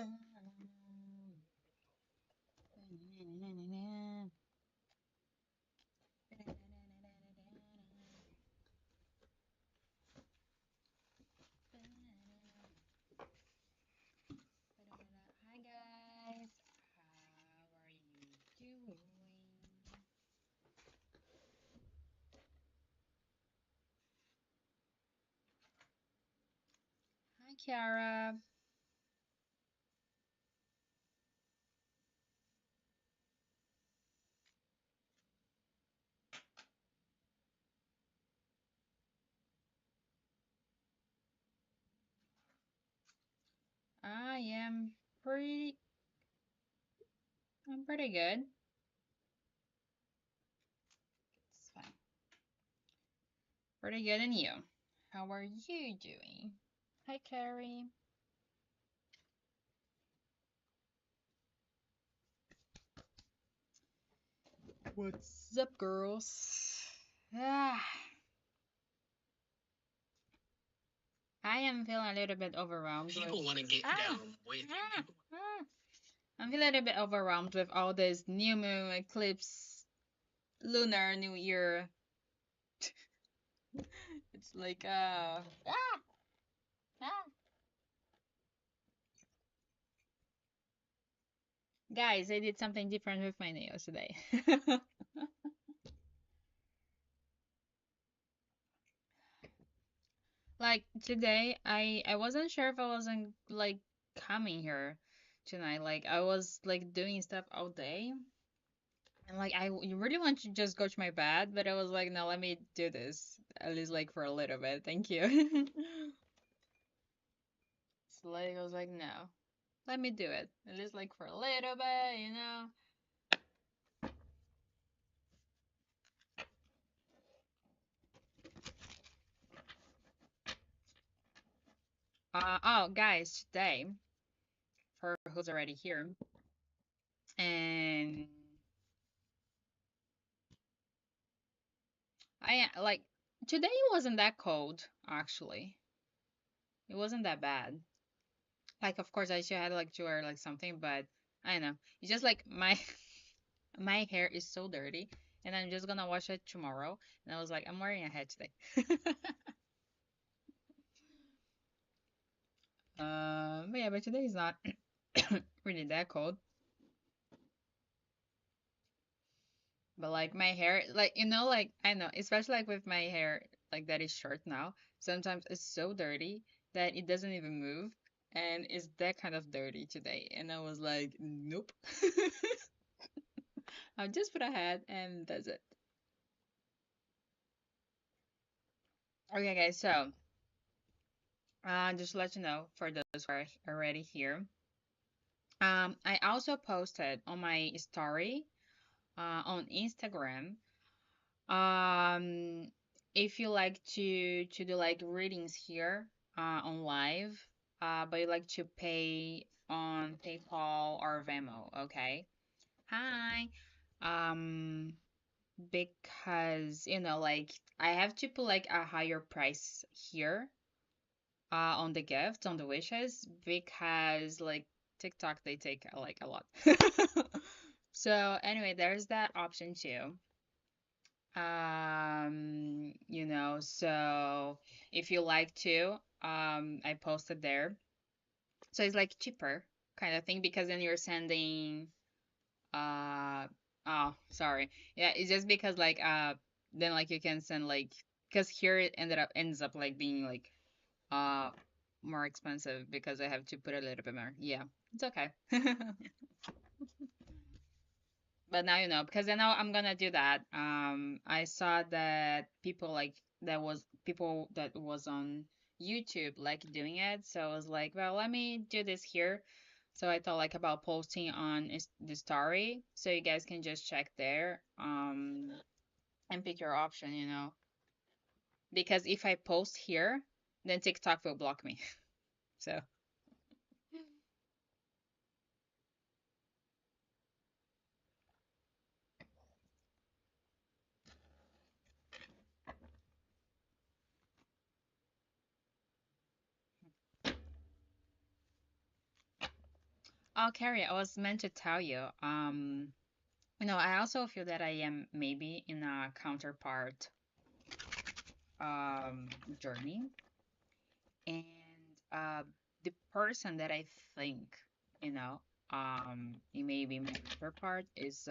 Hi guys, how are you doing? Hi Kiara. I am pretty I'm pretty good. It's fine. Pretty good, and you? How are you doing? Hi Carrie. What's up, girls? Ah, I am feeling a little bit overwhelmed. People want to get down with I'm feeling a little bit overwhelmed with all this new moon, eclipse, lunar new year. It's like ah. Guys, I did something different with my nails today. Like today, I wasn't sure if I wasn't like coming here tonight. Like I was like doing stuff all day, and like you really want to just go to my bed, but I was like, no, let me do this at least like for a little bit. Thank you. So like I was like, no, let me do it at least like for a little bit, you know. Oh, guys, today for who's already here, and I like today wasn't that cold actually. It wasn't that bad. Like of course I should have like to wear like something, but I don't know. It's just like my my hair is so dirty and I'm just gonna wash it tomorrow. And I was like, I'm wearing a hat today. But yeah, but today is not really that cold. But like my hair, like you know, like I know, especially like with my hair like that is short now, sometimes it's so dirty that it doesn't even move. And it's that kind of dirty today. And I was like, nope. I'll just put a hat and that's it. Okay, guys, so just to let you know for those who are already here. I also posted on my story on Instagram. Um, if you like to do like readings here on live, but you like to pay on PayPal or Venmo, okay? Hi. Um, because you know, like I have to put like a higher price here on the gifts, on the wishes, because like TikTok they take like a lot. So anyway, there's that option too. You know, so if you like to, I posted there. So it's like cheaper kind of thing because then you're sending uh oh, sorry. Yeah, it's just because like then like you can send like because here it ends up like being like uh more expensive because I have to put a little bit more. Yeah, it's okay. But now you know because I know I'm gonna do that. I saw that people like that was people that was on YouTube like doing it, so I was like, well, let me do this here. So I thought like about posting on the story, so you guys can just check there, and pick your option, you know. Because if I post here, then TikTok will block me. So. Carrie, I was meant to tell you. I also feel that I am maybe in a counterpart um journey, and uh, the person that I think, you know, it may be my counterpart is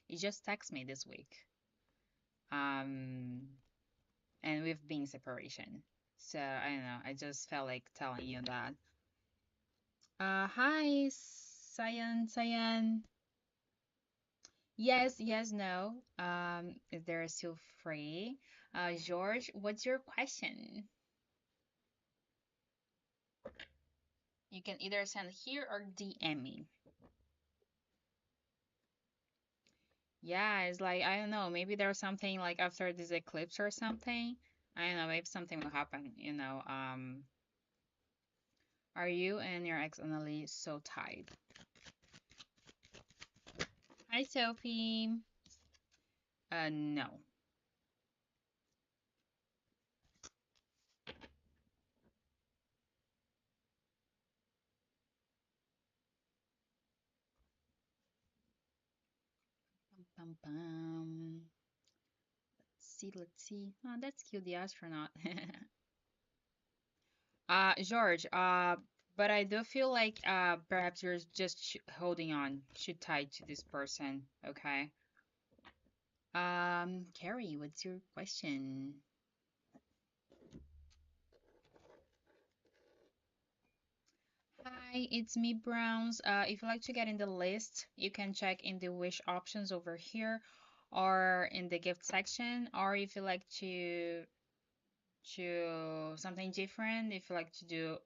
he just texted me this week. Um, and we've been separation. So I don't know. I just felt like telling you that. Hi, Cyan. Yes, yes, no. If they're still free. George, what's your question? You can either send here or DM me. Yeah, it's like I don't know, maybe there's something like after this eclipse or something. I don't know, maybe something will happen. Are you and your ex Annalie so tight? Hi, Sophie. No. Pum, pum, pum. Let's see. Oh, that's cute, the astronaut. George, but I do feel like perhaps you're just holding on too tight to this person, okay? Carrie, what's your question? Hi, it's me, Browns. If you'd like to get in the list, you can check in the wish options over here or in the gift section, or if you like to something different, if you like to do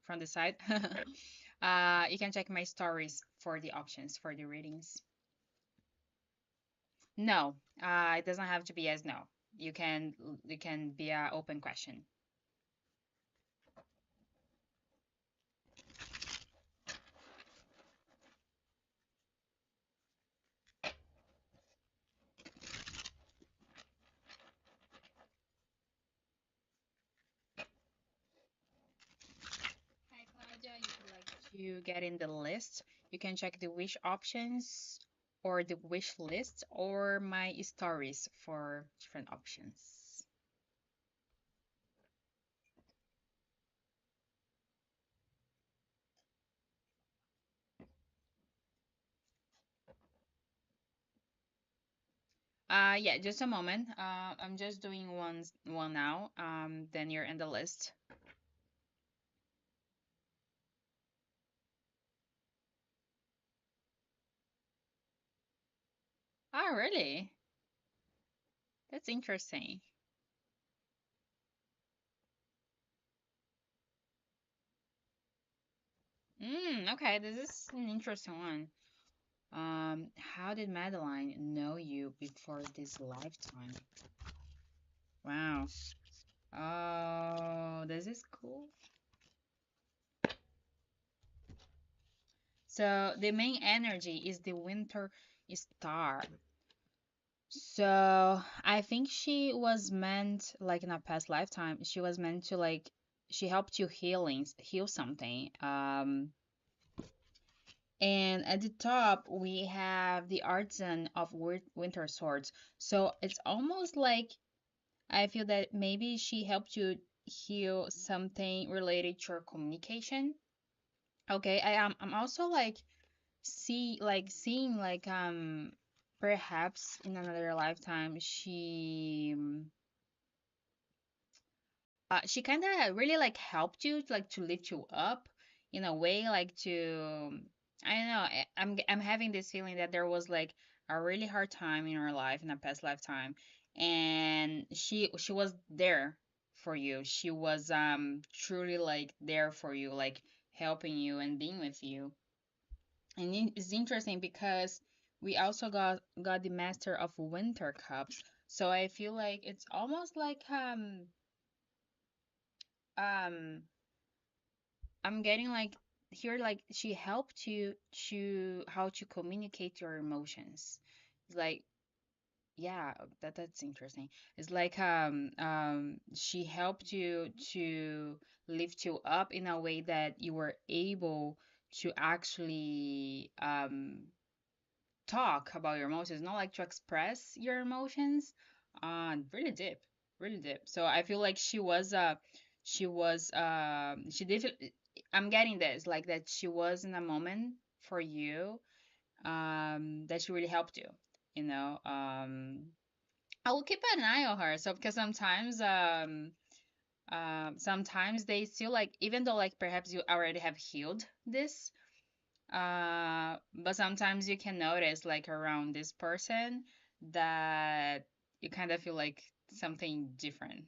from the side, you can check my stories for the options for the readings. No, it doesn't have to be yes, no. You can be a open question. Hi, Claudia. If you like to get in the list, you can check the wish options or the wish list or my stories for different options. Yeah, just a moment. I'm just doing one now. Then you're in the list. Oh, really? That's interesting. Okay, this is an interesting one. How did Madeline know you before this lifetime? Wow. Oh, this is cool. So the main energy is the winter star. So I think she was meant, like in a past lifetime, she was meant to like she helped you heal something. And at the top we have the artisan of winter swords. So it's almost like I feel that maybe she helped you heal something related to your communication. Okay, I'm also like seeing like perhaps in another lifetime she kind of really like helped you like to lift you up in a way like to I don't know I'm having this feeling that there was like a really hard time in her life in a past lifetime, and she was there for you. She was truly like there for you, like helping you and being with you. And it's interesting because we also got the Master of Winter Cups. So I feel like it's almost like um I'm getting like here like she helped you to how to communicate your emotions. It's like yeah, that's interesting. It's like she helped you to lift you up in a way that you were able to actually talk about your emotions, not like to express your emotions. Really deep, really deep. So I feel like she did. I'm getting this, like that she was in a moment for you, that she really helped you. You know, I will keep an eye on her. So because sometimes they still like, even though like perhaps you already have healed this, but sometimes you can notice like around this person that you kind of feel like something different,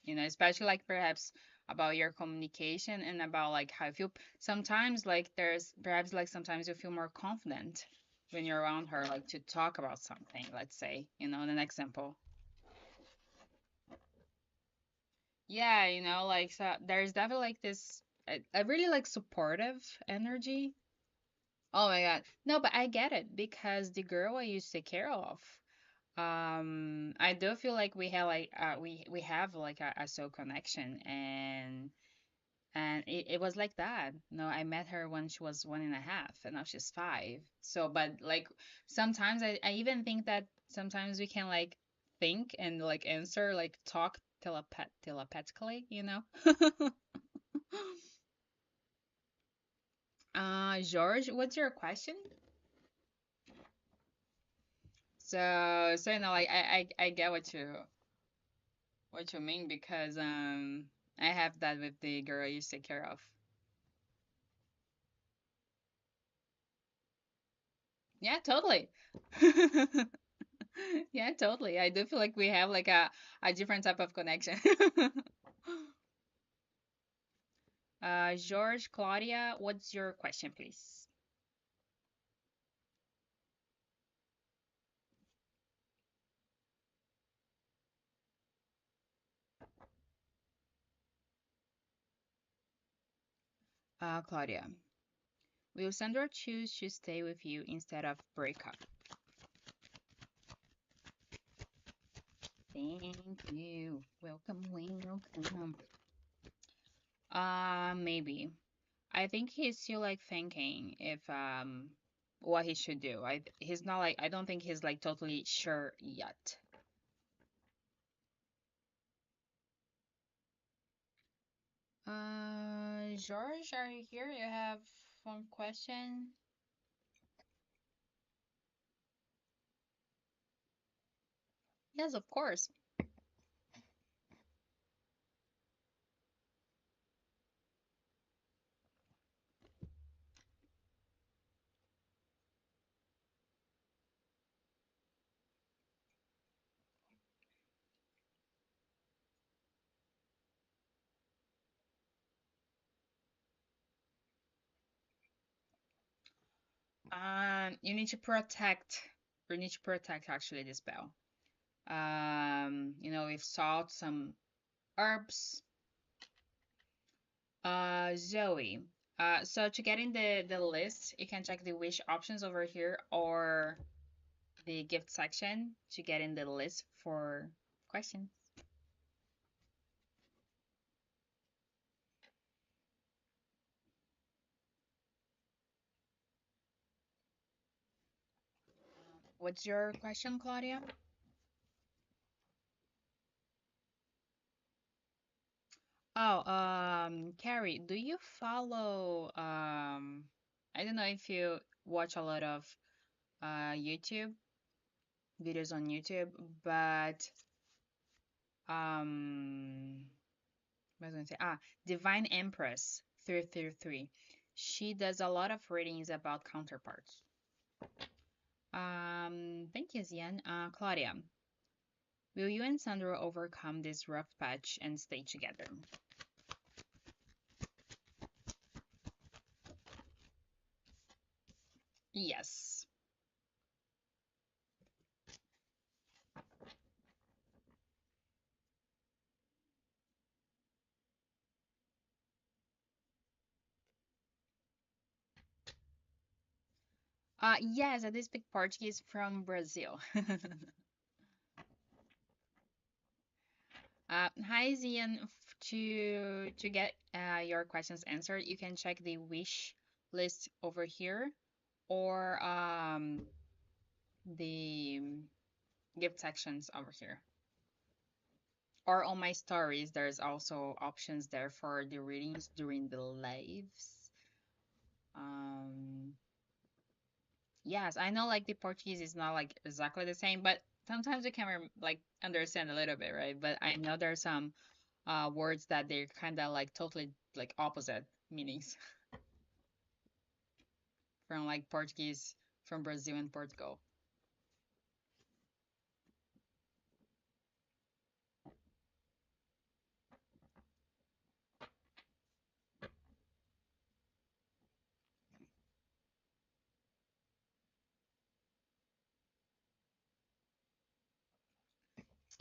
especially like perhaps about your communication and about like how you feel. Sometimes like there's perhaps like sometimes you feel more confident when you're around her, like to talk about something, let's say, an example. Yeah, like so there's definitely like this I really like supportive energy. Oh my God. No, but I get it because the girl I used to take care of, I do feel like we have like we have like a soul connection, and it was like that. No, I met her when she was 1.5 and now she's 5. So but like sometimes I even think that sometimes we can like think and like answer, like talk telepathically, George, what's your question? So like I get what you mean because I have that with the girl I used to take care of. Yeah, totally. Yeah, totally. I do feel like we have like a different type of connection. George, Claudia, what's your question, please? Claudia, will Sandra choose to stay with you instead of break up? Thank you. Welcome, welcome. Maybe. I think he's still like thinking if what he should do. He's not like, I don't think he's like totally sure yet. George, are you here? You have one question? Yes, of course. You need to protect. You need to protect actually this bell. With salt, some herbs. Zoe. So to get in the list, you can check the wish options over here or the gift section to get in the list for questions. What's your question, Claudia? Oh, Carrie, do you follow I don't know if you watch a lot of YouTube videos on YouTube, but um what was I gonna say? Divine Empress 333. She does a lot of readings about counterparts. Thank you, Zian. Claudia, will you and Sandro overcome this rough patch and stay together? Yes. Yes, I do speak Portuguese from Brazil. Hi, Zian. To get your questions answered, you can check the wish list over here, or the gift sections over here. Or on my stories, there's also options there for the readings during the lives. Um, yes, I know like the Portuguese is not like exactly the same, but sometimes you can like understand a little bit, right? But I know there's some words that they're kind of like totally like opposite meanings from like Portuguese from Brazil and Portugal.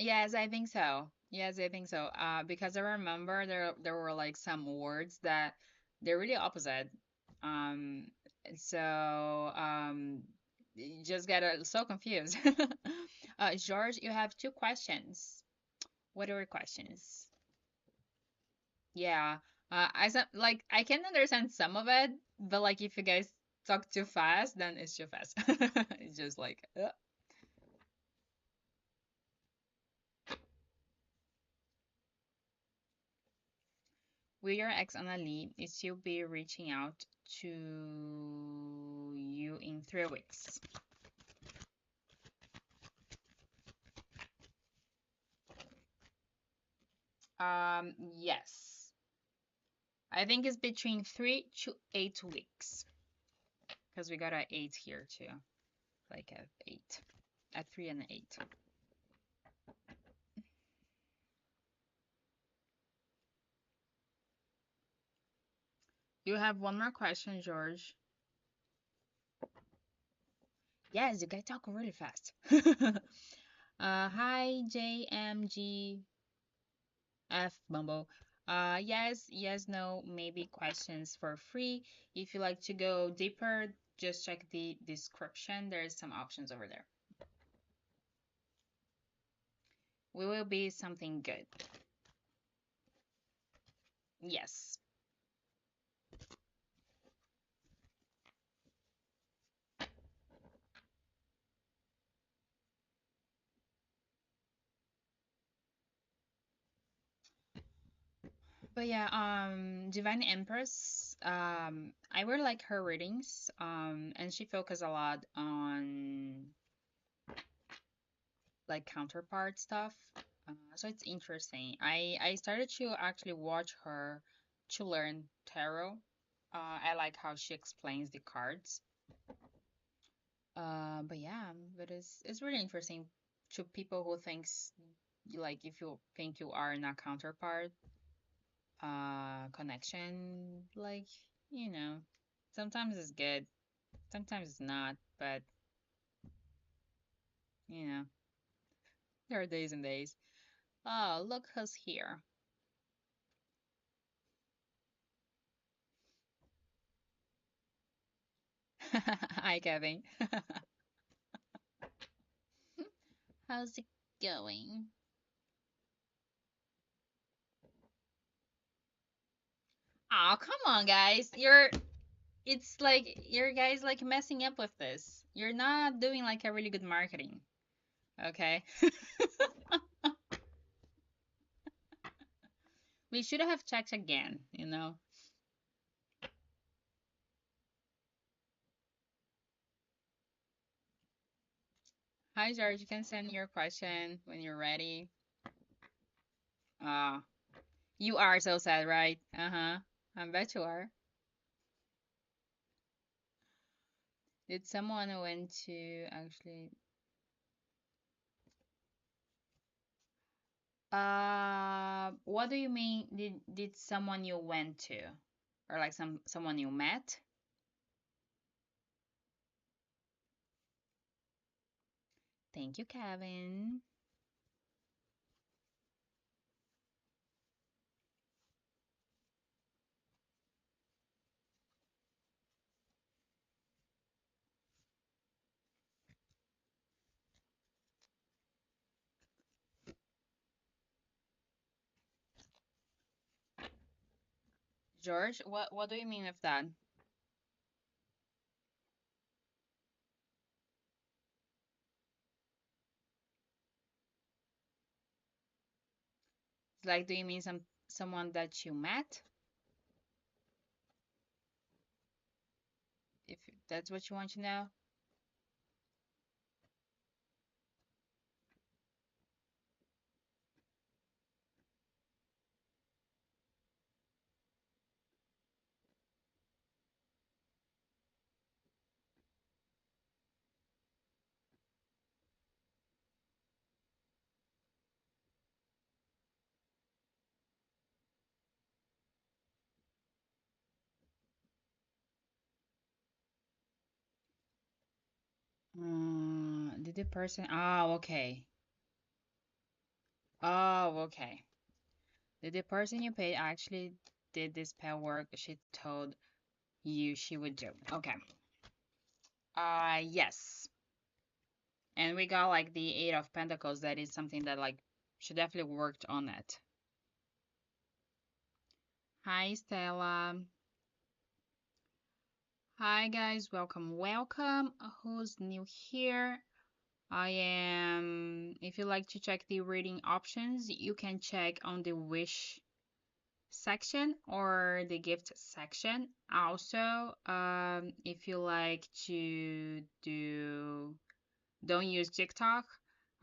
Yes, I think so. Yes, I think so. Because I remember there were like some words that they're really opposite. Um, so you just get so confused. George, you have two questions. What are your questions? Yeah. Like I can understand some of it, but like if you guys talk too fast, then it's too fast. It's just like, will your ex Annalie is still be reaching out to you in 3 weeks? Yes. I think it's between 3 to 8 weeks. Because we got a 8 here too. Like a 8. A 3 and an 8. You have one more question, George. Yes, you guys talk really fast. Hi, JMGF Bumbo. Yes, yes, no, maybe questions for free. If you like to go deeper, just check the description. There's some options over there. We will be something good. Yes. But yeah, Divine Empress, I really like her readings. And she focus a lot on like counterpart stuff. So it's interesting. I started to actually watch her to learn tarot. I like how she explains the cards. But yeah, but it's really interesting to people who thinks like if you think you are in a counterpart connection, like sometimes it's good, sometimes it's not, but you know, there are days and days. Oh, look who's here. Hi, Kevin. How's it going? Oh, come on, guys. It's like your guys like messing up with this. You're not doing like a really good marketing. Okay. We should have checked again. Hi, George. You can send your question when you're ready. Ah, you are so sad, right? Uh-huh. I bet you are. Did someone went to actually what do you mean did someone you went to? Or like someone you met? Thank you, Kevin. George, what do you mean with that? Like, do you mean someone that you met? If that's what you want to know. Did the person? Oh, okay. Oh, okay. Did the person you paid actually did this spell work she told you she would do? Okay. Yes. And we got like the Eight of Pentacles. That is something that like she definitely worked on it. Hi, Stella. Hi, guys. Welcome, welcome. Who's new here? I am. If you like to check the reading options, you can check on the wish section or the gift section. Also, if you like to do, don't use TikTok,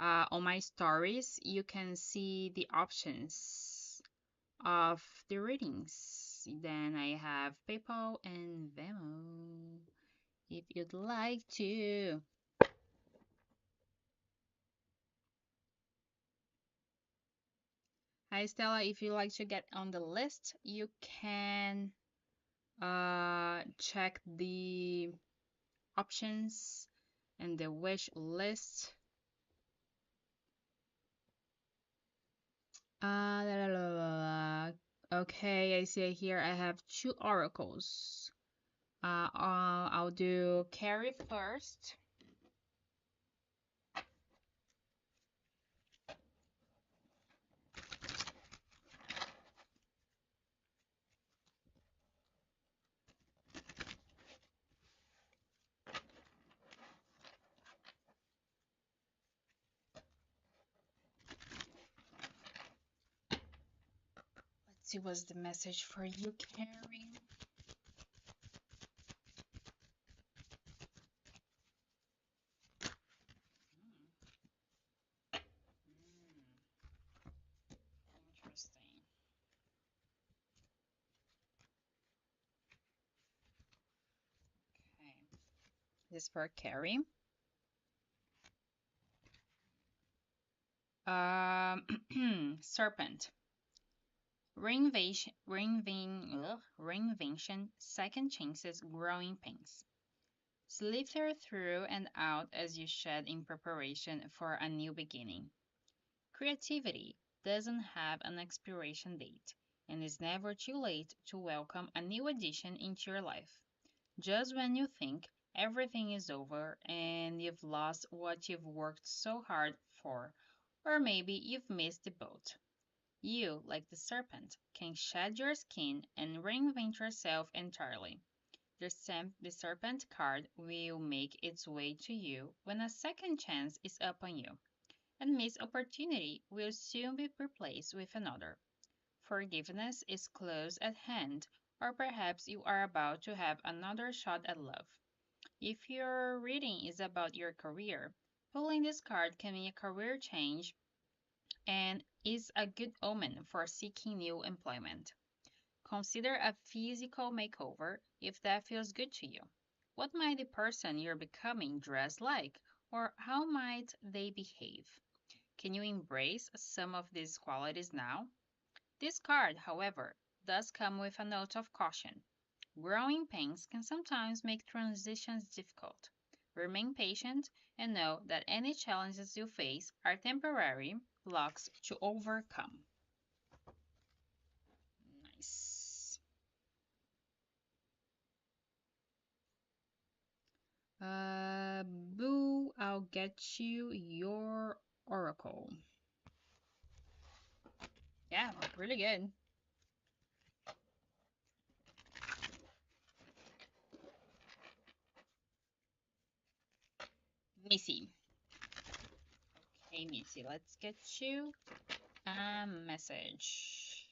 on my stories, you can see the options of the readings. Then I have PayPal and Venmo if you'd like to. Hi, Stella. If you like to get on the list, you can check the options and the wish list. La, la, la, la. Okay, I see here I have two oracles. I'll do Carrie first. Let's see what's the message for you, Carrie. Interesting. Okay. This for Carrie. Serpent. Reinvention, second chances, growing pains. Slither through and out as you shed in preparation for a new beginning. Creativity doesn't have an expiration date, and it's never too late to welcome a new addition into your life. Just when you think everything is over and you've lost what you've worked so hard for, or maybe you've missed the boat. You, like the serpent, can shed your skin and reinvent yourself entirely. The serpent card will make its way to you when a second chance is upon you, and missed opportunity will soon be replaced with another. Forgiveness is close at hand, or perhaps you are about to have another shot at love. If your reading is about your career, pulling this card can mean a career change and is a good omen for seeking new employment. Consider a physical makeover if that feels good to you. What might the person you're becoming dress like, or how might they behave? Can you embrace some of these qualities now? This card, however, does come with a note of caution. Growing pains can sometimes make transitions difficult. Remain patient and know that any challenges you face are temporary blocks to overcome. Nice. Boo, I'll get you your oracle. Yeah, really good. Missy. Okay, Missy, let's get you A message.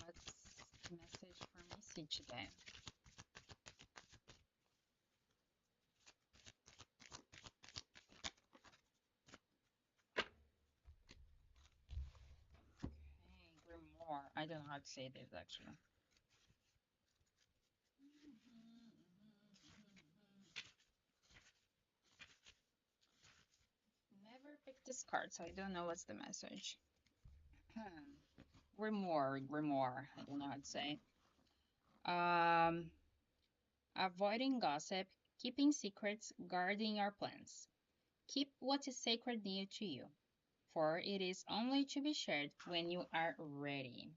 Okay, what's the message for Missy today? Hey, grimoire. I don't know how to say this actually. Never picked this card, so I don't know what's the message. Hmm. Grimoire, grimoire. I don't know how to say. Um, avoiding gossip, keeping secrets, guarding your plans. Keep what is sacred near to you, for it is only to be shared when you are ready.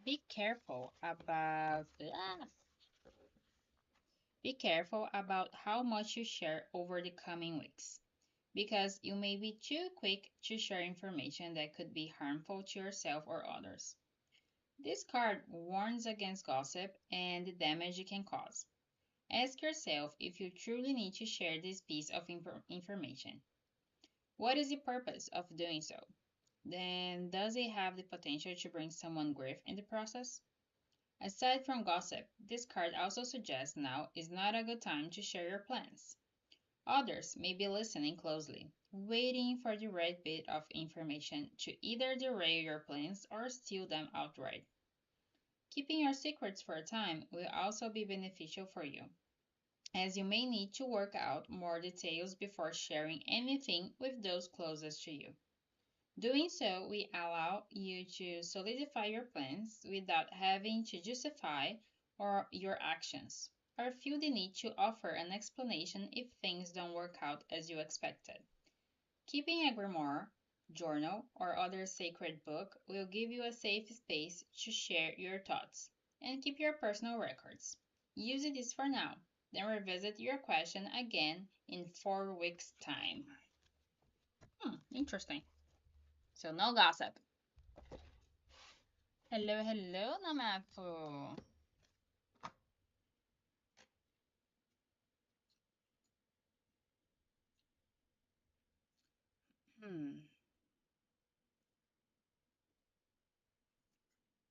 Be careful about be careful about how much you share over the coming weeks, because you may be too quick to share information that could be harmful to yourself or others. This card warns against gossip and the damage it can cause. Ask yourself if you truly need to share this piece of information. What is the purpose of doing so? Then, does it have the potential to bring someone grief in the process? Aside from gossip, this card also suggests now is not a good time to share your plans. Others may be listening closely, waiting for the right bit of information to either derail your plans or steal them outright. Keeping your secrets for a time will also be beneficial for you, as you may need to work out more details before sharing anything with those closest to you. Doing so will allow you to solidify your plans without having to justify or your actions, or feel the need to offer an explanation if things don't work out as you expected. Keeping a grimoire, journal, or other sacred book will give you a safe space to share your thoughts and keep your personal records. Use this for now, then revisit your question again in 4 weeks' time. Interesting. So, no gossip. Hello, hello, Namafu. Hmm.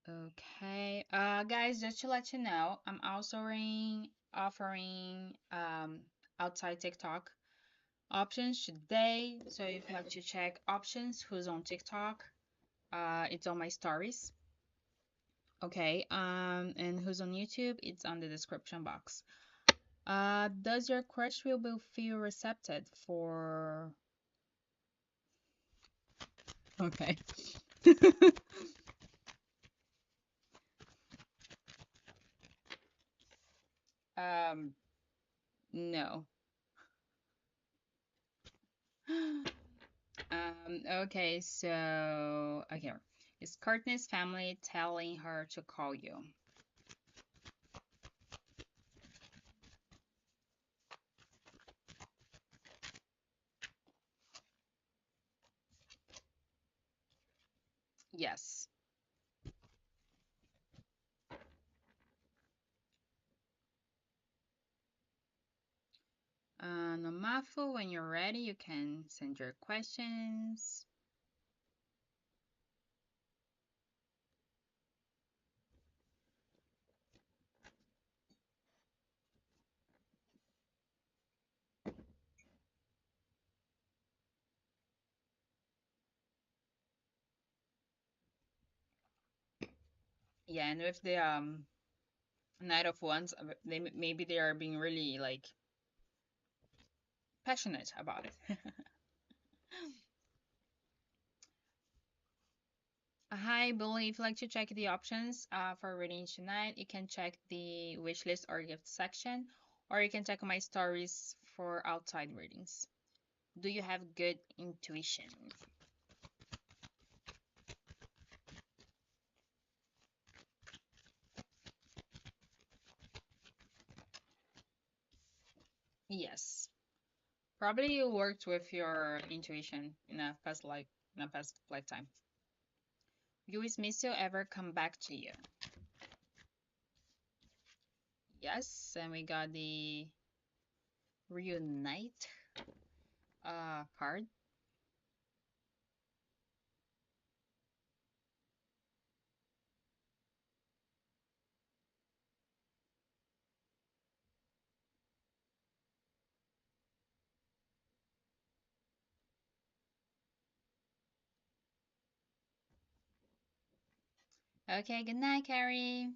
Okay. Guys, just to let you know, I'm also offering outside TikTok options today. So if you like to check options, who's on TikTok, it's on my stories. Okay. And who's on YouTube, it's on the description box. Does your crush will feel receptive for? Okay. Um, no. Okay, so okay. Is Courtney's family telling her to call you? Yes. Namafu, when you're ready, you can send your questions. Yeah, and with the Knight of Wands, maybe they are being really like passionate about it. Hi, Billy. If you'd like to check the options for reading tonight, you can check the wishlist or gift section, or you can check my stories for outside readings. Do you have good intuition? Yes. Probably you worked with your intuition in a past life, in a past lifetime. Will Miso ever come back to you? Yes, and we got the reunite card. Okay, good night, Carrie.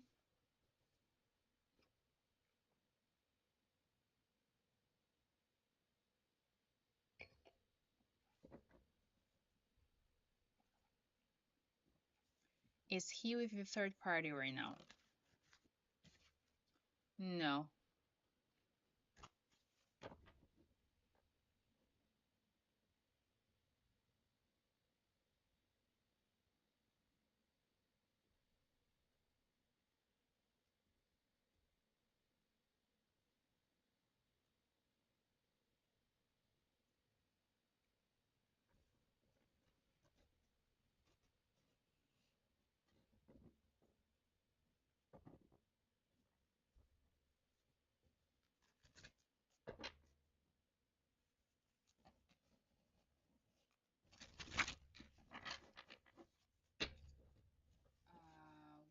Is he with the third party right now? No.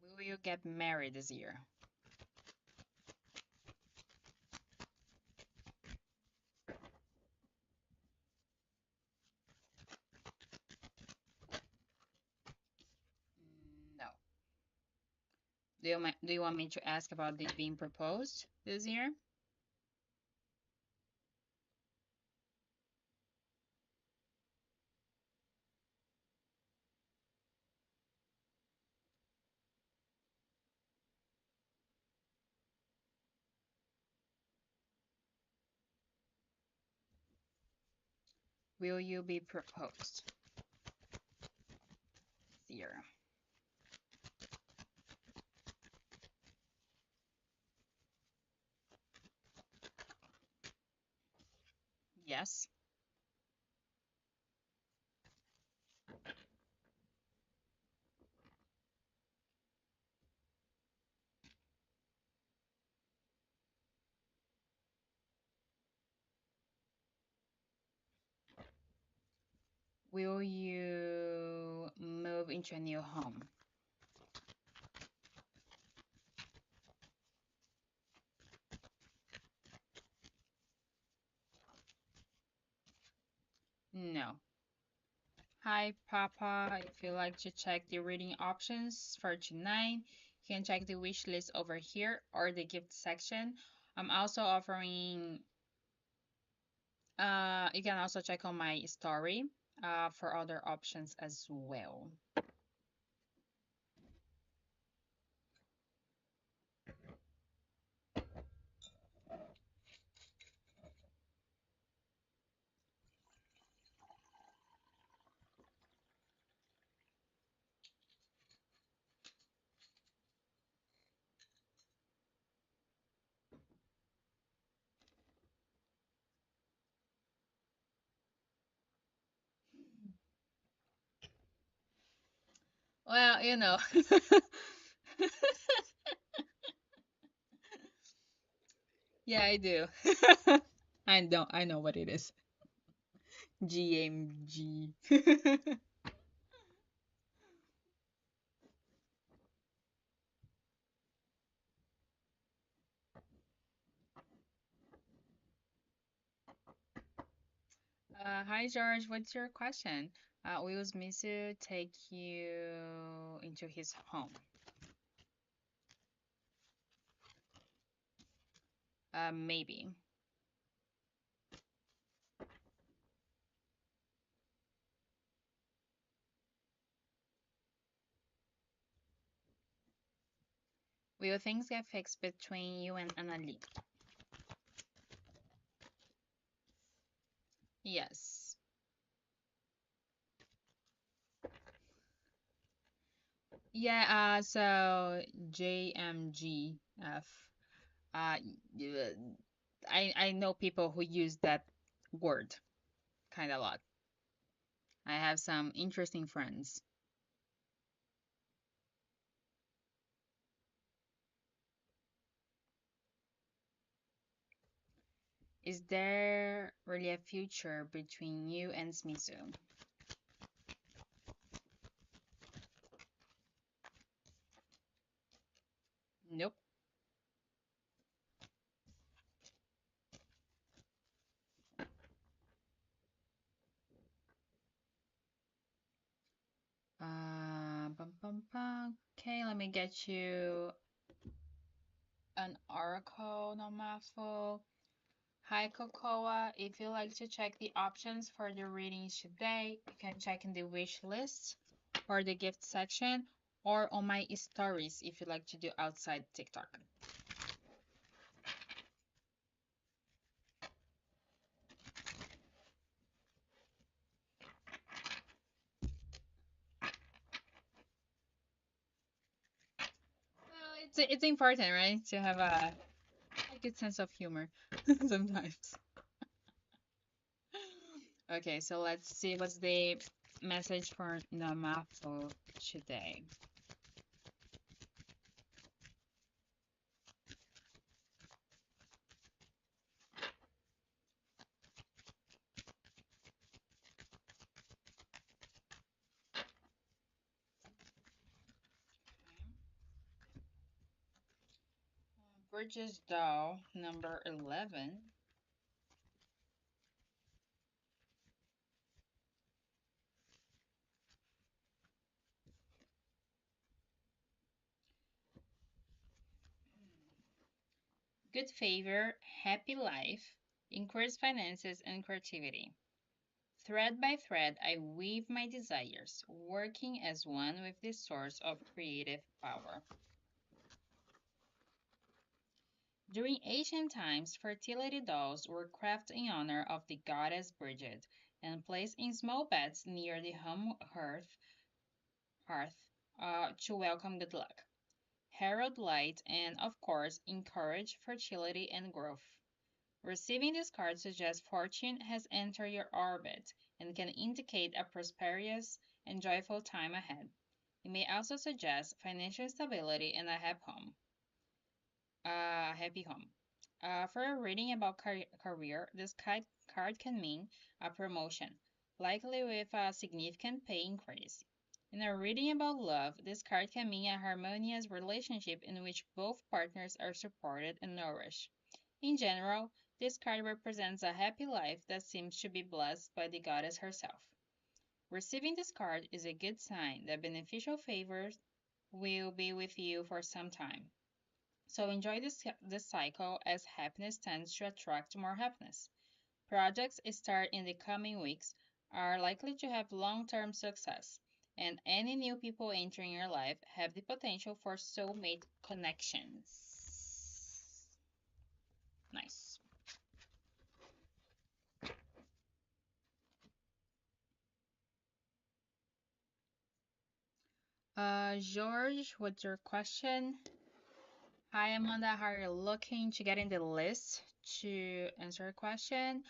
Will you get married this year? No. Do you want me to ask about the being proposed this year? Will you be proposed this year? Yes. Will you move into a new home? No. Hi, Papa. If you like to check the reading options for tonight, you can check the wish list over here or the gift section. I'm also offering, you can also check on my story for other options as well. Well, yeah, I do. I know what it is. GMG. Hi George, what's your question? Will Misu take you into his home? Maybe. Will things get fixed between you and Annalise? Yes. Yeah, so JMGF. Y- I know people who use that word kind of a lot. I have some interesting friends. Is there really a future between you and Smizu? Nope. Bum, bum, bum. Okay, let me get you an oracle, no mouthful. Hi, Cocoa. If you like to check the options for the readings today, you can check in the wish list or the gift section or on my stories if you like to do outside TikTok. Well, it's important, right, to have a good sense of humor sometimes. Okay, so let's see what's the message for Namafu today. Bridges Doll, number 11. Good favor, happy life, increased finances and creativity. Thread by thread, I weave my desires, working as one with this source of creative power. During ancient times, fertility dolls were crafted in honor of the goddess Bridget and placed in small beds near the home hearth to welcome good luck, herald light, and, of course, encourage fertility and growth. Receiving this card suggests fortune has entered your orbit and can indicate a prosperous and joyful time ahead. It may also suggest financial stability and a happy home. For a reading about career, this card can mean a promotion, likely with a significant pay increase. In a reading about love, this card can mean a harmonious relationship in which both partners are supported and nourished. In general, this card represents a happy life that seems to be blessed by the goddess herself. Receiving this card is a good sign that beneficial favors will be with you for some time. So enjoy this cycle as happiness tends to attract more happiness. Projects start in the coming weeks are likely to have long-term success, and any new people entering your life have the potential for soulmate connections. Nice. George, what's your question? Hi, Amanda. How are you looking to get in the list to answer a question?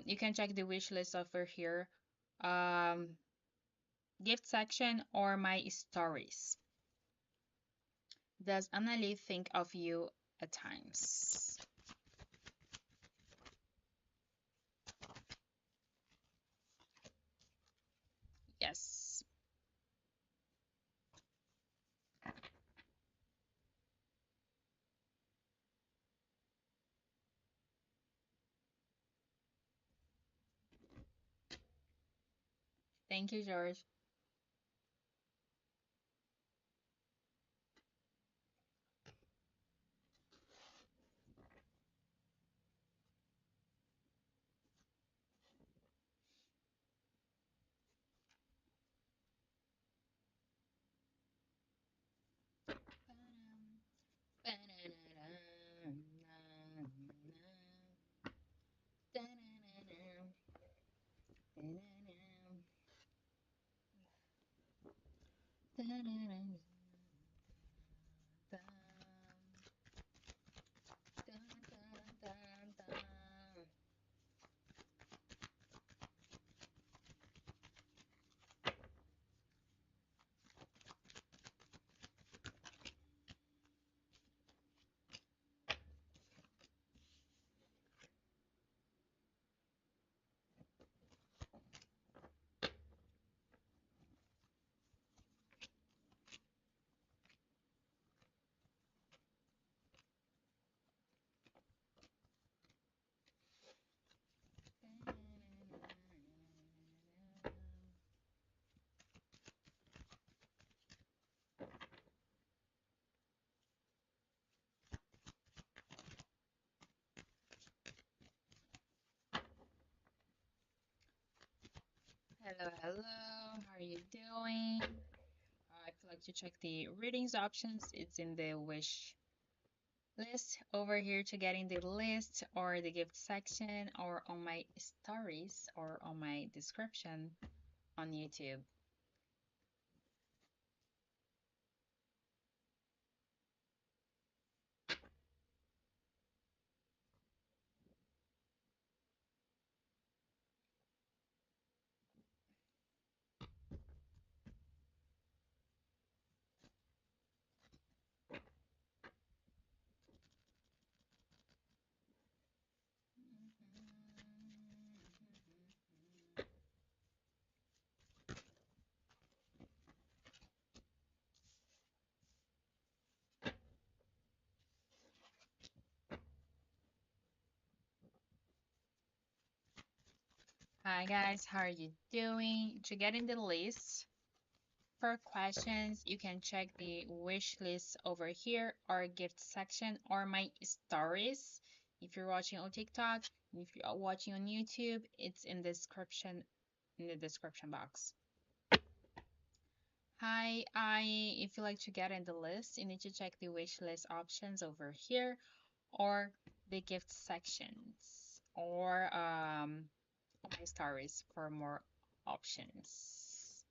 You can check the wish list over here, um, gift section or my stories. Does Annalie think of you at times? Yes. Thank you, George. Hello, hello. How are you doing? If you'd like to check the readings options, it's in the wish list over here to get in the list or the gift section or on my stories or on my description on YouTube. Hi guys, how are you doing? To get in the list for questions, you can check the wish list over here or gift section or my stories. If you're watching on TikTok, if you're watching on YouTube, it's in the description box. Hi, if you like to get in the list, you need to check the wish list options over here or the gift sections or my stories for more options.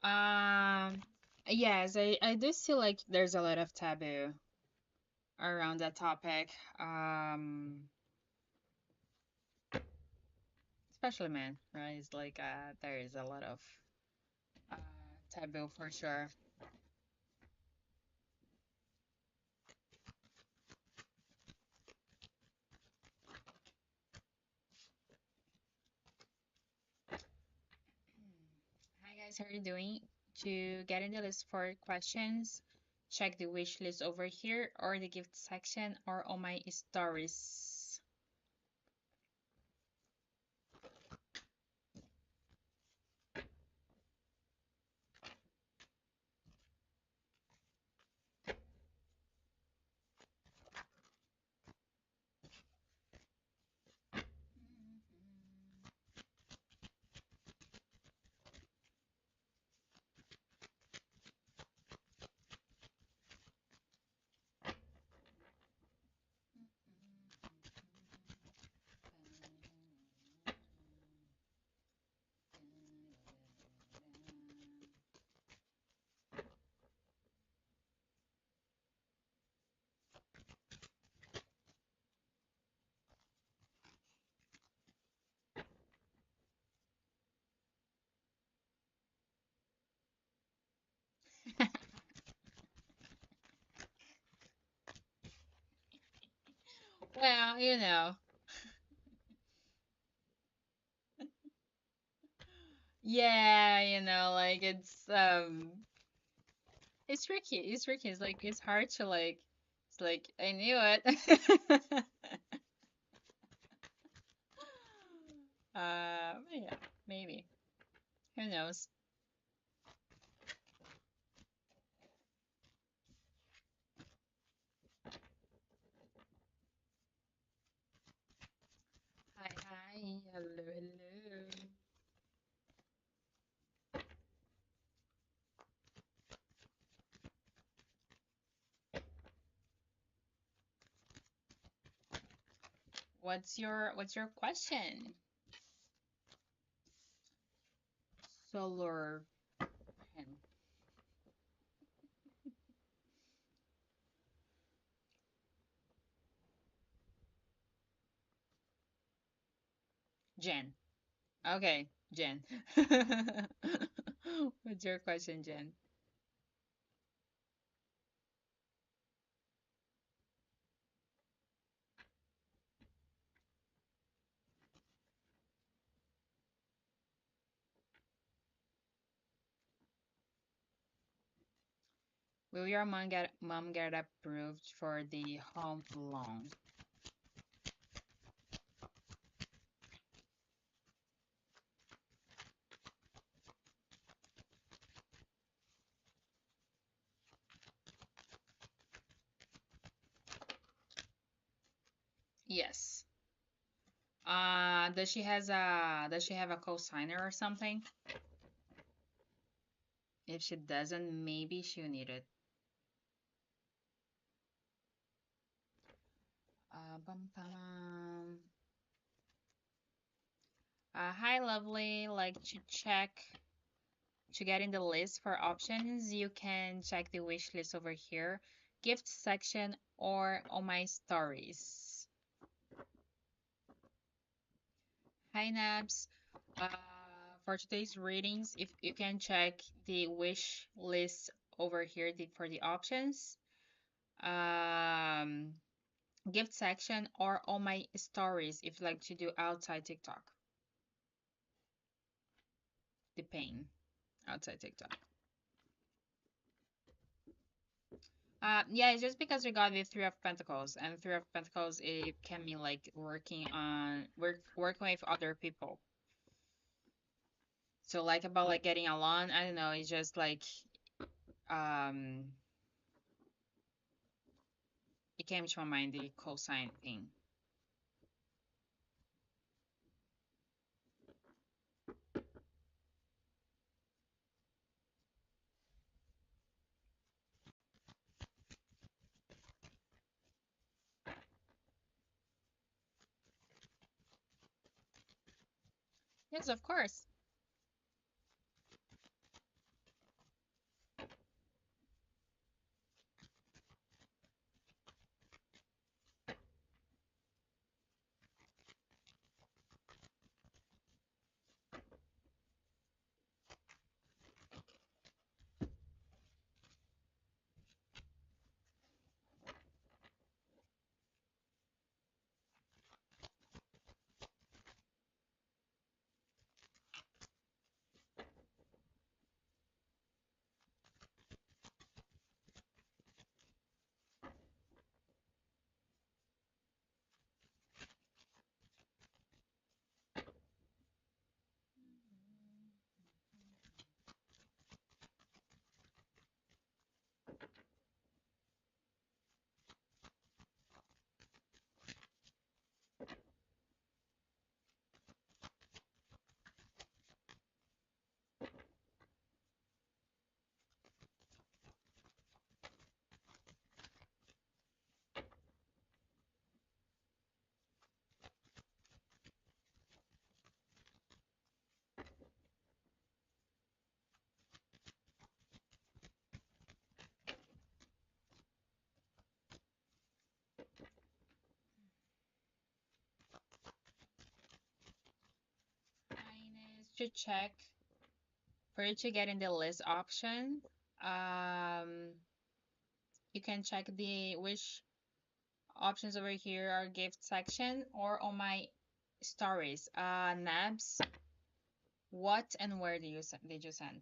Um, yes, I do feel like there's a lot of taboo around that topic. Especially men, right? It's like there is a lot of uh taboo for sure. Hi guys, how are you doing? To get in the list for questions, check the wish list over here or the gift section or on my stories. Well, yeah, like it's tricky. It's tricky. It's like it's hard to like it's like I knew it. Yeah, maybe. Who knows? Hi, hi. Hello, hello. What's your question? Solar pen. Jen. Okay, Jen. What's your question, Jen? Will your mom get approved for the home loan? Yes. Does she have a co-signer or something? If she doesn't, maybe she'll need it. Bum, bum. Hi, lovely. Like to check to get in the list for options, you can check the wish list over here, gift section, or on my stories. Hi, Nabs. Uh, for today's readings, if you can check the wish list over here for the options, um, gift section, or on my stories if you like to do outside TikTok. The pain outside TikTok. Yeah, it's just because we got the Three of Pentacles, and Three of Pentacles it can mean like working with other people. So like about like getting along, I don't know, it's just like um it came to my mind the cosine thing. Yes, of course. Minus to check for you to get in the list option. Um, you can check the which options over here are gift section or on my stories. Nabs, what and where did you send?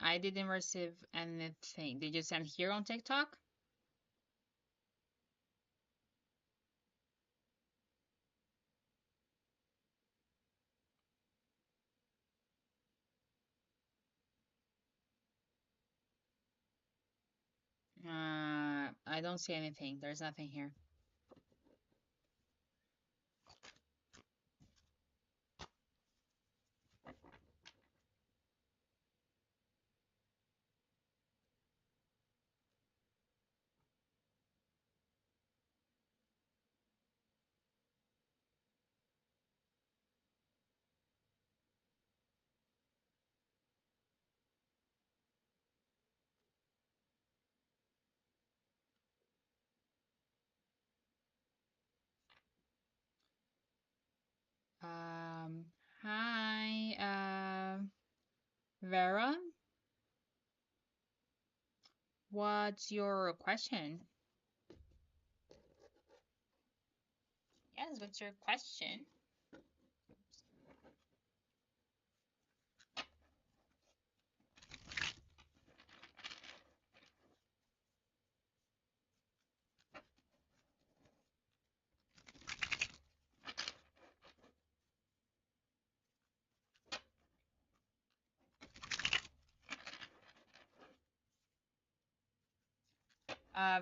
I didn't receive anything. Did you send here on TikTok? I I don't see anything. There's nothing here. Um, Hi, Vera, what's your question? Yes, what's your question?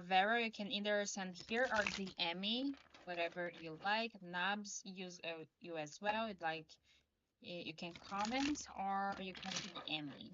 Vera, you can either send here or DM me, whatever you like. Nabs use you as well. Like you can comment or you can DM me.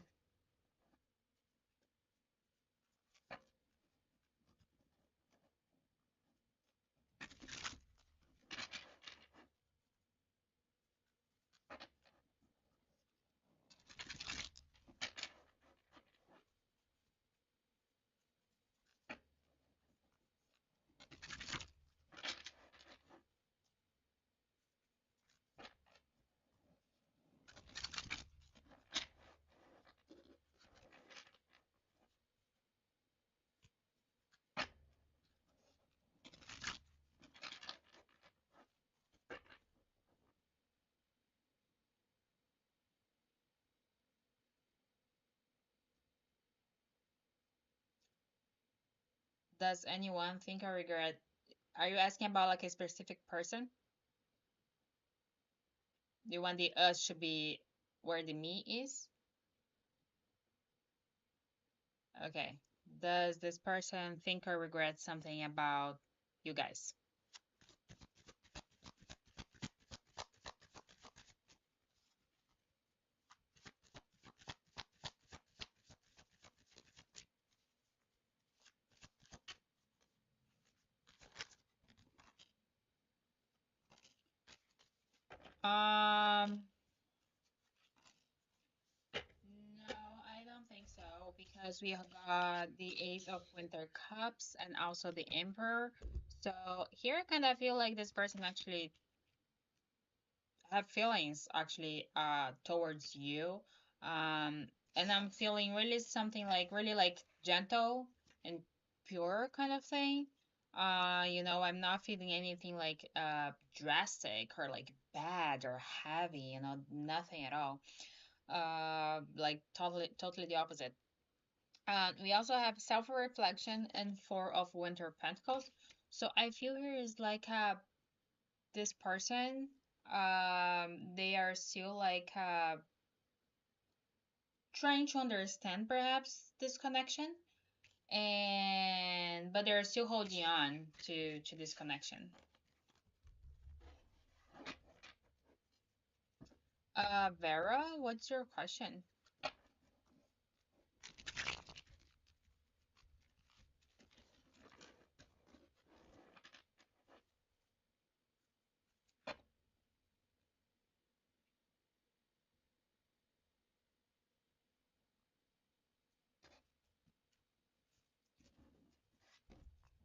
Does anyone think I regret? Are you asking about like a specific person? Do you want the us should be where the me is? Okay. Does this person think or regret something about you guys? Um, no, I don't think so because we have got the Ace of Winter Cups and also the Emperor. So here I kind of feel like this person actually have feelings actually towards you. Um, and I'm feeling really something like really like gentle and pure kind of thing. I'm not feeling anything like drastic or like bad or heavy, nothing at all. Like totally the opposite. We also have self-reflection and Four of Winter Pentacles. So I feel here is like this person, they are still like trying to understand perhaps this connection, and but they're still holding on to this connection. Vera, what's your question?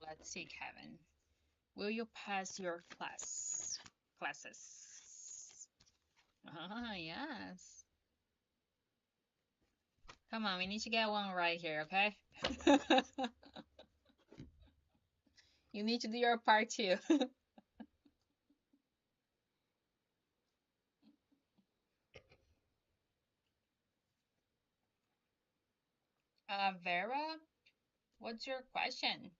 Let's see, Kevin. Will you pass your classes? Ah, yes. Come on, we need to get one right here, okay? You need to do your part too. Vera, what's your question?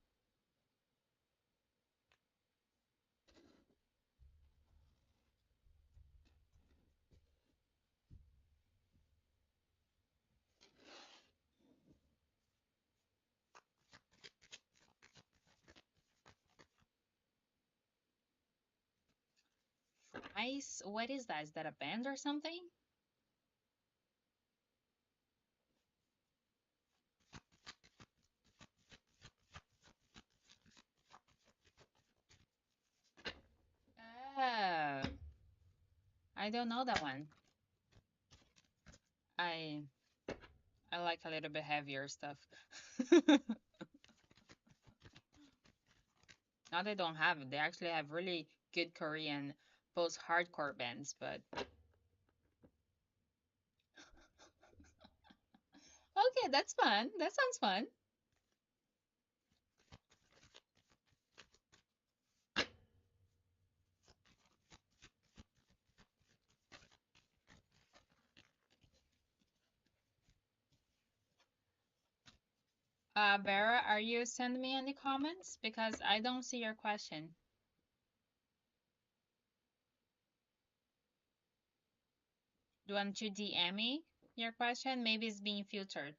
Ice, what is that? Is that a band or something? Oh, I don't know that one. I I like a little bit heavier stuff. Now they don't have it. They actually have really good Korean post-hardcore bands, but okay, that's fun. That sounds fun. Vera, are you sending me any comments? Because I don't see your question. Do you want to DM me your question? Maybe it's being filtered.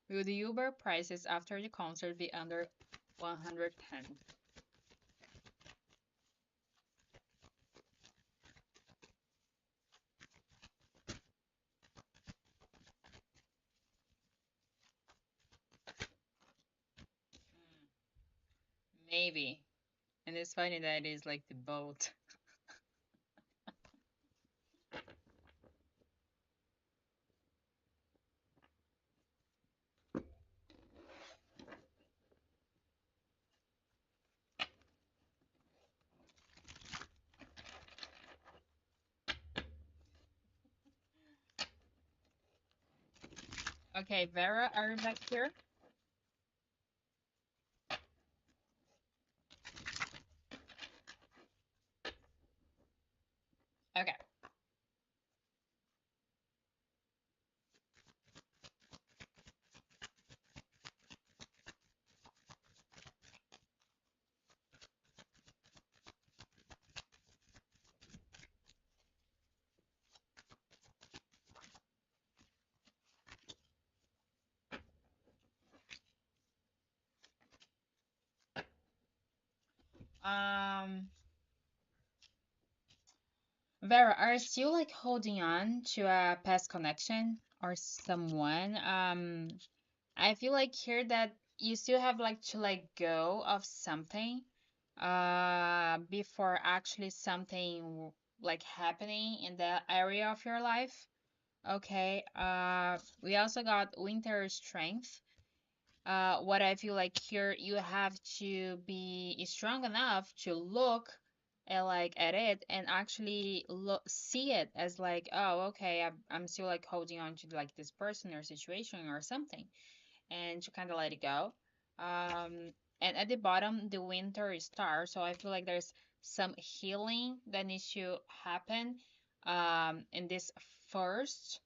Will the Uber prices after the concert be under 110? Maybe. And it's funny that it is like the boat. Okay, Vera, are you back here? Okay. Um, Vera, are you still like holding on to a past connection or someone? I feel like here that you still have like to let go of something, before actually something like happening in that area of your life. Okay. We also got winter strength. What I feel like here you have to be strong enough to look at like at it and actually look see it as like, oh, okay, I'm still like holding on to like this person or situation or something, and to kind of let it go. And at the bottom, the winter star. So I feel like there's some healing that needs to happen in this first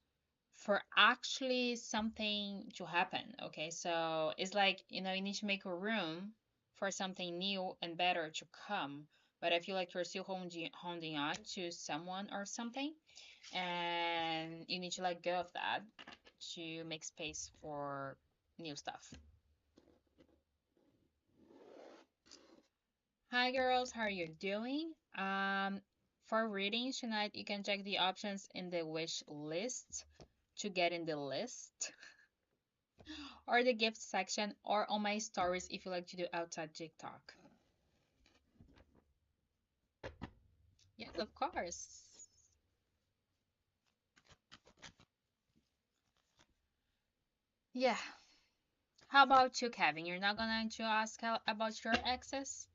for actually something to happen. Okay, so it's like, you need to make a room for something new and better to come. But I feel like you're still holding on to someone or something, and you need to let go of that to make space for new stuff. Hi girls, how are you doing? For readings tonight, you can check the options in the wish list to get in the list, or the gift section, or on my stories if you like to do outside TikTok. Yes, of course. Yeah. How about you, Kevin? You're not going to ask about your exes?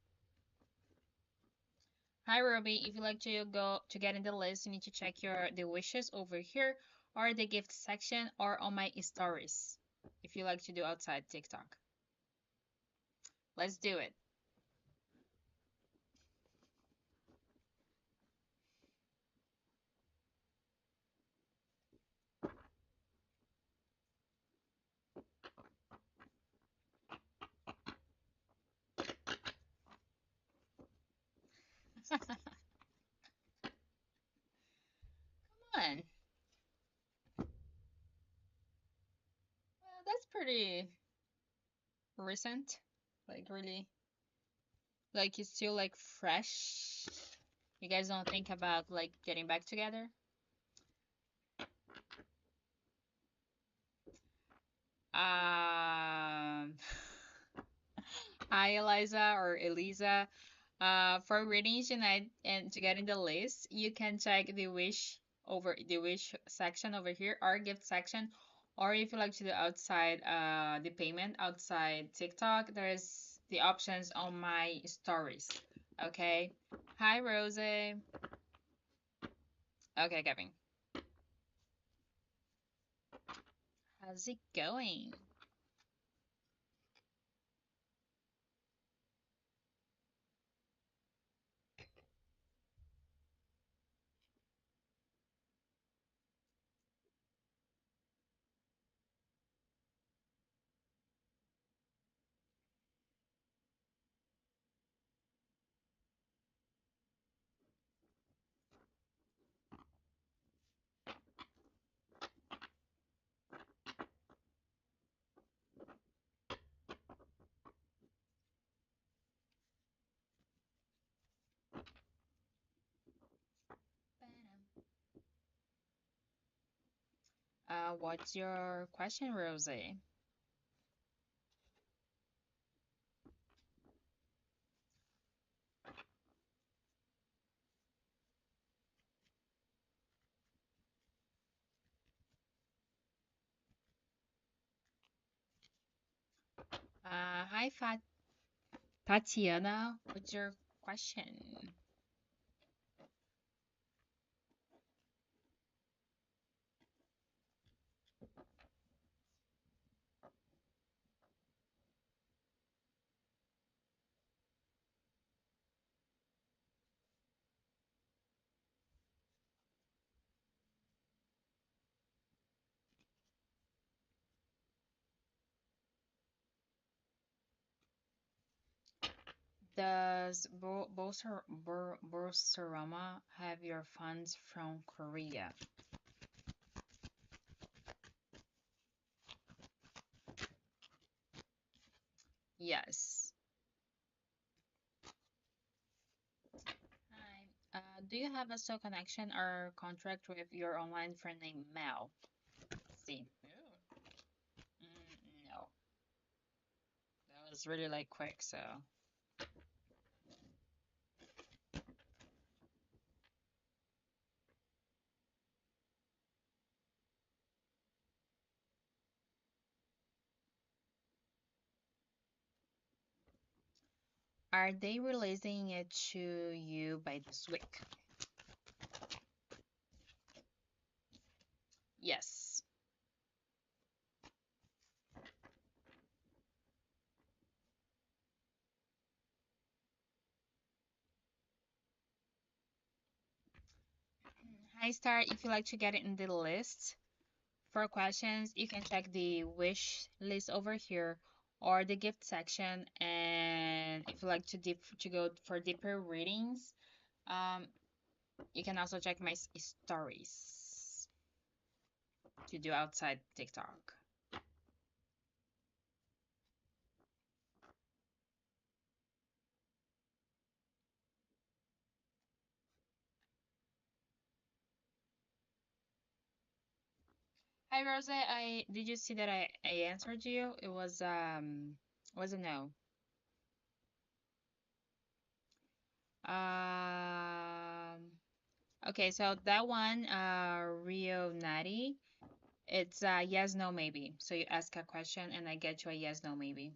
Hi, Ruby. If you like to go to get in the list, you need to check the wishes over here, or the gift section, or on my stories if you like to do outside TikTok. Let's do it. Come on. pretty recent. Like really, like it's still like fresh. You guys don't think about like getting back together? Um, Hi Eliza or Eliza. For readings tonight and to get in the list, you can check the wish section over here, our gift section, or if you like to do outside the payment outside TikTok, there's the options on my stories. Okay. Hi Rosie. Okay, Kevin. How's it going? What's your question, Rosie? Hi Tatiana. What's your question? Does Boursorama have your funds from Korea? Yes. Hi. Do you have a sole connection or contract with your online friend named Mel? See. Ooh. No. That was really like quick, so. Are they releasing it to you by this week? Yes. Hi, Star. If you like to get it in the list, for questions, you can check the wish list over here or the gift section. And if you like to go for deeper readings, um, you can also check my stories to do outside TikTok. Hi Rosa, I did you see that I answered you? It was a no. Um okay, so that one Rio Natty, it's yes no maybe. So you ask a question and I get you a yes no maybe.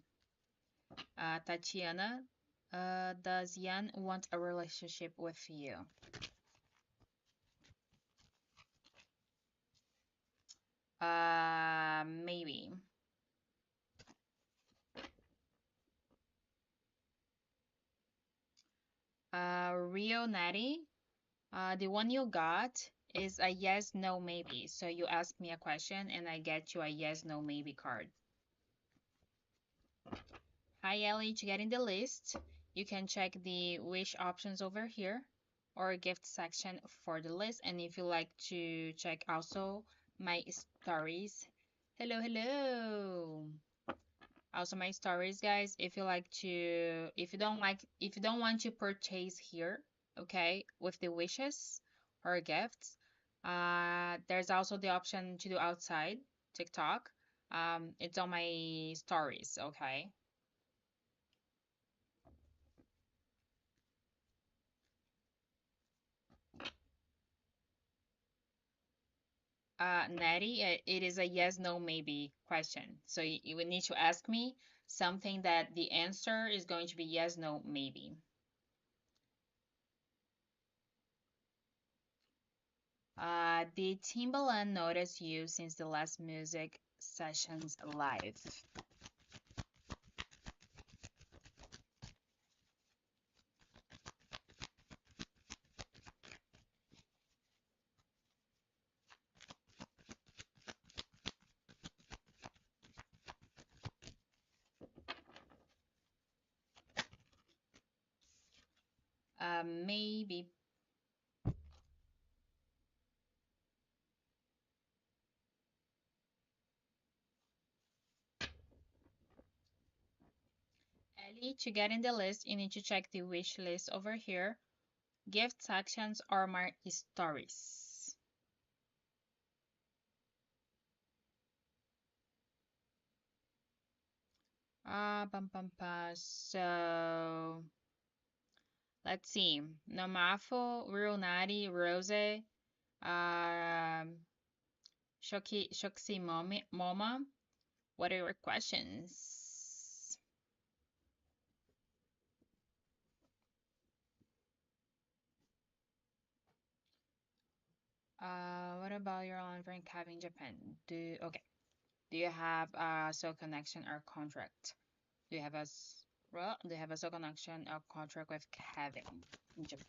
Tatiana, does Yan want a relationship with you? Maybe. Rio Natty, the one you got is a yes, no, maybe. So you ask me a question and I get you a yes, no, maybe card. Hi, Ellie. To get in the list, you can check the wish options over here or gift section for the list. And if you like to check also my stories, Hello, hello. Also my stories, guys. If you like to, if you don't want to purchase here, okay, with the wishes or gifts, there's also the option to do outside TikTok. It's on my stories, okay. Natty, it is a yes, no, maybe question. So you would need to ask me something that the answer is going to be yes, no, maybe. Did Timbaland notice you since the last music sessions live? Maybe. Ellie, to get in the list, you need to check the wish list over here. Gift sections are my stories. Bum, bum, bum. So, let's see. Namafo, Real Natty, Rose, Shoxy Moma. What are your questions? What about your online friend Kevin in Japan? Do you have a sole connection or contract? Do you have do you have a sole connection or contract with Kevin in Japan?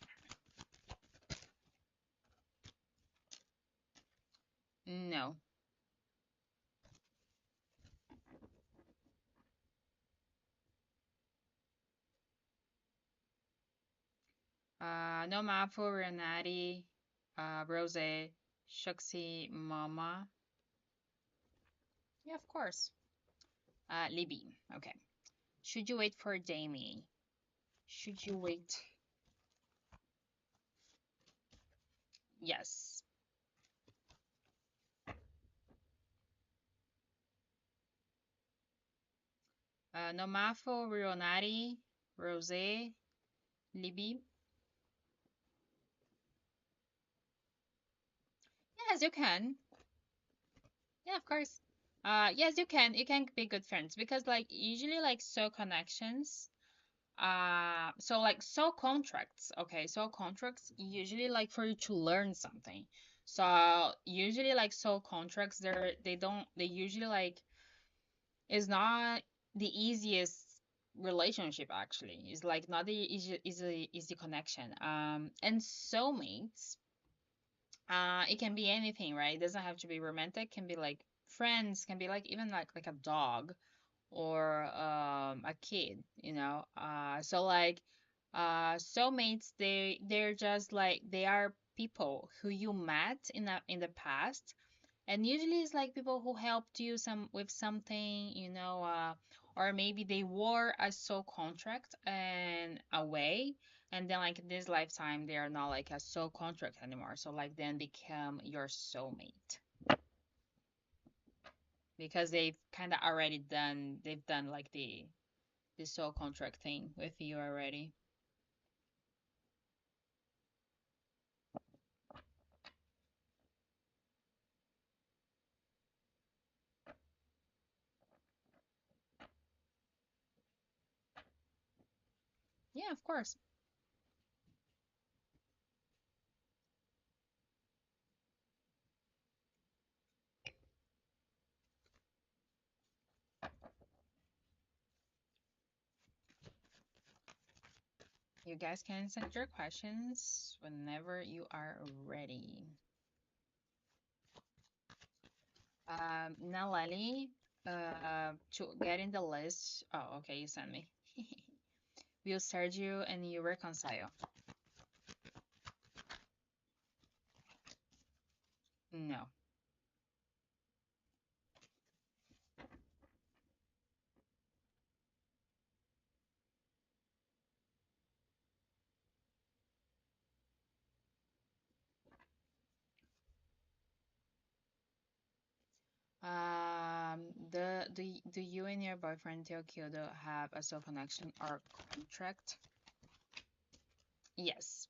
No. No Mafu, Renati, Rose, Shuxi, Mama. Yeah, of course. Libby. Okay. Should you wait for Jamie? Should you wait? Yes. No Mafu, Rionati, Rose, Libby. Yes, you can. Yeah, of course. Yes, you can. You can be good friends because like usually like so connections. So like so contracts. Okay, so contracts usually like for you to learn something. So usually like so contracts they usually like is not the easiest relationship actually. It's like not the easy connection. And soulmates it can be anything, right? It doesn't have to be romantic. Can be like friends. Can be like even like a dog or a kid. You know. So like soulmates, they're just like they are people who you met in the past, and usually it's like people who helped you some with something, you know, or maybe they were a soul contract and away, and then like in this lifetime they are not like a soul contract anymore. So like then become your soulmate because they've done like the soul contract thing with you already. Yeah, of course. You guys can send your questions whenever you are ready. Nalali, to get in the list. Oh, okay, you sent me. Will Sergio and you reconcile? No. do you and your boyfriend Teokyodo have a soul connection or contract? Yes.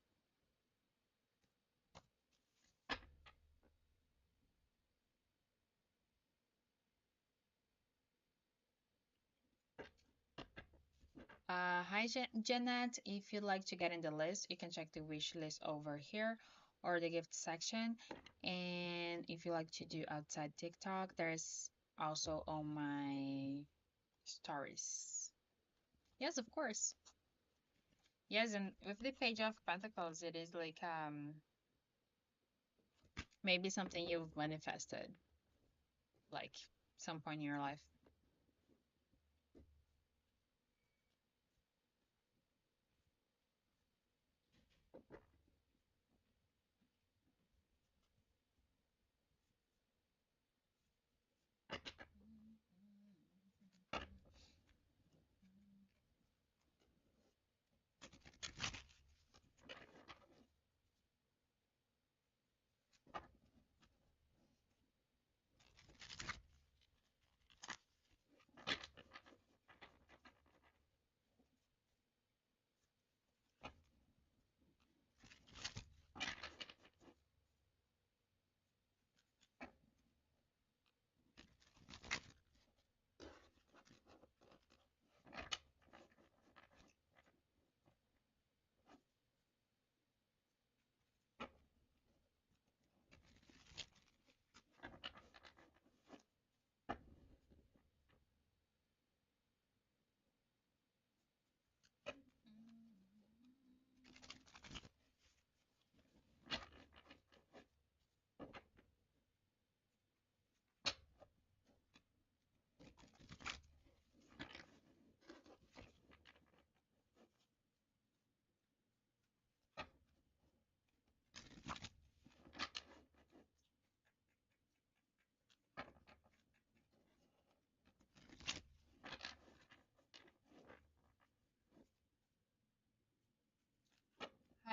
Hi, Janet. If you'd like to get in the list, you can check the wish list over here or the gift section. And if you like to do outside TikTok, there's also on my stories. Yes, of course. Yes, and with the Page of Pentacles, it is like maybe something you've manifested, like some point in your life.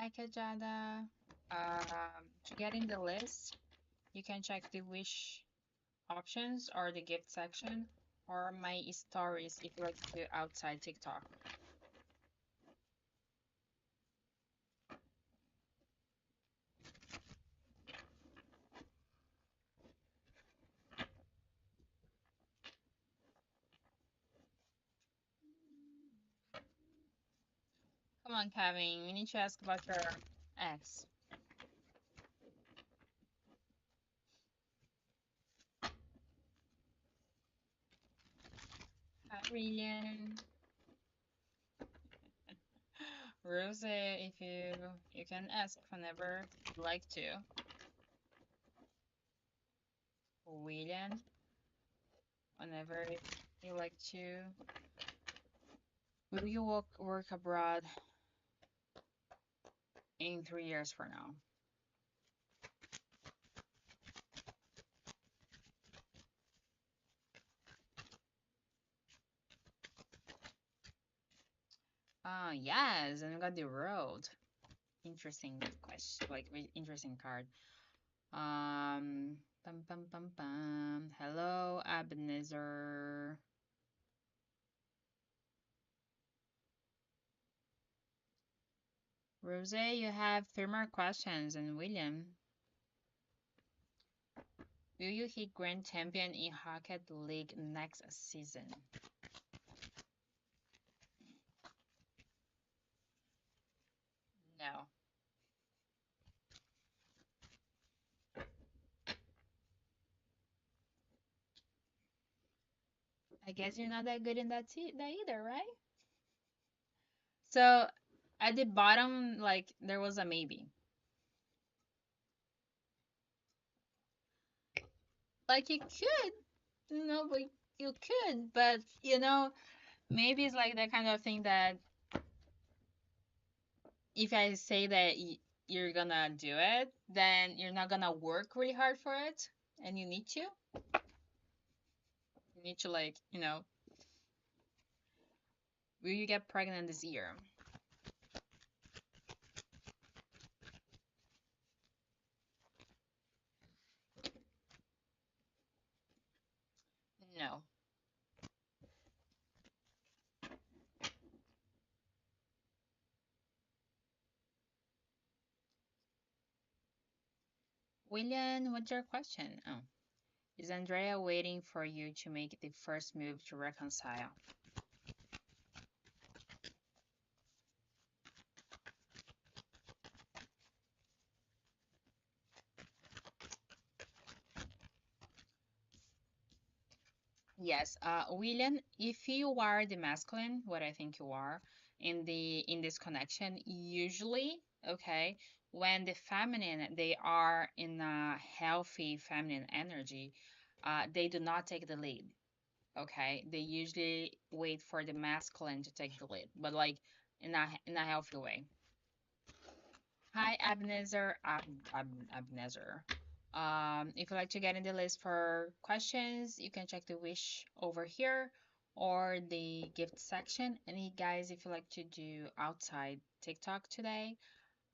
Hi, Kajada. To get in the list, you can check the wish options or the gift section or my stories if you like to do outside TikTok. Come on, Kevin. We need to ask about your ex. Hi, Ryan. Rose, if you can ask whenever you like to. William, whenever you like to. Will you work abroad in 3 years from now? Yes, and we got the road. Interesting question, like interesting card. Pum pum pum pum. Hello, Ebenezer. Rose, you have 3 more questions, and William. Will you hit Grand Champion in Rocket League next season? No. I guess you're not that good in that either, right? So at the bottom, like there was a maybe. Like you could, but you could, but maybe it's like that kind of thing that if I say that you're gonna do it, then you're not gonna work really hard for it, and you need to. You need to will you get pregnant this year? No. William, what's your question? Oh, is Andrea waiting for you to make the first move to reconcile? Yes, William, if you are the masculine, what I think you are in this connection, usually, okay, when the feminine they are in a healthy feminine energy, they do not take the lead. Okay, they usually wait for the masculine to take the lead, but like in a healthy way. Hi, Abnezer. If you'd like to get in the list for questions, you can check the wish over here or the gift section. And guys, if you like to do outside TikTok today,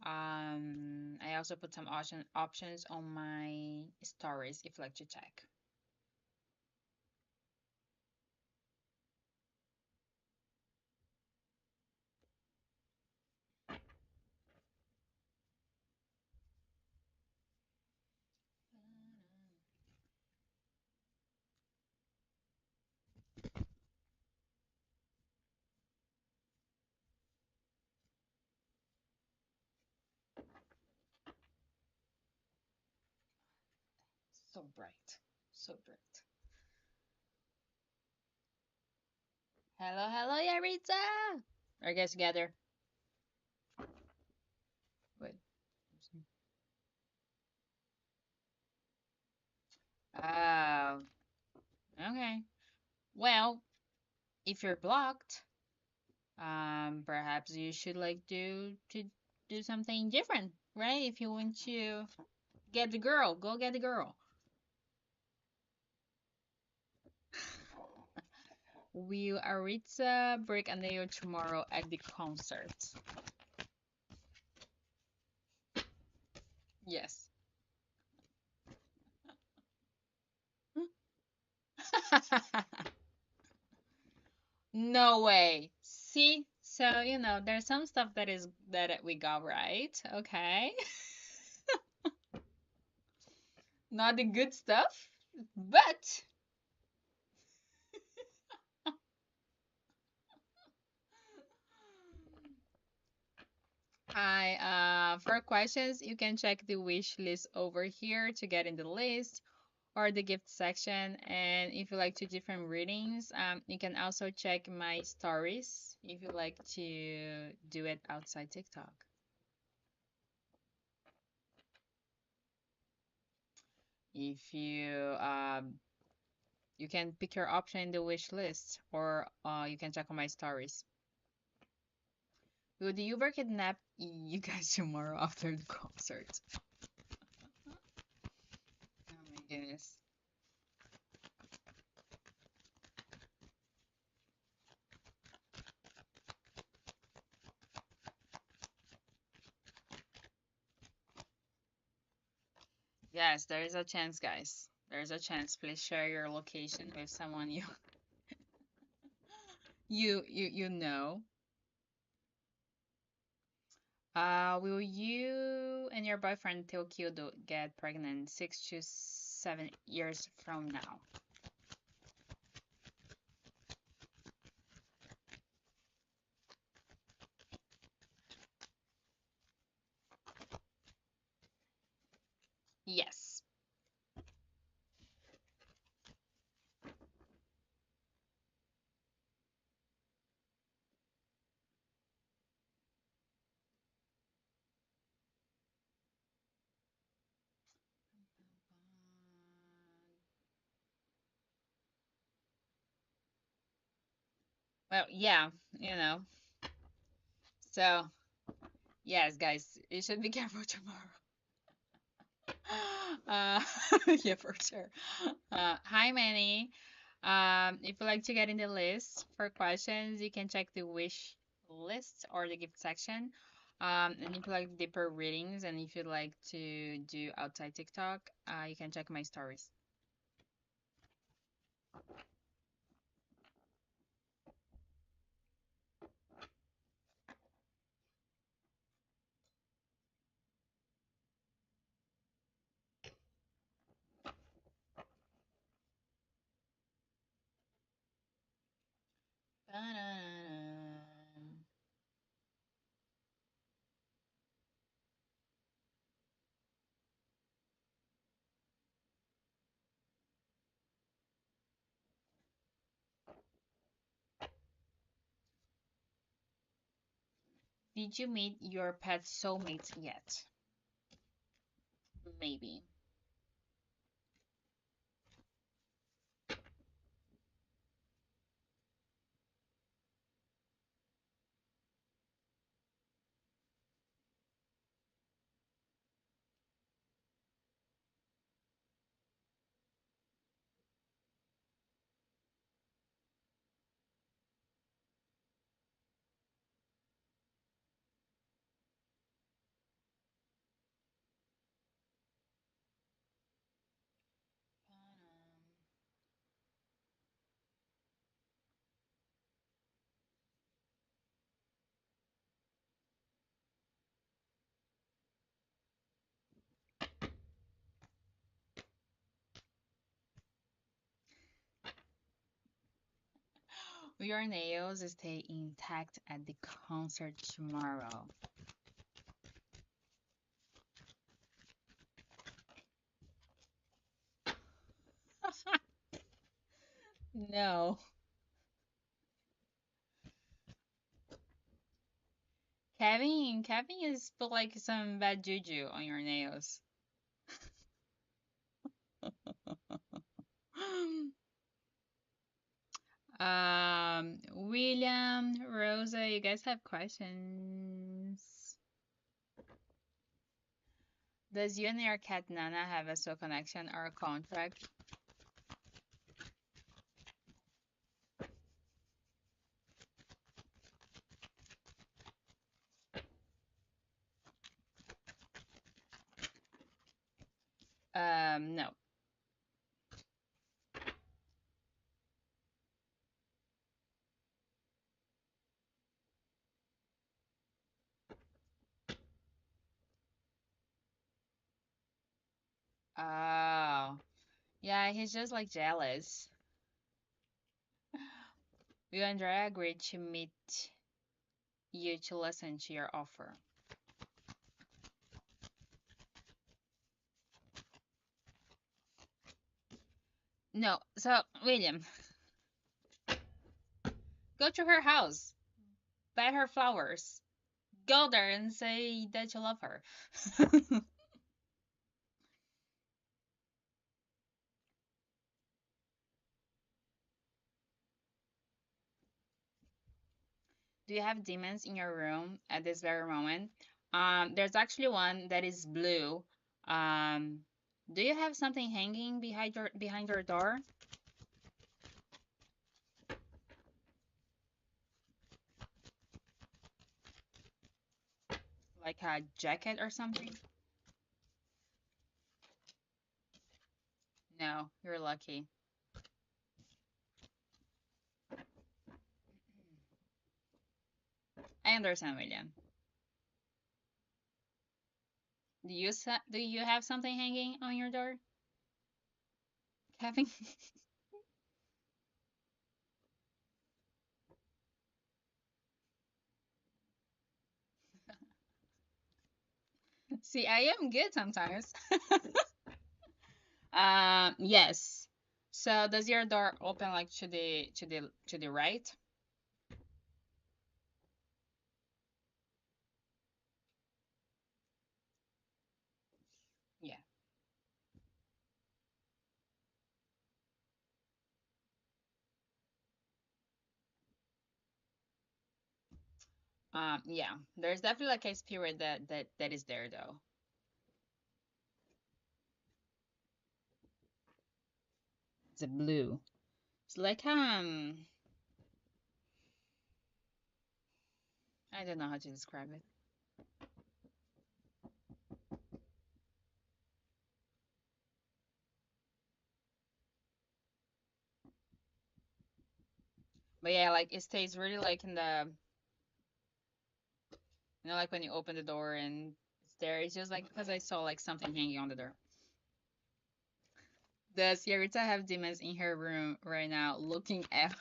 I also put some options on my stories if you like to check. So bright, so bright. Hello, hello, Yaritza. Are you guys together? Wait. Oh, okay. Well, if you're blocked, perhaps you should like do something different, right? If you want to get the girl, go get the girl. Will Aritza break a nail tomorrow at the concert? Yes. No way. See? So, there's some stuff that we got right, okay? Not the good stuff, but hi, for questions, you can check the wish list over here to get in the list or the gift section. And if you like two different readings, you can also check my stories if you like to do it outside TikTok. If you can pick your option in the wish list, or you can check on my stories. Will the Uber kidnap you guys tomorrow after the concert? Oh my goodness. Yes, there is a chance, guys. There's a chance. Please share your location with someone you know. Will you and your boyfriend Teokyo get pregnant 6 to 7 years from now? Yes. Well, yeah, you know. So, yes, guys, you should be careful tomorrow. Uh, yeah, for sure. Hi, Manny. If you'd like to get in the list for questions, you can check the wish list or the gift section. And if you like deeper readings and if you'd like to do outside TikTok, you can check my stories. Did you meet your pet soulmate yet? Maybe. Will your nails stay intact at the concert tomorrow? No. Kevin is put like some bad juju on your nails. William, Rosa, you guys have questions? Does you and your cat Nana have a soul connection or a contract? No. Oh, yeah, he's just like jealous. We Andrea agreed to meet you to listen to your offer. No, so William, go to her house, buy her flowers, go there and say that you love her. Do you have demons in your room at this very moment? There's actually one that is blue. Um, do you have something hanging behind your door, like a jacket or something? No, you're lucky. I understand, William. Do you have something hanging on your door, Kevin? See, I am good sometimes. Yes. So does your door open like to the right? Yeah. Yeah. There's definitely like a spirit that is there though. It's a blue. It's like I don't know how to describe it. But yeah, like it stays really like in the like when you open the door and it's there. It's just like because I saw like something hanging on the door. Does Yarita have demons in her room right now looking at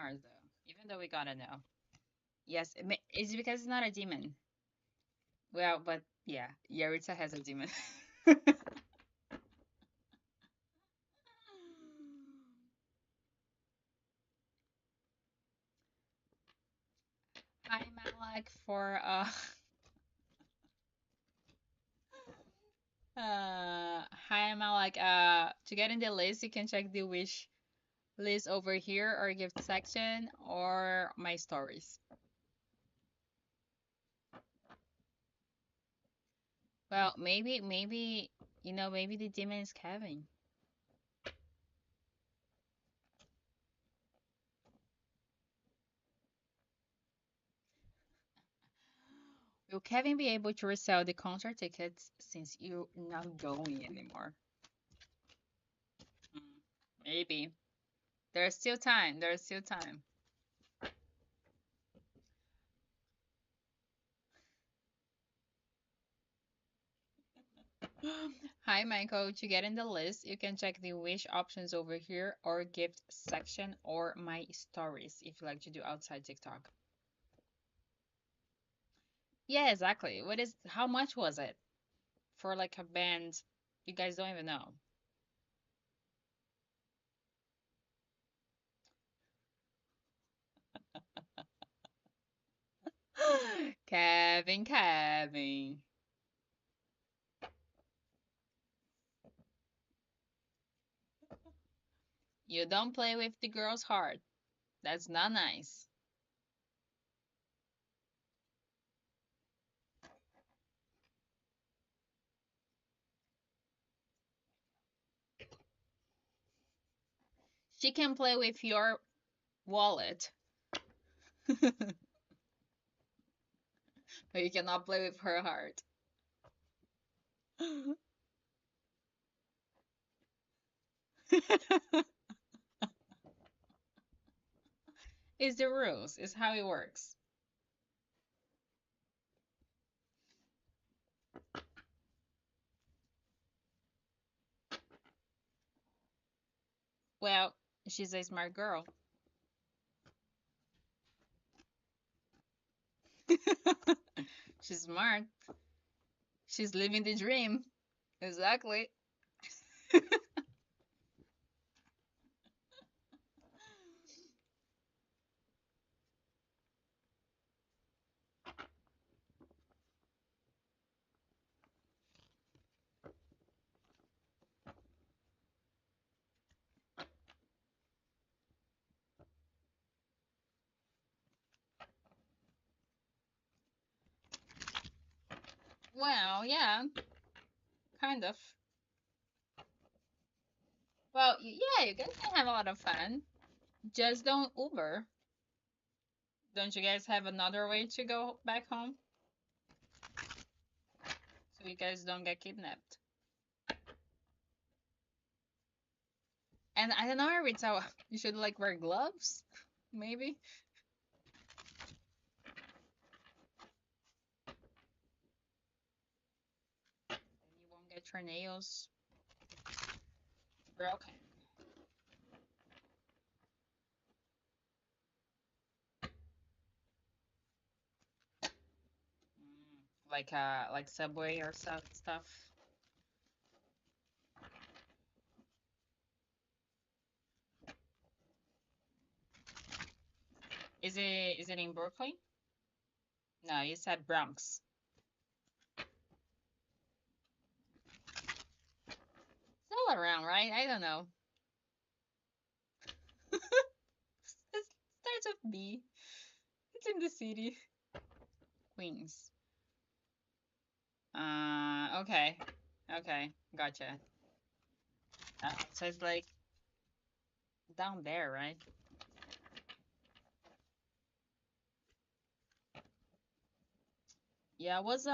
Mars though, even though we gotta know. Yes, it's because it's not a demon. Well, but yeah, Yaritza has a demon. Hi, Malak, for hi, Malak. To get in the list, you can check the wish list over here or gift section or my stories. Well, maybe, maybe the demon is Kevin. Will Kevin be able to resell the concert tickets since you're not going anymore? Hmm, maybe. There's still time. There's still time. Hi, Michael. To get in the list, you can check the wish options over here or gift section or my stories if you like to do outside TikTok. Yeah, exactly. How much was it for like a band? You guys don't even know. Kevin. You don't play with the girl's heart. That's not nice. She can play with your wallet, but you cannot play with her heart. It's the rules. It's how it works. Well, she's a smart girl. She's smart. She's living the dream. Exactly. Well, yeah, kind of. Well, yeah, you guys can have a lot of fun. Just don't Uber. Don't you guys have another way to go back home so you guys don't get kidnapped? And I don't know, Rita, you should like wear gloves, maybe. Then you won't get your nails broken. Like Subway or stuff. Is it in Brooklyn? No, you said Bronx. It's all around, right? I don't know. It starts with B. It's in the city. Queens. Okay. Okay, gotcha. So it's like down there, right? Yeah, I was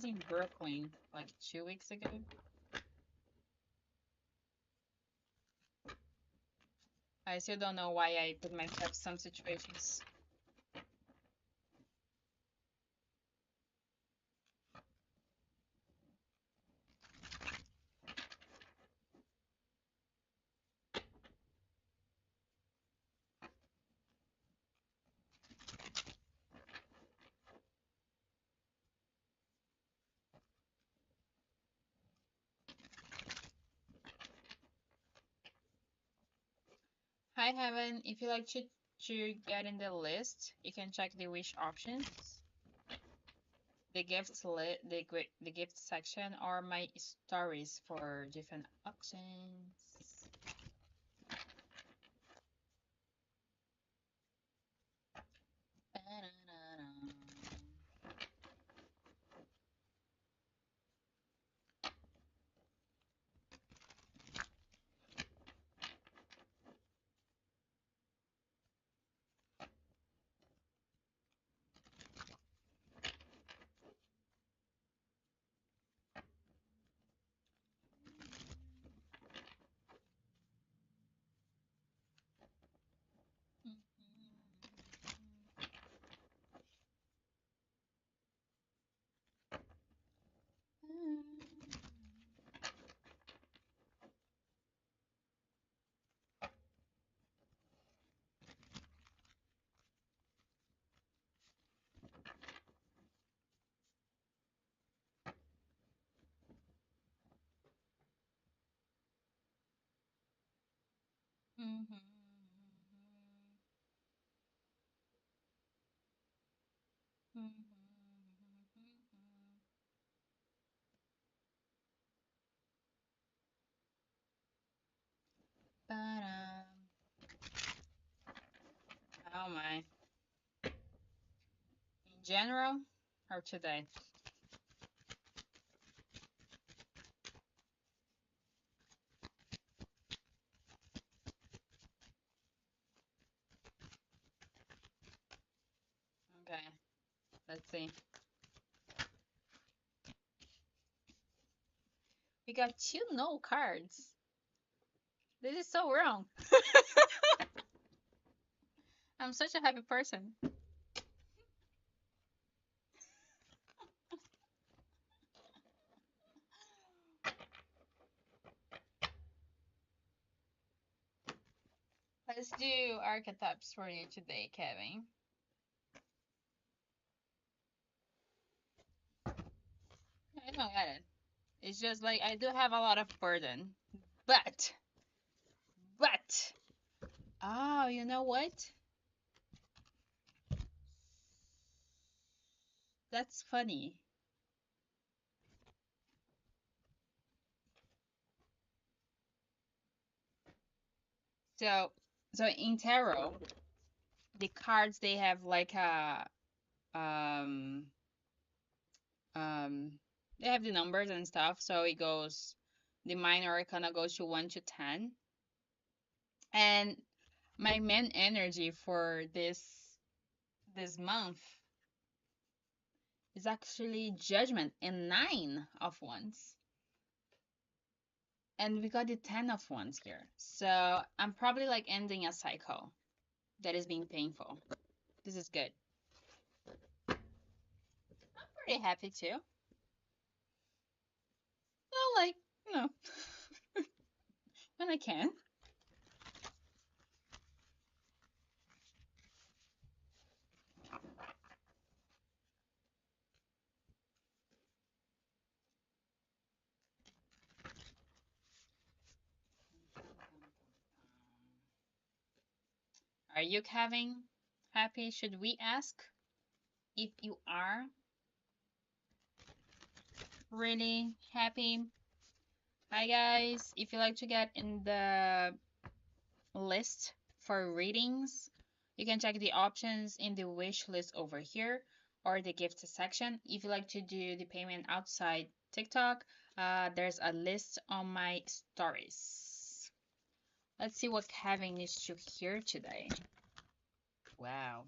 in Brooklyn like 2 weeks ago. I still don't know why I put myself in some situations. Hi, Heaven. If you like to get in the list, you can check the wish options, the the gift section, or my stories for different options. Ba-dum. Oh my. In general or today? Okay, let's see. We got two no cards. This is so wrong. I'm such a happy person. Let's do archetypes for you today, Kevin. I don't get it. It's just like I do have a lot of burden. But, but, oh, you know what? That's funny. So, so in tarot, the cards they have like a um um they have the numbers and stuff. So it goes, the minor arcana goes to 1 to 10, and my main energy for this month is actually judgment and 9 of wands. And we got the 10 of wands here. So I'm probably like ending a cycle that is being painful. This is good. I'm pretty happy too. Well, like, you know, when I can. Are you having happy? Should we ask if you are really happy? Hi guys, if you like to get in the list for readings, you can check the options in the wish list over here or the gift section. If you like to do the payment outside TikTok, there's a list on my stories. Let's see what Kevin needs to hear today. Wow,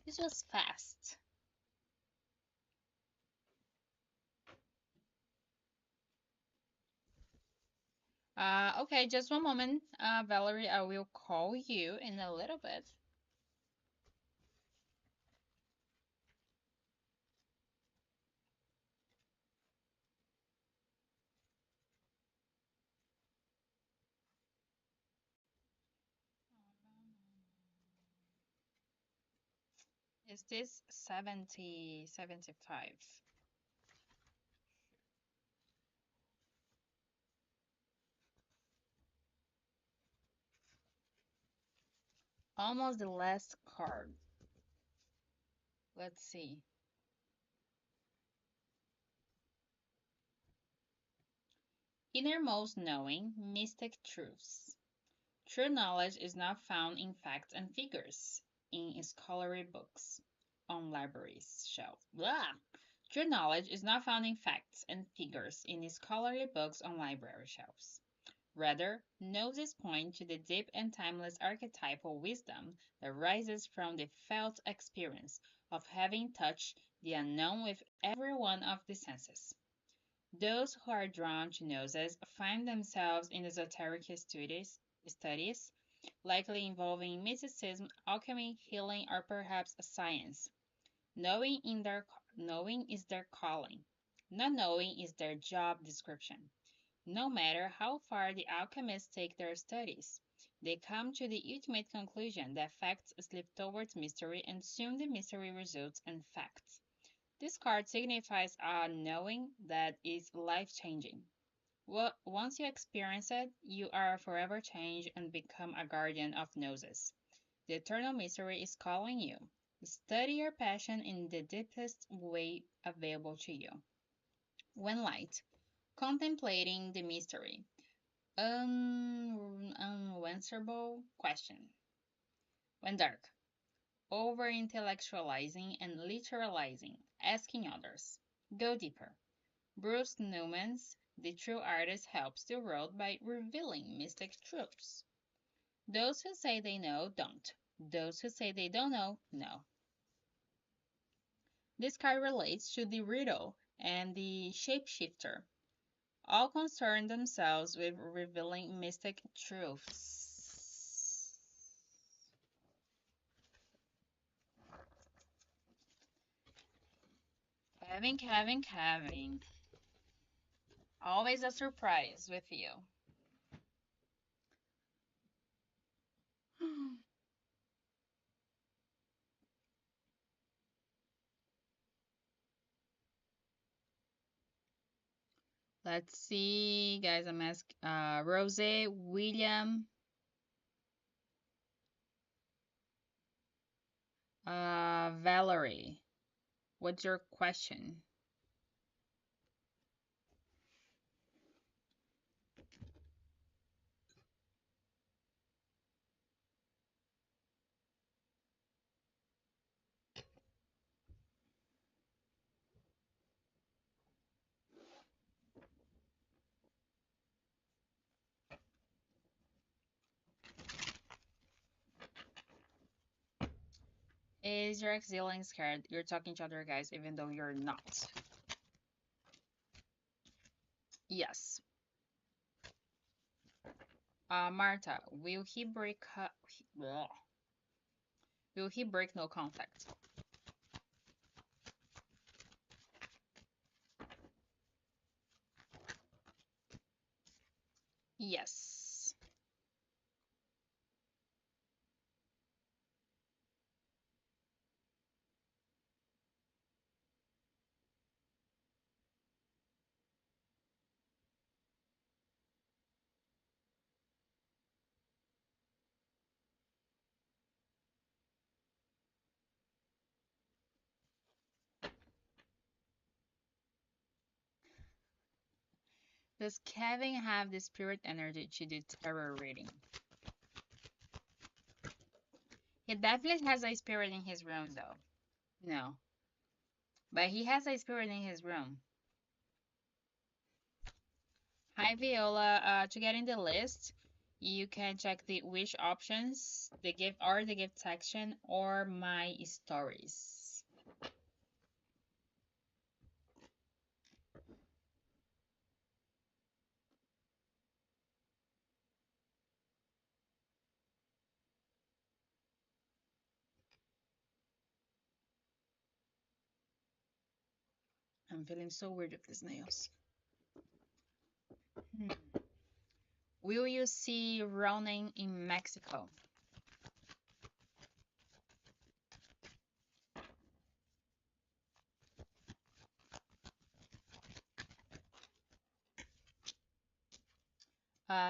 this was fast. Okay, just one moment. Valerie, I will call you in a little bit. Is this 70, 75? Almost the last card. Let's see. Innermost knowing, mystic truths. True knowledge is not found in facts and figures, in scholarly books, on libraries' shelves. Blah! True knowledge is not found in facts and figures in scholarly books on library shelves. Rather, noses point to the deep and timeless archetypal wisdom that rises from the felt experience of having touched the unknown with every one of the senses. Those who are drawn to noses find themselves in esoteric studies, likely involving mysticism, alchemy, healing, or perhaps science. Knowing is their calling. Not knowing is their job description. No matter how far the alchemists take their studies, they come to the ultimate conclusion that facts slip towards mystery and soon the mystery results in facts. This card signifies a knowing that is life changing. Well, once you experience it, you are forever changed and become a guardian of noses. The eternal mystery is calling you. Study your passion in the deepest way available to you. When light, contemplating the mystery. Unanswerable question. When dark, over intellectualizing and literalizing, asking others. Go deeper. Bruce Newman's The True Artist helps the world by revealing mystic truths. Those who say they know don't. Those who say they don't know. This card relates to the riddle and the shapeshifter. All concern themselves with revealing mystic truths. Kevin. Always a surprise with you. Let's see, guys. I'm asking Rose, William, Valerie. What's your question? Is your ex dealing scared you're talking to other guys even though you're not? Yes. Marta, will he break no contact? Yes. Does Kevin have the spirit energy to do tarot reading? He definitely has a spirit in his room, though. No, but he has a spirit in his room. Hi, Viola. To get in the list, you can check the wish options, the gift section, or my stories. I'm feeling so weird with these nails. Hmm. Will you see Ronin in Mexico?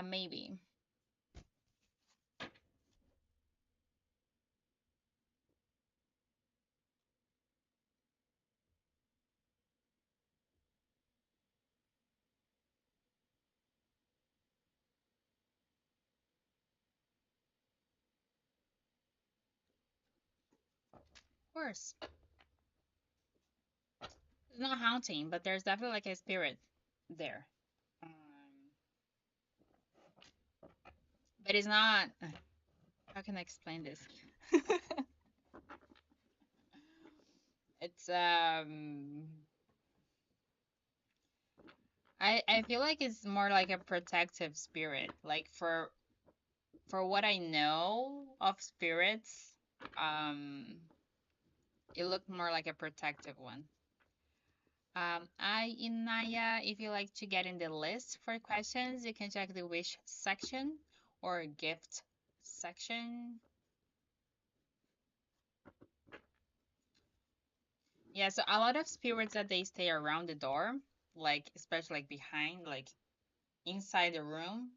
Maybe. course. It's not haunting, but there's definitely like a spirit there. Um, but it's not. How can I explain this? It's I feel like it's more like a protective spirit. Like for what I know of spirits, um, it looked more like a protective one. Inaya, if you like to get in the list for questions, you can check the wish section or gift section. Yeah, so a lot of spirits that they stay around the door, like especially like behind, like inside the room,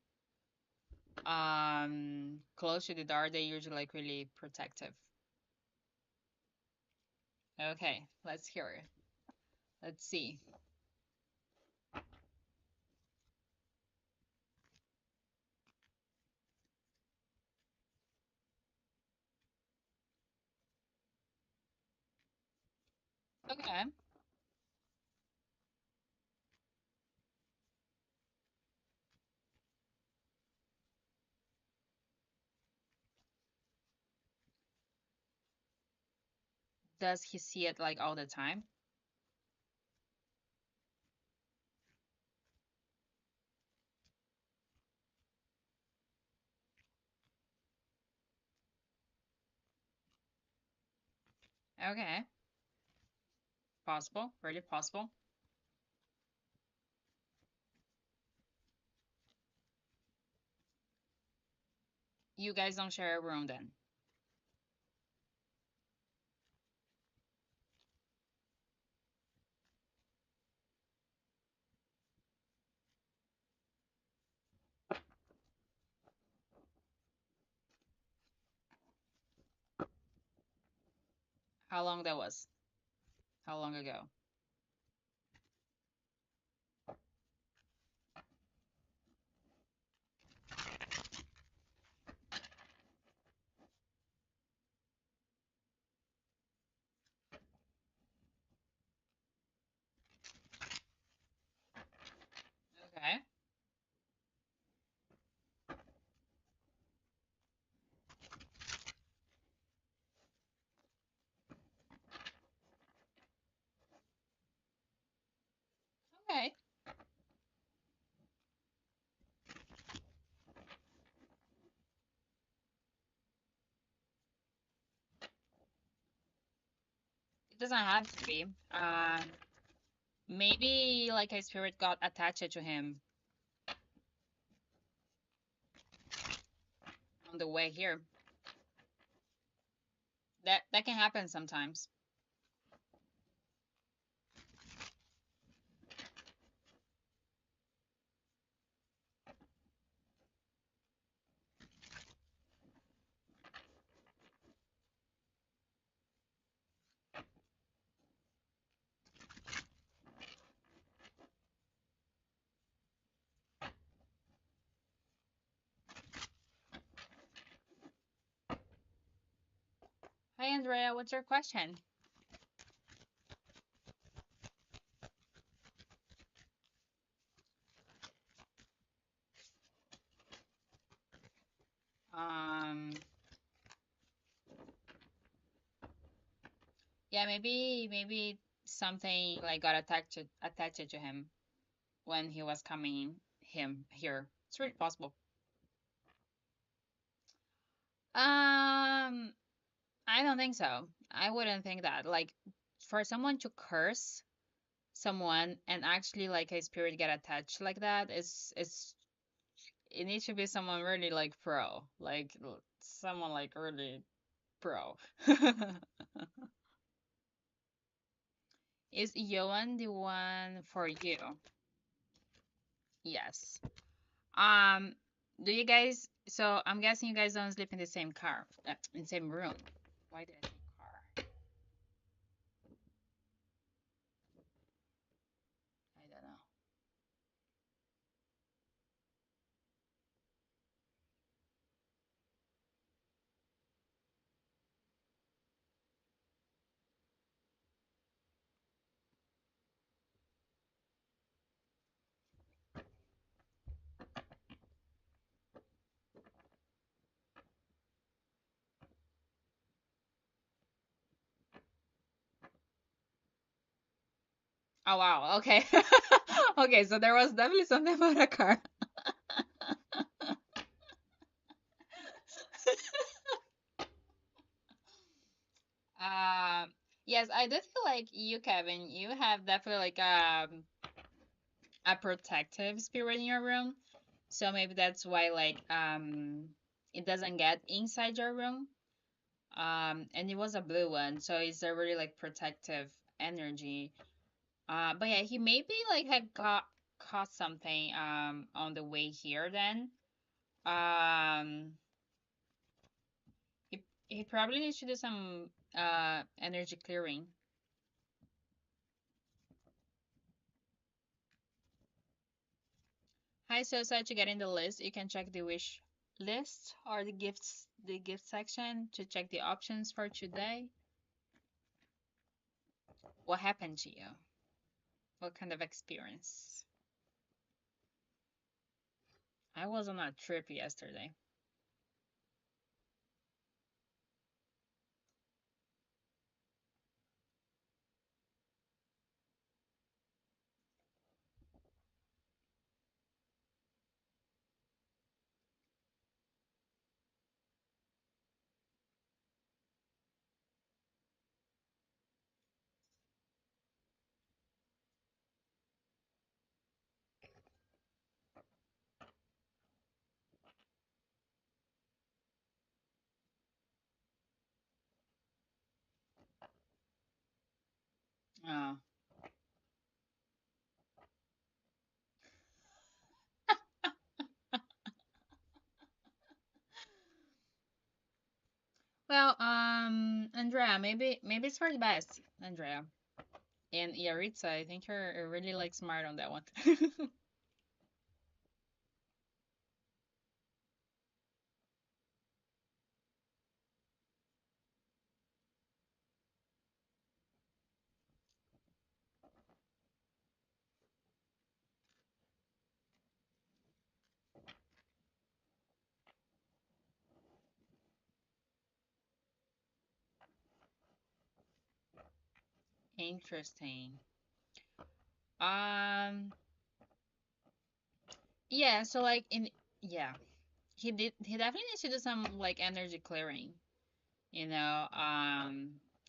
close to the door, they usually like really protective. Okay, let's hear it. Let's see. Okay. Does he see it like all the time? Okay. Possible, really possible. You guys don't share a room then. How long that was? How long ago? Okay. Okay. It doesn't have to be. Maybe like a spirit got attached to him on the way here. That can happen sometimes. Hi Andrea, what's your question? Um, yeah, maybe something like got attached to him when he was coming him here. It's really possible. I don't think so. I wouldn't think that. Like for someone to curse someone and actually like a spirit get attached like that is it needs to be someone really like pro. Like someone like really pro. Is Johan the one for you? Yes. Um, do you guys? So I'm guessing you guys don't sleep in the same car, in the same room. Why did I say car? I don't know. Oh wow. Okay. Okay, so there was definitely something about a car. Um, yes, I do feel like you, Kevin, you have definitely like a protective spirit in your room. So maybe that's why like it doesn't get inside your room. And it was a blue one, so it's a really like protective energy. But yeah, he maybe like had got caught something on the way here then. Um he probably needs to do some energy clearing. Hi, so to get in the list, you can check the wish list or the gift section to check the options for today. What happened to you? What kind of experience? I was on a trip yesterday. Oh. Well, Andrea, maybe it's for the best, Andrea. And Yaritza, I think you're really like smart on that one. Interesting. Um, yeah, so like in yeah, he definitely needs to do some like energy clearing, you know.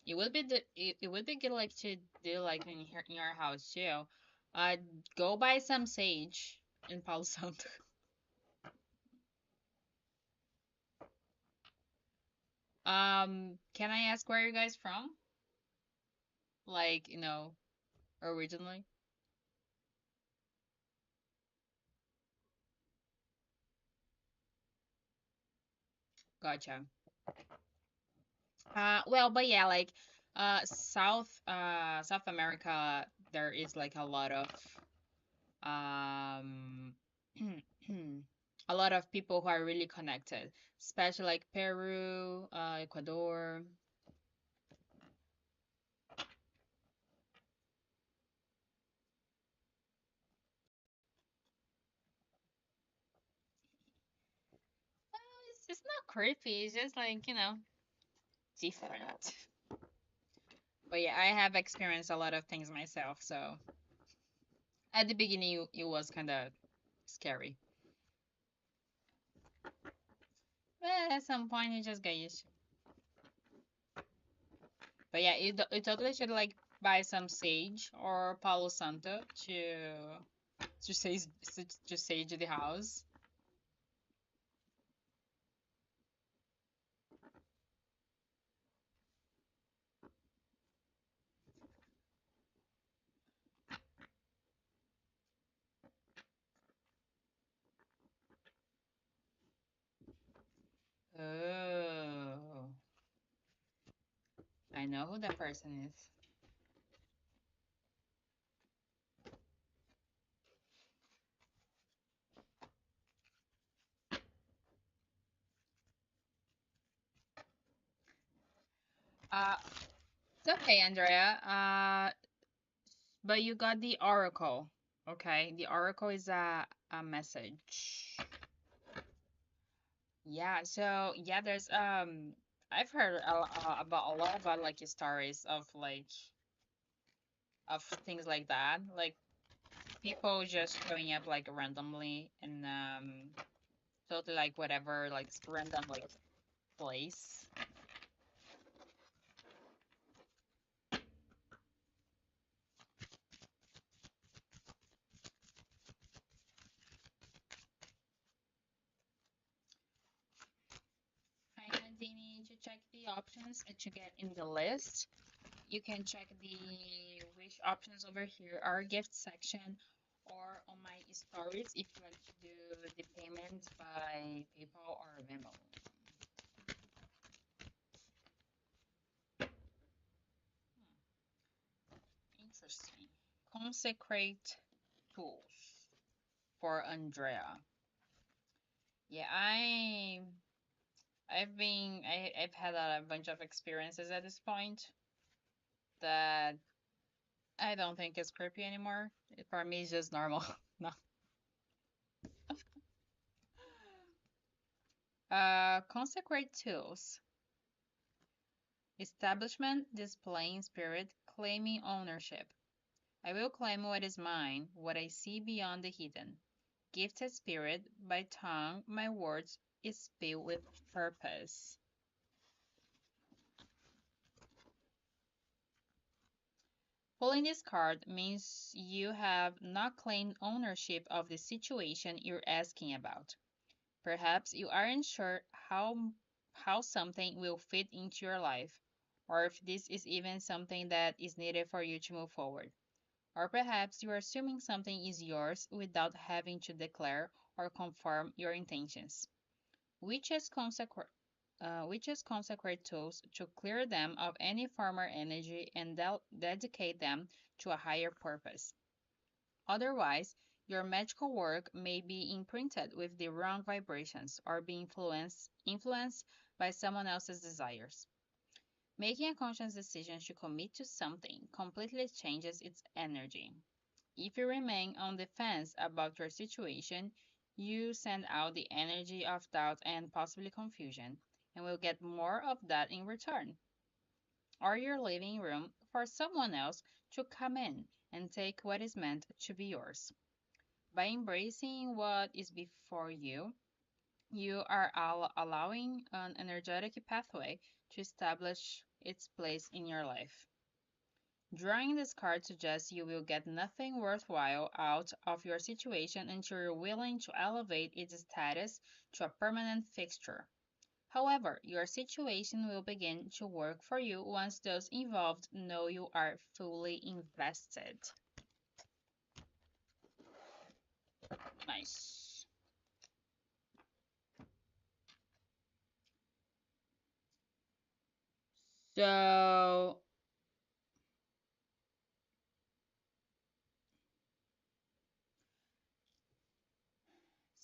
It would be it would be good like to do like in your house too. Uh, go buy some sage in Palo Santo. Can I ask where you guys from? Like, originally? Gotcha. Well, but yeah, like, South America, there is like a lot of, um, a lot of people who are really connected, especially like Peru, Ecuador. It's not creepy. It's just like, different. But yeah, I have experienced a lot of things myself, so at the beginning, it was kind of scary. But at some point, you just get used to it. But yeah, you totally should like buy some sage or Palo Santo to sage to sage the house. Oh, I know who that person is. Uh, it's okay, Andrea. But you got the oracle. Okay, the oracle is a message. Yeah, so yeah, there's I've heard about a lot about like stories of like of things like that. Like people just showing up like randomly and totally like whatever like random like place. And they need to check the options that you get in the list. You can check the which options over here are gift section or on my stories if you like to do the payment by PayPal or Venmo. Interesting. Consecrate tools for Andrea. Yeah, I've had a bunch of experiences at this point that I don't think is creepy anymore. For me, it's just normal. No. Consecrate tools. Establishment displaying spirit, claiming ownership. I will claim what is mine, what I see beyond the hidden. Gifted spirit, by tongue, my words is filled with purpose. Pulling this card means you have not claimed ownership of the situation you're asking about. Perhaps you aren't sure how something will fit into your life, or if this is even something that is needed for you to move forward. Or perhaps you are assuming something is yours without having to declare or confirm your intentions. We just consecrate tools to clear them of any former energy and dedicate them to a higher purpose. Otherwise, your magical work may be imprinted with the wrong vibrations or be influenced by someone else's desires. Making a conscious decision to commit to something completely changes its energy. If you remain on the fence about your situation, you send out the energy of doubt and possibly confusion, and will get more of that in return. Or you're leaving room for someone else to come in and take what is meant to be yours. By embracing what is before you, you are allowing an energetic pathway to establish its place in your life. Drawing this card suggests you will get nothing worthwhile out of your situation until you're willing to elevate its status to a permanent fixture. However, your situation will begin to work for you once those involved know you are fully invested. Nice. So,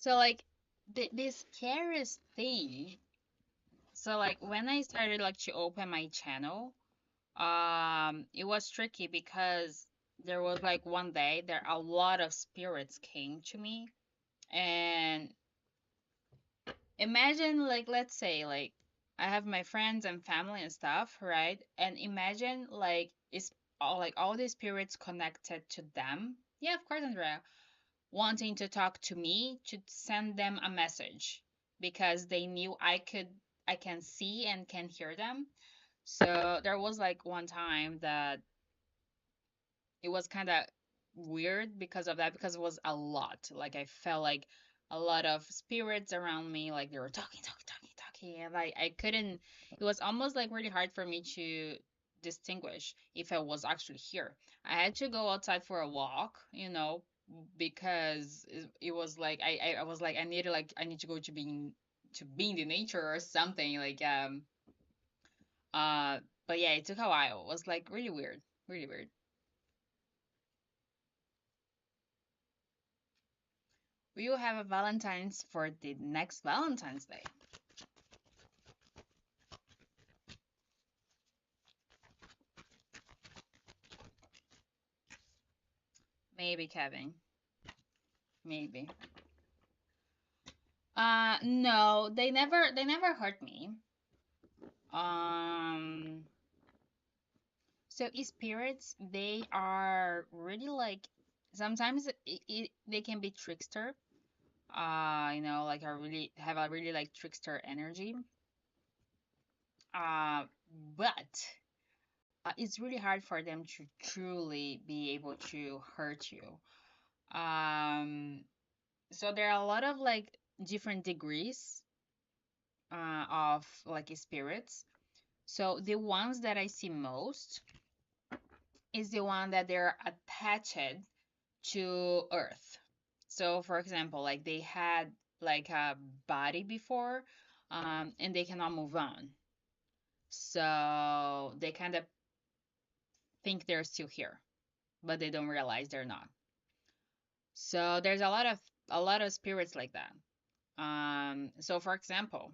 like the scariest thing. So like when I started like to open my channel, it was tricky because there was like one day there a lot of spirits came to me, and imagine like let's say like I have my friends and family and stuff, right? And imagine like it's all these spirits connected to them. Yeah, of course, Andrea, wanting to talk to me to send them a message because they knew I can see and can hear them. So there was like one time that it was kind of weird because of that, because it was a lot. Like I felt like a lot of spirits around me, like they were talking, and I couldn't. It was almost like really hard for me to distinguish if I was actually here. I had to go outside for a walk, because it was like I was like I need to go to be in the nature or something like uh but yeah, it took a while. It was like really weird, really weird. We will have a Valentine's for the next Valentine's Day. Maybe, Kevin. Maybe. No, they never hurt me. Um So spirits, they are really like sometimes they can be trickster. Like a really have a really like trickster energy. Uh, but it's really hard for them to truly be able to hurt you. Um, so there are a lot of like different degrees of like spirits. So the ones that I see most is the one that they're attached to Earth. So for example, like they had like a body before, and they cannot move on. So they kind of think they're still here, but they don't realize they're not. So there's a lot of spirits like that. So for example,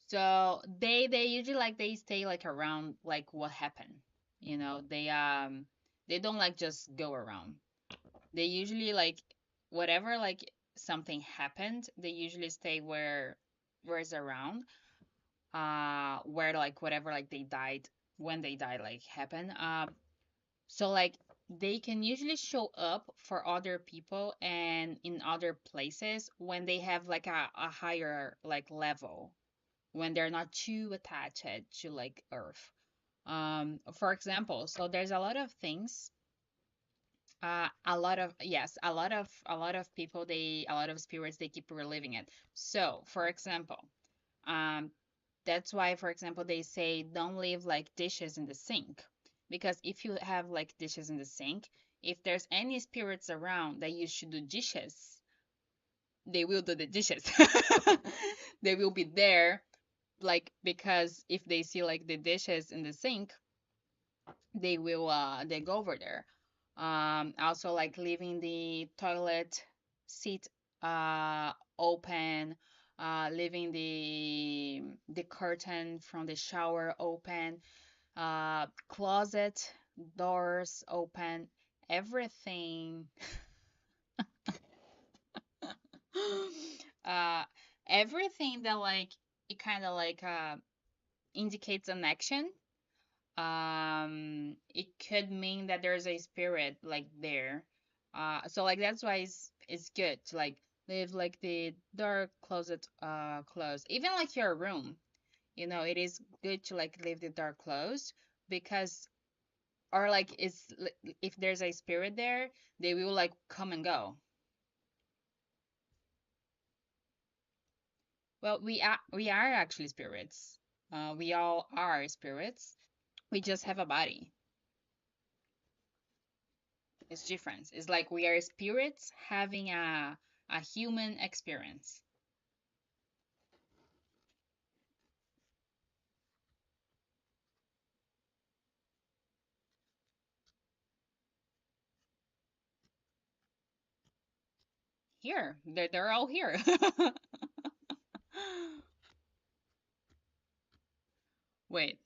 so they usually like they stay like around like what happened. They don't like just go around. They usually like whatever like something happened, they usually stay where it's around. Where like whatever like they died when they died like happened. So like they can usually show up for other people and in other places when they have like a higher like level, when they're not too attached to like Earth. For example, so there's a lot of things. A lot of yes, a lot of people, a lot of spirits, they keep reliving it. So, for example, um, that's why, for example, they say don't leave like dishes in the sink. Because if you have like dishes in the sink, if there's any spirits around that you should do dishes, they will do the dishes. They will be there, like, because if they see like the dishes in the sink, they go over there. Also like leaving the toilet seat open, leaving the curtain from the shower open, closet doors open, everything. uh Everything that like it kind of like indicates an action. It could mean that there's a spirit like there. So like that's why it's good to like leave like the door closet closed, even like your room. It is good to like leave the door closed, because or like if there's a spirit there, they will like come and go. Well, we are actually spirits. We all are spirits. We just have a body. It's different. It's like we are spirits having a human experience. Here, they're all here. Wait,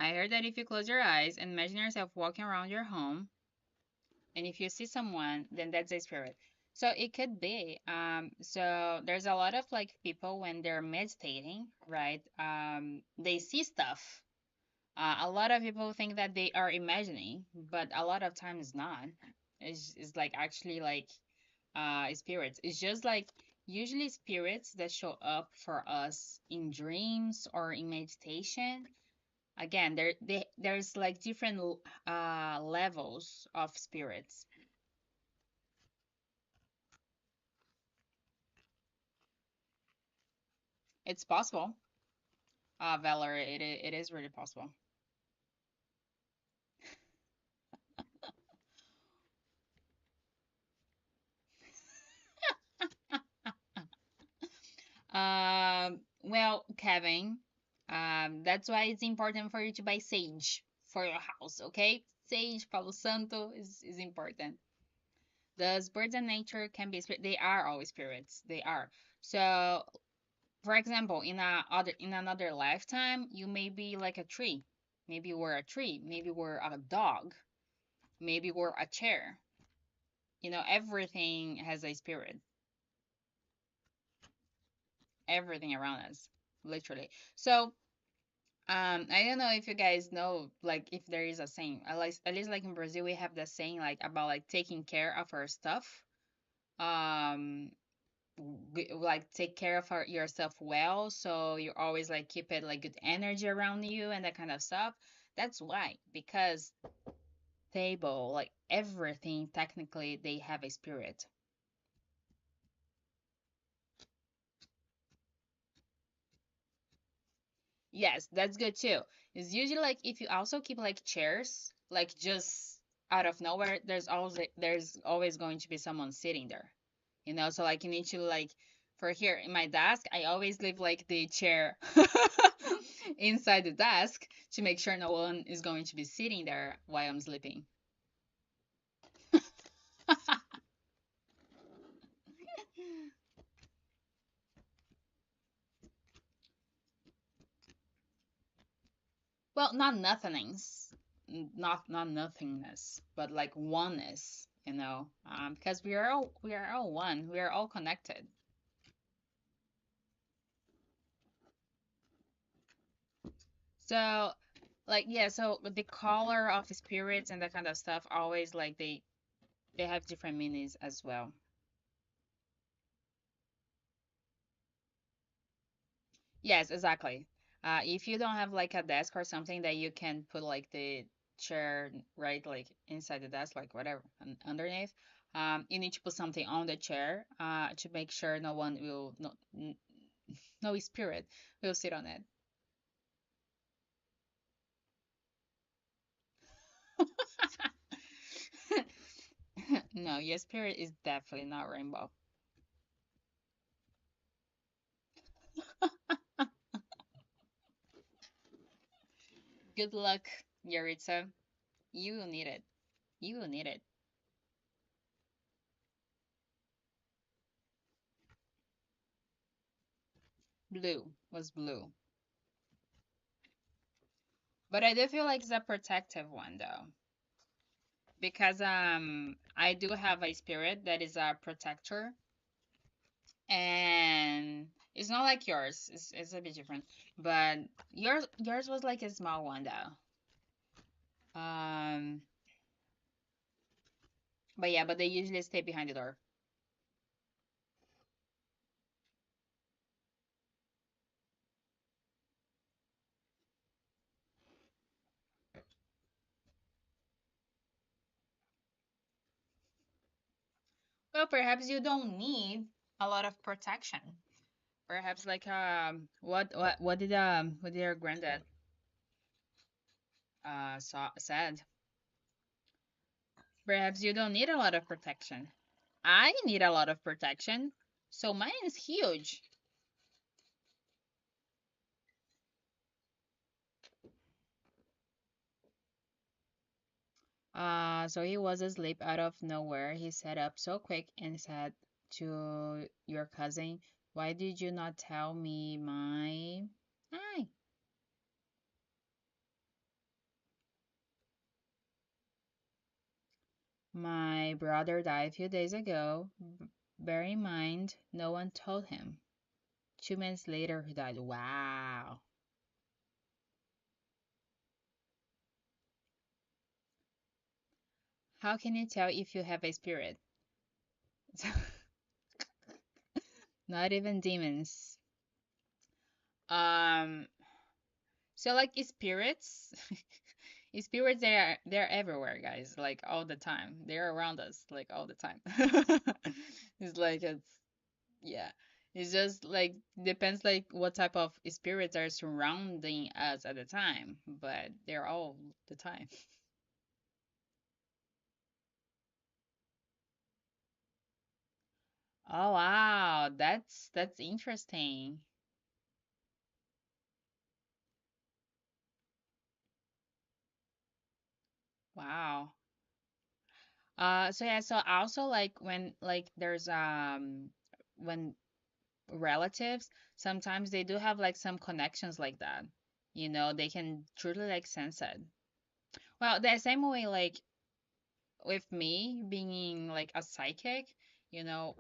I heard that if you close your eyes and imagine yourself walking around your home, and if you see someone, then that's a spirit. So it could be. So there's a lot of like people when they're meditating, right? They see stuff. A lot of people think that they are imagining, but a lot of times not. It's like actually like spirits. It's just like usually spirits that show up for us in dreams or in meditation. Again, there's like different levels of spirits. It's possible, Valor. It is really possible. Well, Kevin, that's why it's important for you to buy sage for your house, okay? Sage, Palo Santo is important. Those birds and nature can be spirit. They are always spirits. They are. So, for example, in another lifetime, you may be like a tree. Maybe we're a tree. Maybe we're a dog. Maybe we're a chair. Everything has a spirit. Everything around us, literally. So I don't know if you guys know, like, if there is a saying, at least like in Brazil, we have the saying like about like taking care of our stuff. Um, like take care of yourself well, so you always like keep it like good energy around you and that kind of stuff. That's why, because table, like everything, technically they have a spirit. Yes, that's good too. It's usually like if you also keep like chairs, like just out of nowhere, there's always going to be someone sitting there. So like you need to like for here in my desk, I always leave like the chair inside the desk to make sure no one is going to be sitting there while I'm sleeping. Well, not nothings, not nothingness, but like oneness, because we are all one. We are all connected. So, like, yeah, so the color of spirits and that kind of stuff always like they have different meanings as well. Yes, exactly. If you don't have like a desk or something that you can put like the chair right like inside the desk, like whatever, underneath, you need to put something on the chair to make sure no one will no spirit will sit on it. No, your spirit is definitely not rainbow. Good luck, Yaritza. You will need it. You will need it. Blue was blue. But I do feel like it's a protective one though. Because I do have a spirit that is a protector, and it's not like yours. It's a bit different. But yours was like a small one though. Um but yeah, but they usually stay behind the door. Well, perhaps you don't need a lot of protection. Perhaps like what did your granddad said? Perhaps you don't need a lot of protection. I need a lot of protection, so mine is huge. So he was asleep out of nowhere. He sat up so quick and said to your cousin, "Why did you not tell me my Hi. My brother died a few days ago. Bear in mind, no one told him. 2 months later, he died." Wow. How can you tell if you have a spirit? Not even demons. Um, so like spirits, spirits they're everywhere, guys. Like all the time, they're around us, like all the time. It's like it's yeah. It's just like depends like what type of spirits are surrounding us at the time, but they're all the time. Oh wow, that's interesting. Wow. So yeah, so also like when like there's when relatives, sometimes they do have like some connections like that. They can truly like sense it. Well, the same way like with me being like a psychic, you know,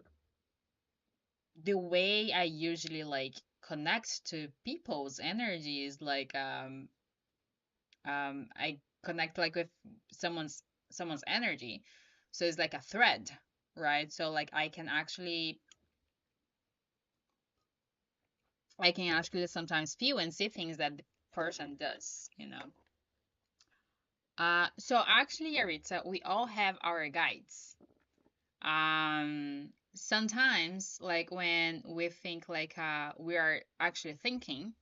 the way I usually like connect to people's energies. Like I connect like with someone's someone's energy. So it's like a thread, right? So like I can actually sometimes feel and see things that the person does. So actually, Yaritza, we all have our guides. Sometimes like when we think like we are actually thinking,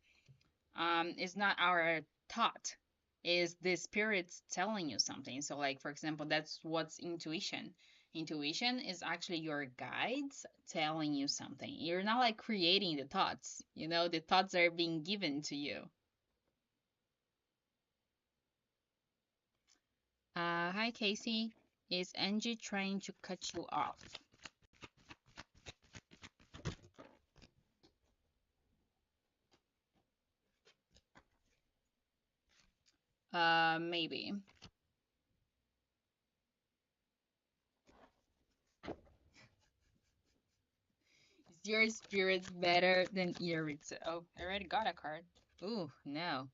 it's not our thought, is the spirits telling you something. So like for example, that's what's intuition. Intuition is actually your guides telling you something. You're not like creating the thoughts, the thoughts are being given to you. Hi Casey, is Angie trying to cut you off? Maybe. Is your spirits better than Yaritza? Oh, I already got a card. Ooh, no.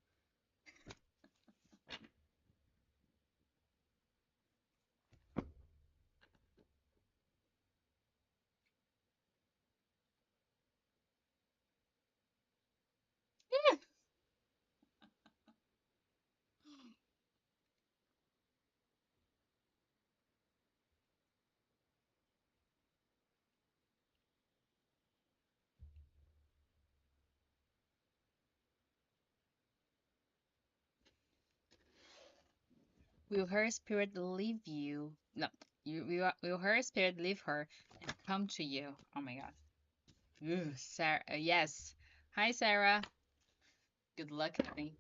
Will her spirit leave you? No, will her spirit leave her and come to you? Oh my God. Ooh, Sarah. Yes. Hi, Sarah. Good luck, honey.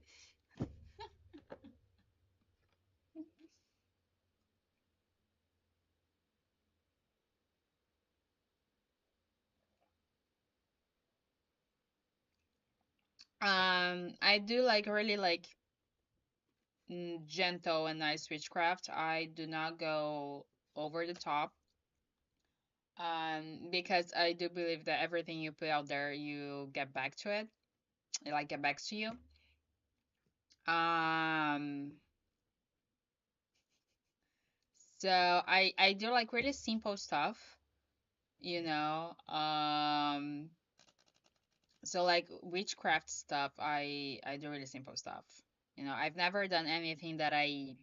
I do like really like gentle and nice witchcraft. I do not go over the top. Because I do believe that everything you put out there, you get back to it. It like get back to you. Um, so I do like really simple stuff, you know. So like witchcraft stuff, I do really simple stuff. I've never done anything that I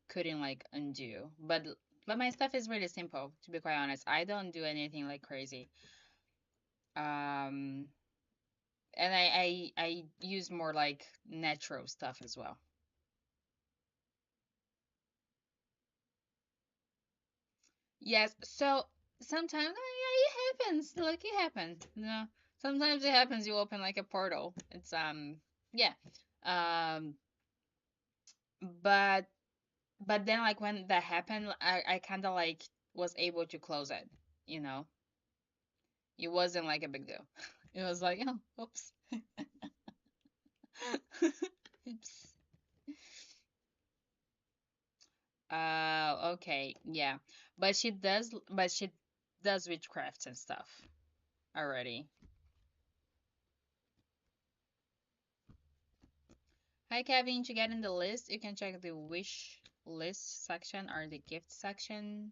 couldn't like undo. But my stuff is really simple, to be quite honest. I don't do anything like crazy. Um, and I use more like natural stuff as well. Yes, so sometimes it happens. Like it happens. Sometimes it happens. You open like a portal. It's yeah. Um, but but then like when that happened, I kind of like was able to close it. You know, it wasn't like a big deal. It was like, oh, oops. Oops. Okay, yeah. But she does witchcraft and stuff already. Hi, Kevin. To get in the list, you can check the wish list section or the gift section.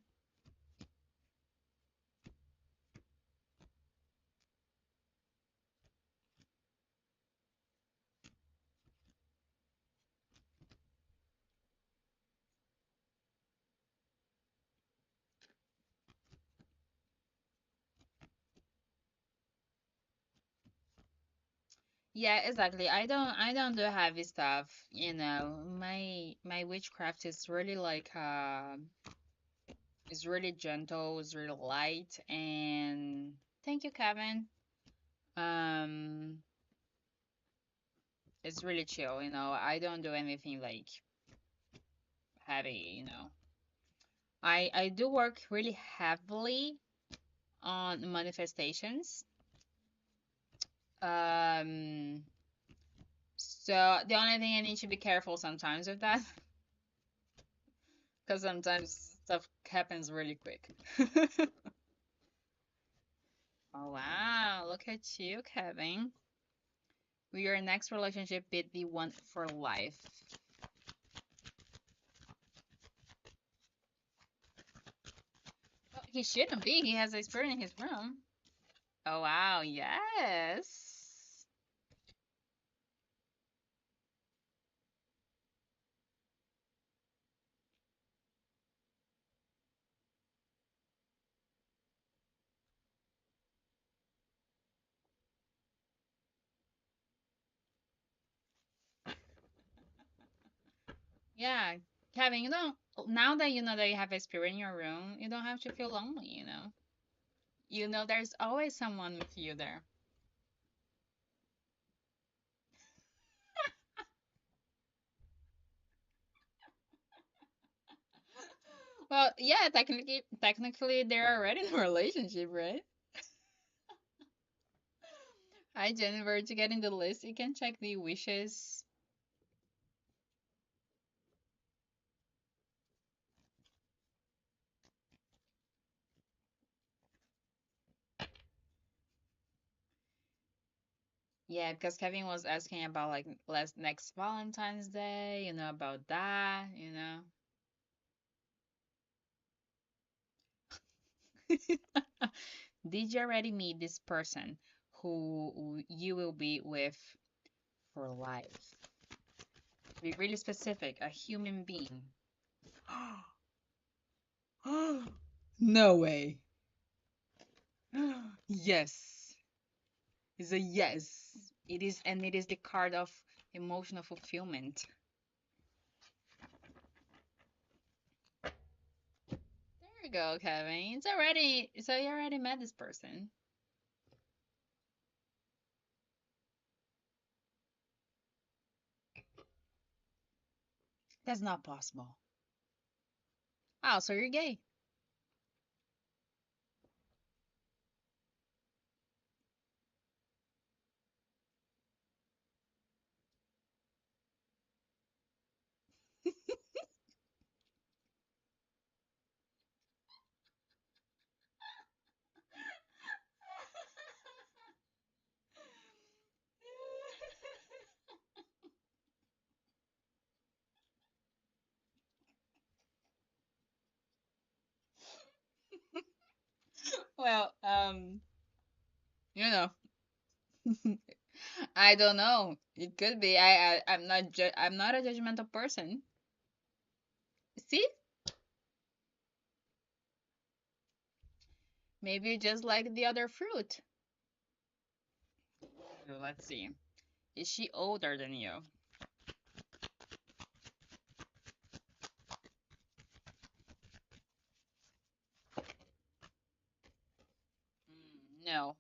Yeah, exactly. I don't do heavy stuff, My witchcraft is really gentle, is really light, and thank you, Kevin. Um, it's really chill. I don't do anything like heavy. I do work really heavily on manifestations. Um, so the only thing I need to be careful sometimes with that, because sometimes stuff happens really quick. Oh wow, look at you, Kevin. Will your next relationship be the one for life? Well, he shouldn't be. He has a spirit in his room. Oh, wow. Yes. Yeah. Kevin, you don't, now that you know that you have a spirit in your room, you don't have to feel lonely, you know? You know there's always someone with you there. Well, yeah, technically they're already in a relationship, right? Hi, Jennifer. To get in the list, you can check the wishes. Yeah, because Kevin was asking about like last next Valentine's Day, about that, Did you already meet this person who you will be with for life? Be really specific, a human being. No way. Yes. It's a yes. It is, and it is the card of emotional fulfillment. There you go, Kevin. So you already met this person. That's not possible. Oh, so you're gay. Well, you know, I don't know. It could be. I'm not a judgmental person. See? Maybe you just like the other fruit. Let's see. Is she older than you? No.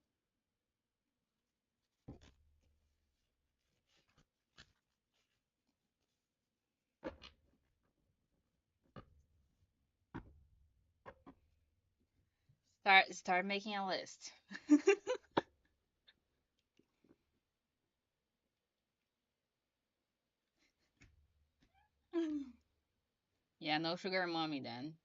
Start making a list. Yeah, no sugar mommy then.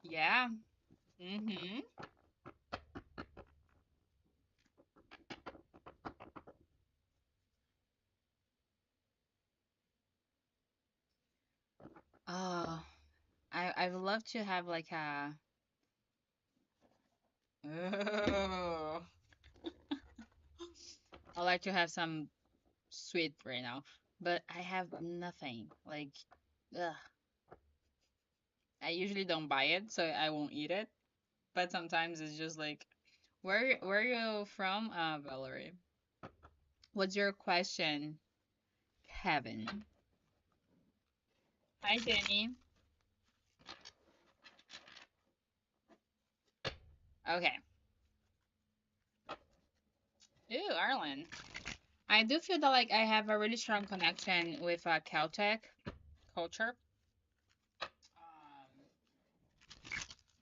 Yeah. Mm-hmm. Oh, I would love to have like a. Oh. I like to have some sweet right now, but I have nothing. Like, ugh. I usually don't buy it, so I won't eat it. But sometimes it's just like, where are you from, Valerie? What's your question, Kevin? Hi, Jenny. Okay. Ooh, Arlen. I do feel that like I have a really strong connection with Caltech culture. Um,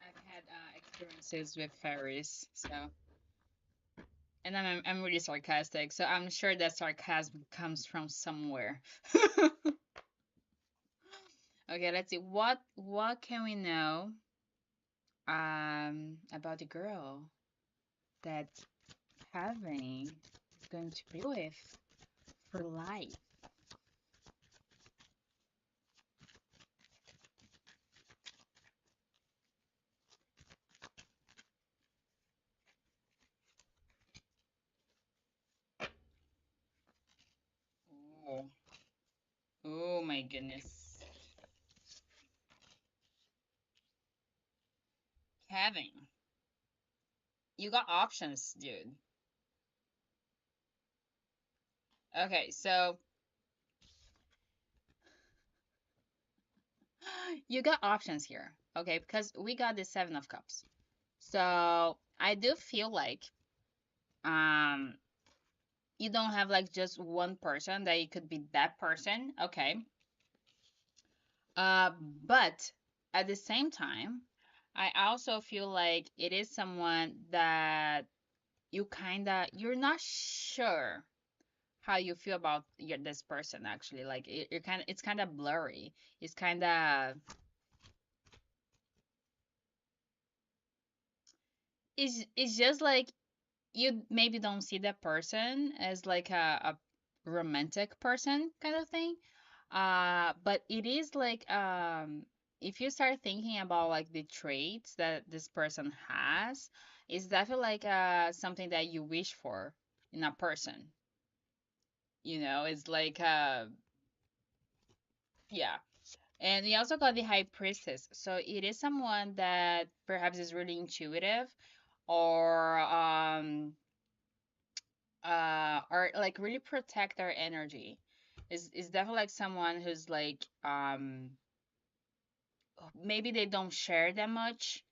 I've had experiences with fairies, so and I'm really sarcastic, so I'm sure that sarcasm comes from somewhere. Okay, let's see. What can we know about the girl that Kevin is going to be with for life? Oh, oh my goodness. Kevin, you got options, dude. Okay, so you got options here. Okay, because we got the Seven of Cups. So I do feel like um you don't have like just one person that it could be that person. Okay. Uh, but at the same time, I also feel like it is someone that you're not sure how you feel about this person actually. Like it's kind of blurry. It's kind of it's just like you maybe don't see that person as like a romantic person kind of thing. But it is like if you start thinking about like the traits that this person has, it's definitely like something that you wish for in a person. You know, it's like yeah. And we also got the high priestess. So it is someone that perhaps is really intuitive or or like really protect their energy. Is definitely like someone who's like maybe they don't share that much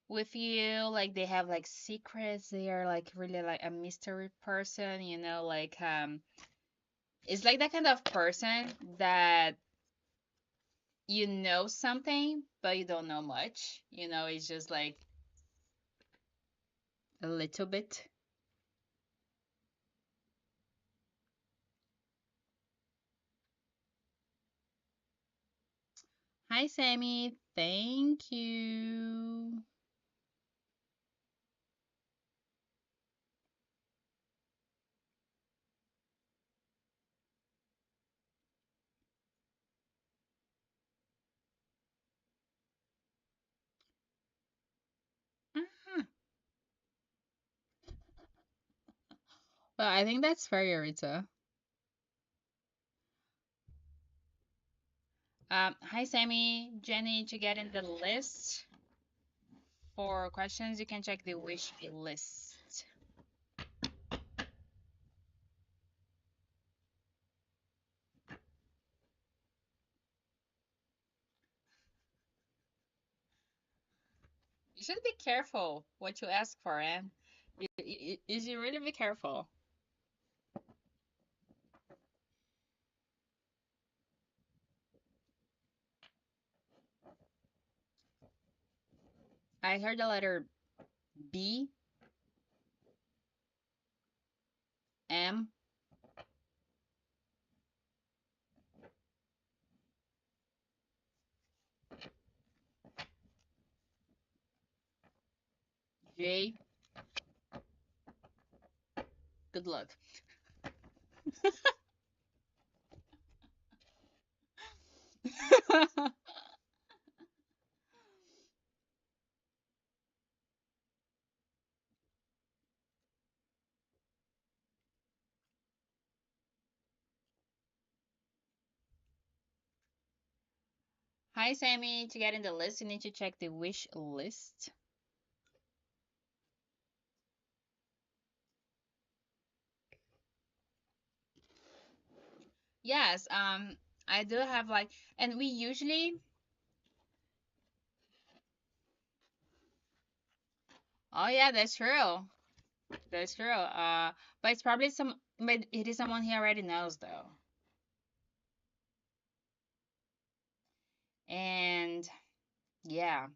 with you, like they have like secrets, they are like really like a mystery person, you know, like it's like that kind of person that you know something but you don't know much, you know, it's just like a little bit. Hi Sammy, thank you. Uh-huh. Well, I think that's fair, Yarita. Hi Sammy, Jenny, to get in the list for questions, you can check the wish list. You should be careful what you ask for, and you should really be careful. I heard the letter B, M, J. Good luck. Hi Sammy, to get in the list, you need to check the wish list. Yes, I do have like, and we usually, oh yeah, that's true. That's true. But it's probably but it is someone he already knows though. Yeah.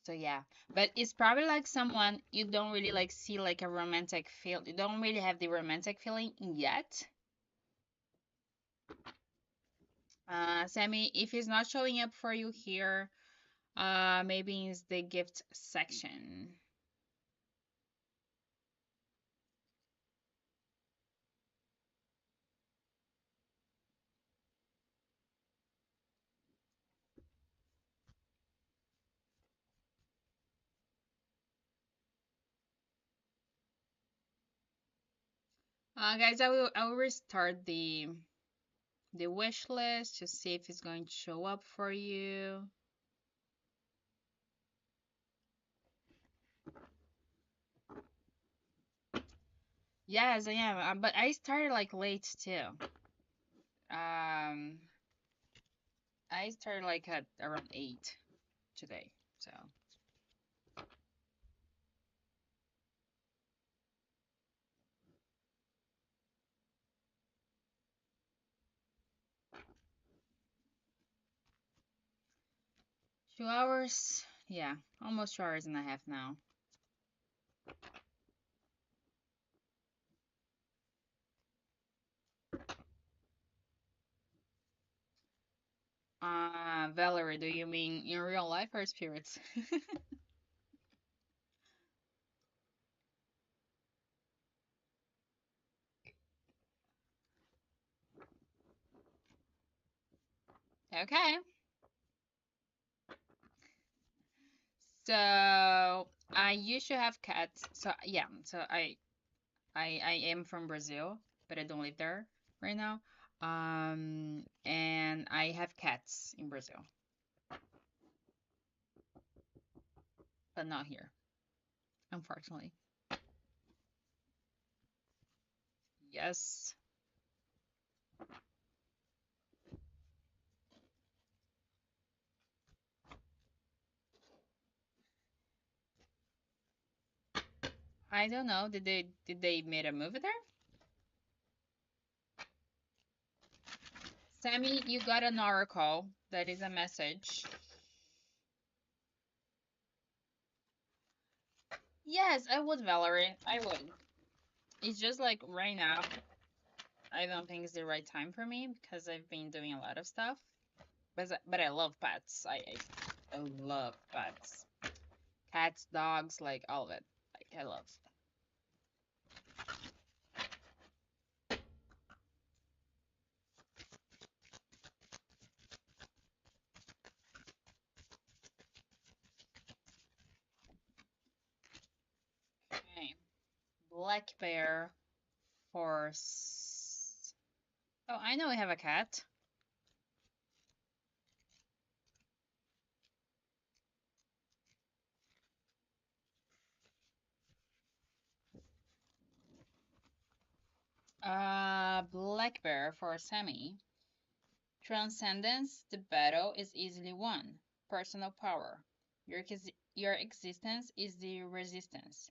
So yeah, but it's probably like someone you don't really like see like a romantic feel. You don't really have the romantic feeling yet. Sammy, if he's not showing up for you here, maybe it's the gift section. Guys, I will restart the wish list to see if it's going to show up for you. Yes, I am, but I started like late too. Um, I started like at around 8 today, so. $2, yeah, almost 2 hours and a half now. Valerie, do you mean in real life or spirits? Okay. So I used to have cats. So yeah, so I am from Brazil, but I don't live there right now. And I have cats in Brazil, but not here, unfortunately. Yes. I don't know. Did they made a movie there? Sammy, you got an oracle. That is a message. Yes, I would, Valerie. I would. It's just like right now, I don't think it's the right time for me because I've been doing a lot of stuff. But I love pets. I love pets. Cats, dogs, like all of it. Like I love. Okay. Black bear for. Oh, I know we have a cat. Black bear for Sammy. Transcendence, the battle is easily won. Personal power. Your existence is the resistance.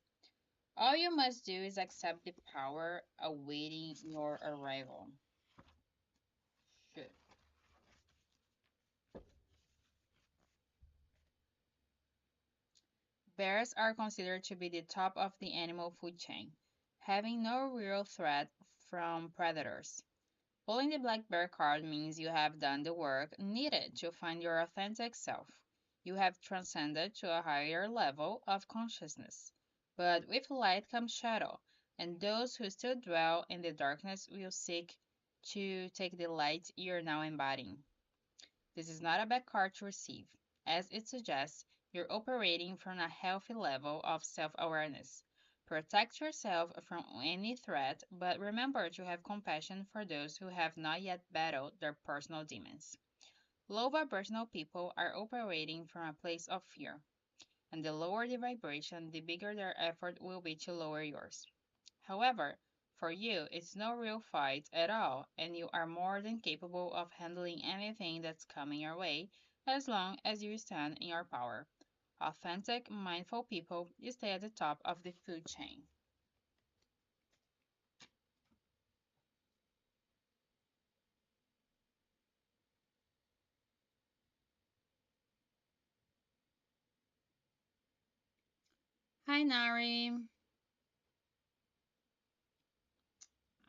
All you must do is accept the power awaiting your arrival. Good. Bears are considered to be the top of the animal food chain, having no real threat from predators. Pulling the black bear card means you have done the work needed to find your authentic self. You have transcended to a higher level of consciousness. But with light comes shadow, and those who still dwell in the darkness will seek to take the light you're now embodying. This is not a bad card to receive. As it suggests, you're operating from a healthy level of self awareness. Protect yourself from any threat, but remember to have compassion for those who have not yet battled their personal demons. Low vibrational people are operating from a place of fear, and the lower the vibration, the bigger their effort will be to lower yours. However, for you, it's no real fight at all, and you are more than capable of handling anything that's coming your way as long as you stand in your power. Authentic, mindful people stay at the top of the food chain. Hi, Nari.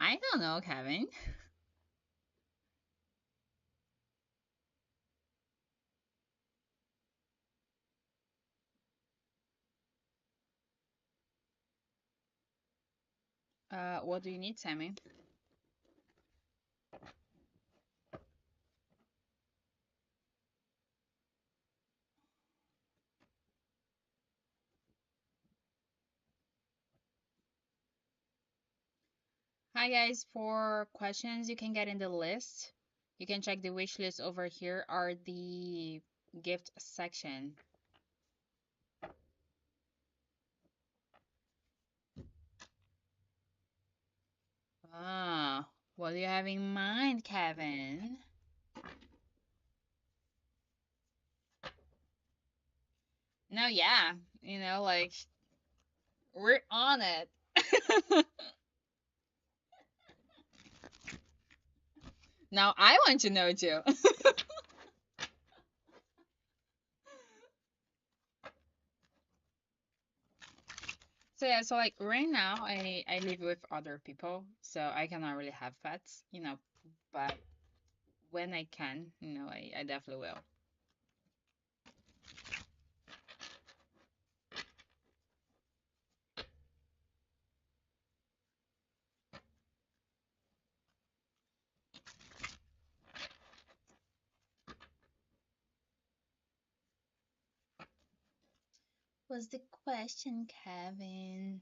I don't know, Kevin. What do you need, Sammy? Hi, guys. For questions you can get in the list, you can check the wish list over here or the gift section. Ah, what do you have in mind, Kevin? No, yeah, like we're on it. Now I want to know too. So yeah, so like right now I live with other people, so I cannot really have pets, but when I can, I definitely will. What's the question, Kevin?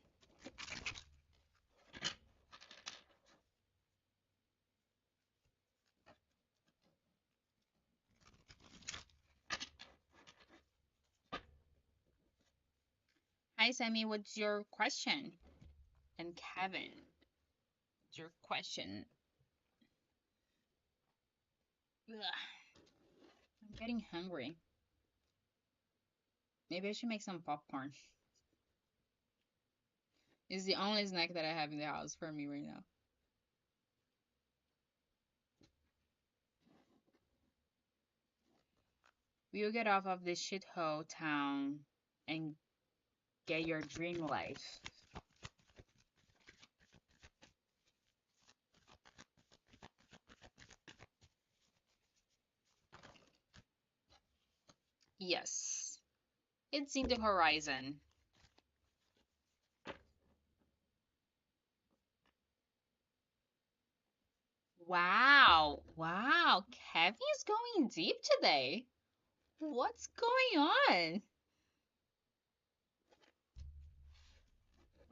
Hi, Sammy. What's your question? And Kevin, what's your question? Ugh, I'm getting hungry. Maybe I should make some popcorn. It's the only snack that I have in the house for me right now. Will you get off of this shithole town and get your dream life? Yes, it's in the horizon. Wow, wow, Kevin's going deep today. What's going on?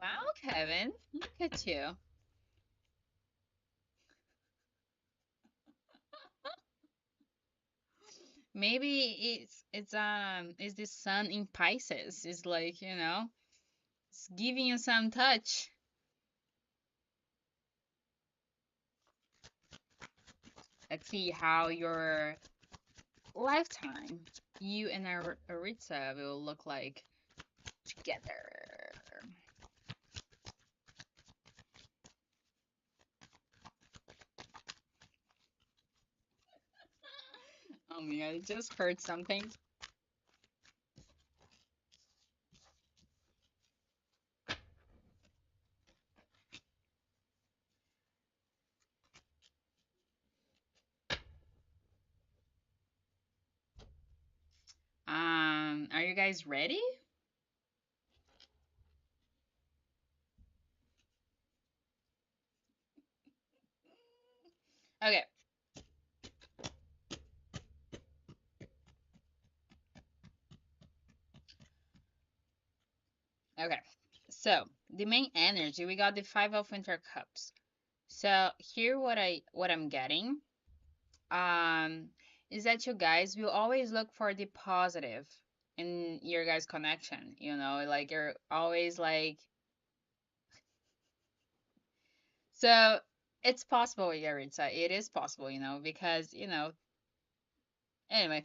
Wow, Kevin, look at you. Maybe it's the sun in Pisces. It's like, it's giving you some touch. Let's see how your lifetime, you and Aritza will look like together. Oh my god, I just heard something. Are you guys ready? Okay, okay. So the main energy, we got the Five of Winter Cups. So here what I'm getting um is that you guys will always look for the positive in your guys' connection, like you're always like so it's possible, Yaritza. It is possible, because anyway.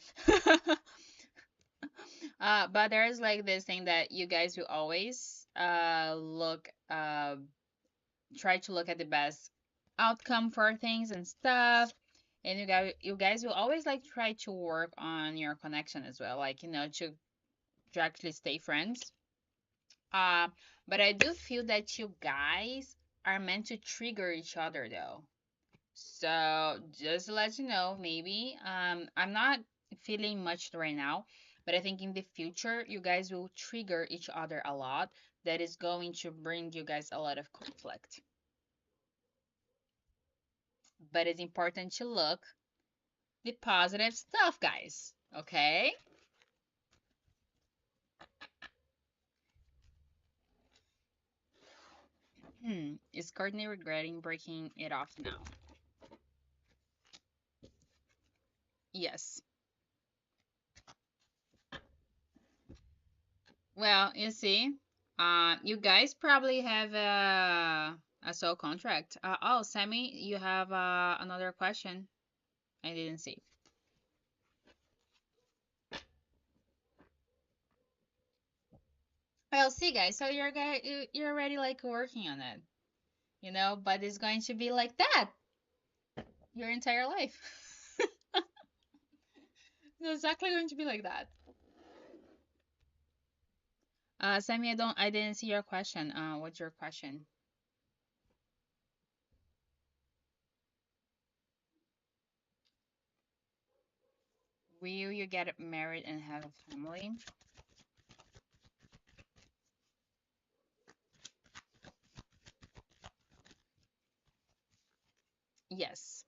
But there's like this thing that you guys will always look try to look at the best outcome for things and stuff. And you guys will always like try to work on your connection as well, like to actually stay friends. Uh, but I do feel that you guys are meant to trigger each other though. So just to let you know, maybe I'm not feeling much right now, but I think in the future you guys will trigger each other a lot. That is going to bring you guys a lot of conflict. But it's important to look the positive stuff, guys. Okay? Is Courtney regretting breaking it off now? Yes. Well, you see, you guys probably have a sole contract. Oh, Sammy, you have another question. I didn't see. Well, see, guys, so you're already like working on it, but it's going to be like that your entire life. It's exactly going to be like that. Sammy, I didn't see your question. What's your question? Will you get married and have a family? Yes.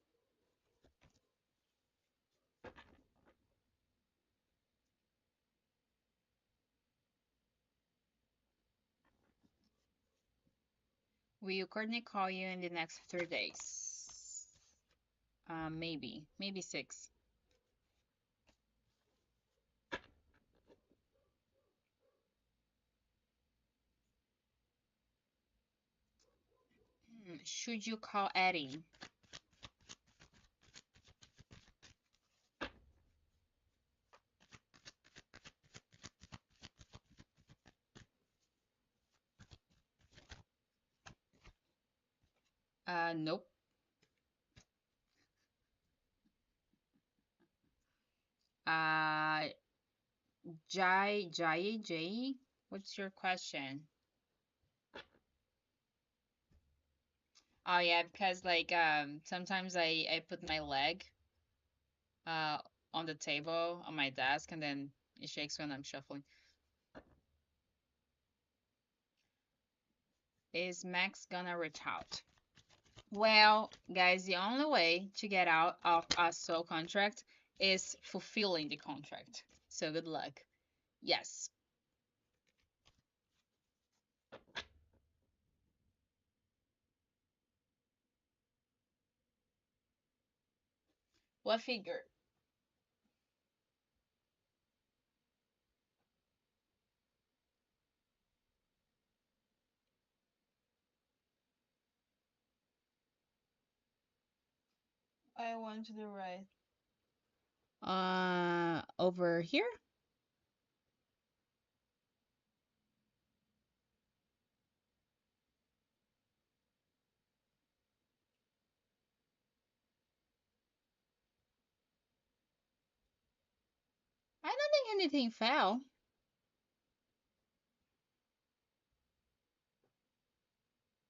Will Courtney call you in the next 3 days? Maybe six. Should you call Eddie? Nope. Uh, J. What's your question? Oh yeah, because like sometimes I put my leg uh on the table on my desk and then it shakes when I'm shuffling. Is Max gonna reach out? Well, guys, the only way to get out of a sole contract is fulfilling the contract. So good luck. Yes. What figure? I want to do right. Over here? I don't think anything fell.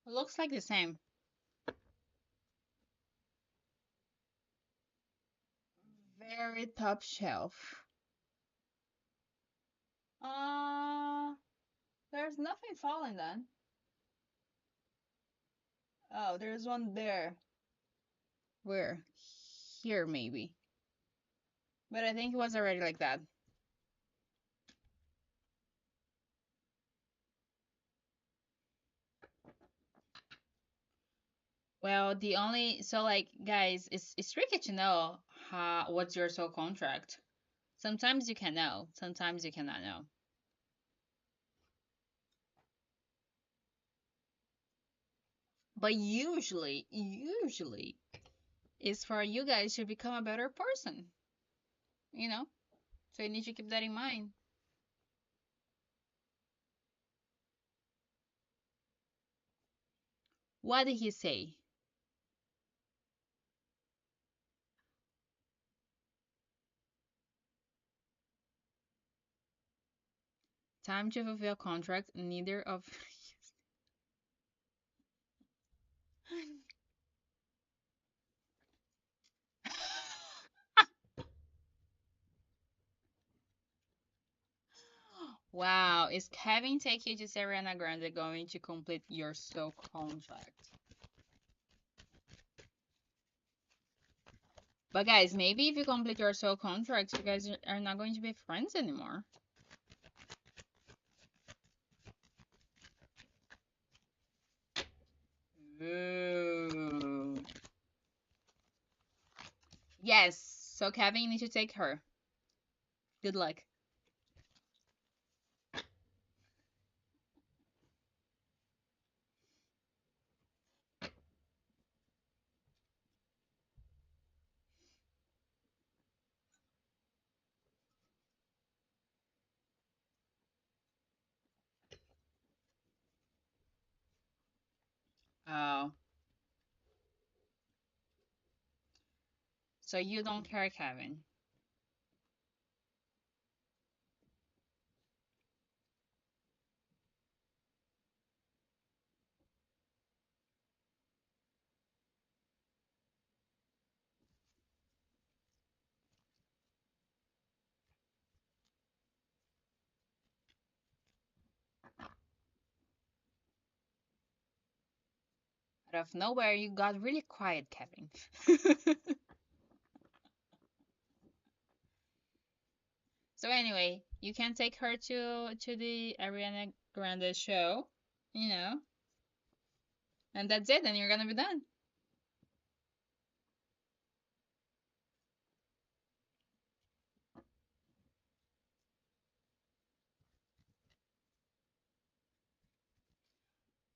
Looks like the same. Very top shelf. Uh, there's nothing falling then. Oh, there's one there. Where? Here, maybe. But I think it was already like that. Well, so like guys, it's tricky to know what's your sole contract. Sometimes you can know, sometimes you cannot know. But usually is for you guys to become a better person, you know? So you need to keep that in mind. What did he say? Time to fulfill contract. Neither of. Wow, is Kevin take you to Ariana Grande going to complete your soul contract? But guys, maybe if you complete your soul contract, you guys are not going to be friends anymore. Ooh. Yes. So Kevin, you need to take her. Good luck. Oh. So you don't care, Kevin. Out of nowhere, you got really quiet, Kevin. So anyway, you can take her to the Ariana Grande show, you know, and that's it. And you're gonna be done.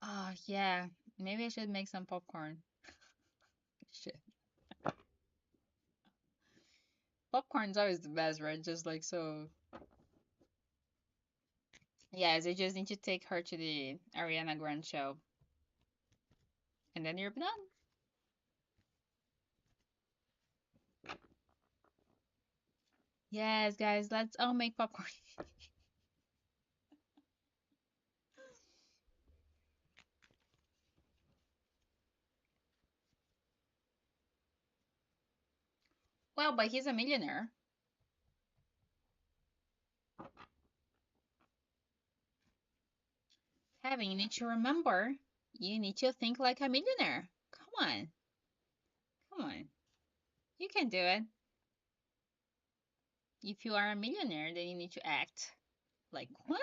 Oh yeah, maybe I should make some popcorn. Shit, popcorn's always the best, right? Just like so. Yes, I just need to take her to the Ariana Grande show, and then you're done. Yes, guys, let's all make popcorn. Well, but he's a millionaire. Kevin, you need to remember, you need to think like a millionaire. Come on, come on, you can do it. If you are a millionaire, then you need to act like one.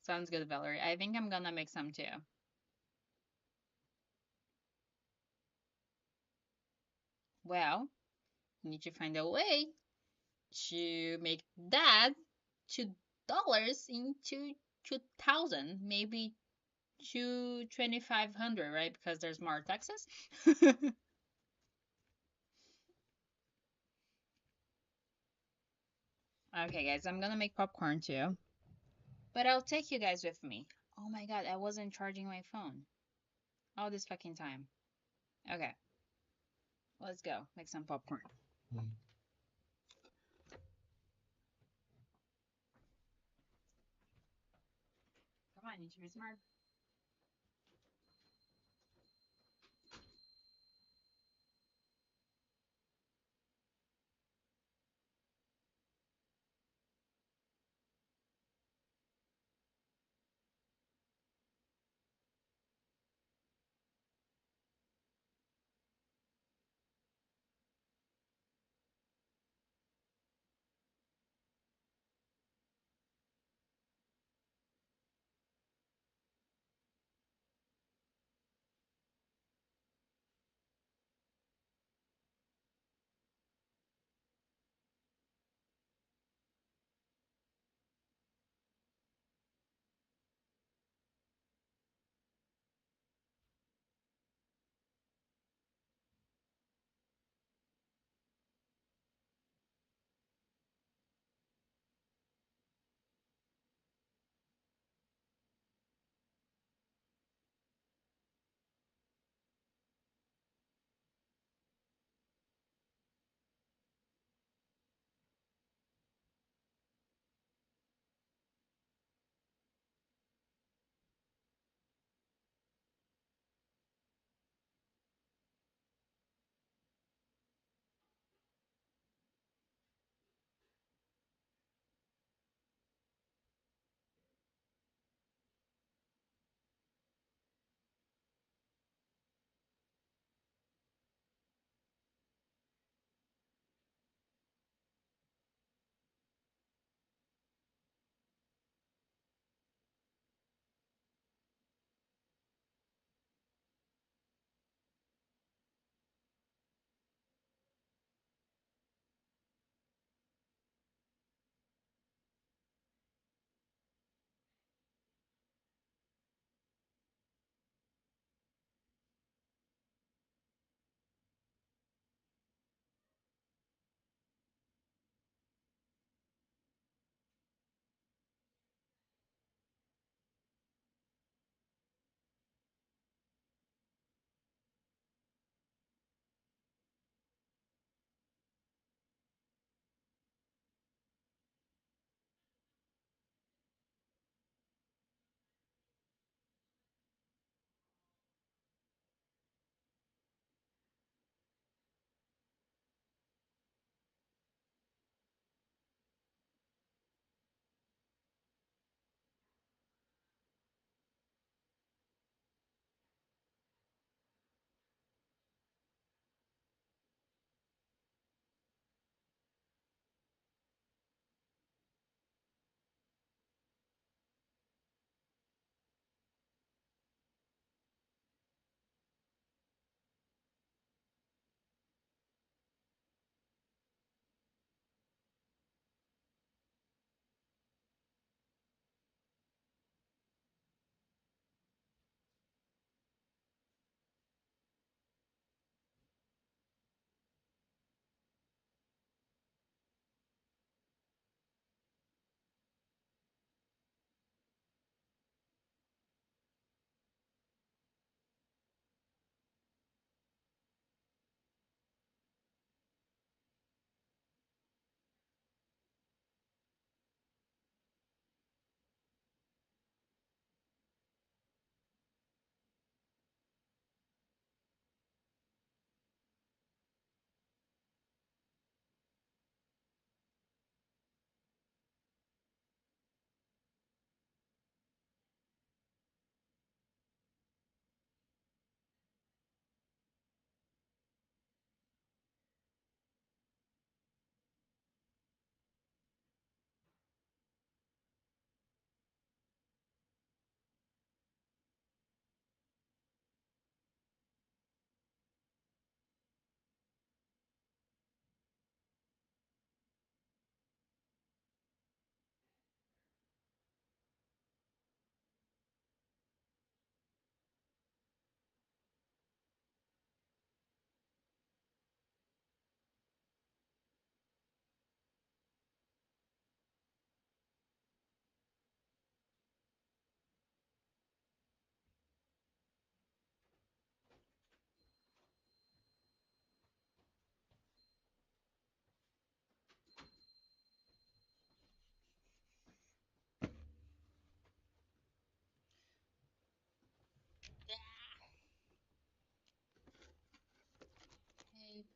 Sounds good, Valerie. I think I'm gonna make some too. Well, you need to find a way to make that $2 into 2,000, maybe 2,500, right? Because there's more taxes. Okay, guys, I'm gonna make popcorn too, but I'll take you guys with me. Oh my god, I wasn't charging my phone all this fucking time. Okay, let's go make some popcorn. Come on, you should be smart.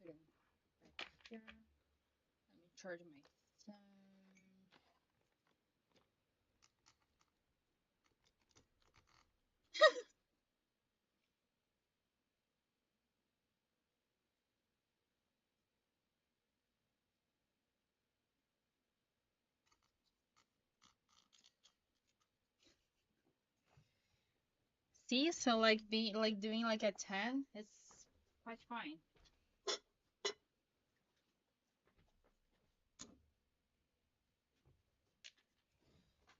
put it right here. Let me charge my phone. See, so like being like doing like a 10, it's quite fine.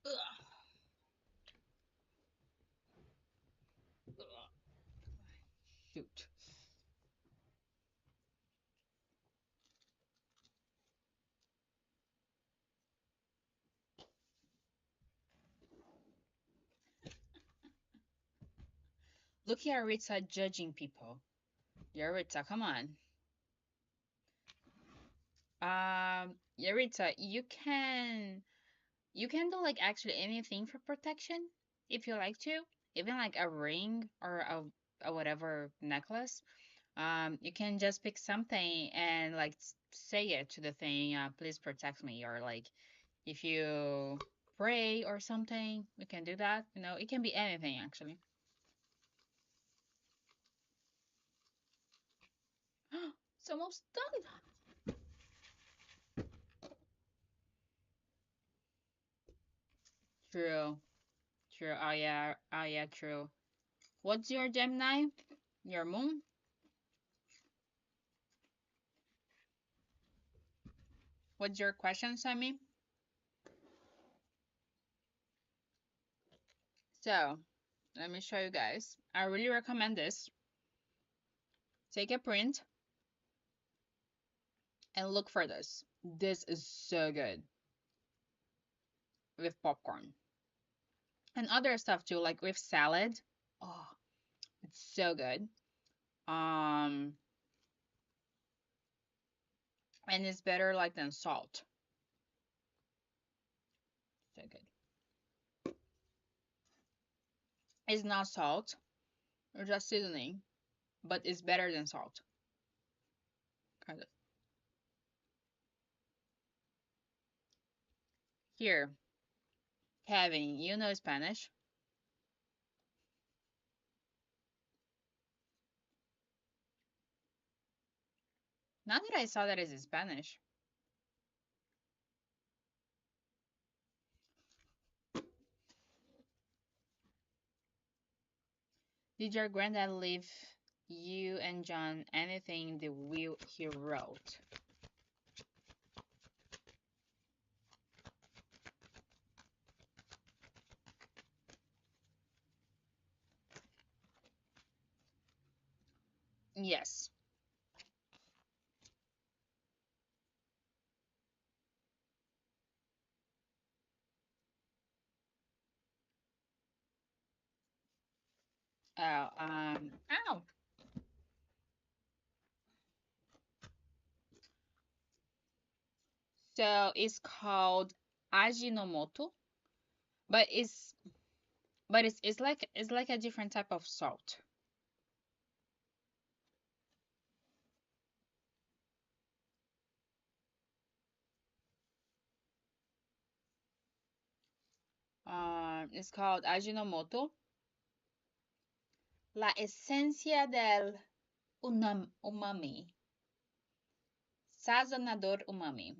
Ugh. Ugh. Shoot. Look here, Ritza judging people. Yaritza, come on. Yaritza, you can do like actually anything for protection if you like to, even like a ring or a whatever necklace. You can just pick something and like say it to the thing, please protect me, or like if you pray or something, we can do that. You know, it can be anything actually. It's almost done. True, true. Oh yeah, true. What's your Gemini? Your moon? What's your question, Sammy? So, let me show you guys. I really recommend this. Take a print and look for this. This is so good with popcorn and other stuff too, like with salad. Oh, it's so good. Um, and it's better like than salt. So good. It's not salt, it's just seasoning, but it's better than salt. Kind of. Here, Kevin, you know Spanish. Now that I saw that it's in Spanish. Did your granddad leave you and John anything the will he wrote? Yes. Ow. So it's called Ajinomoto, but it's like a different type of salt. It's called Ajinomoto. La esencia del umami. Sazonador umami.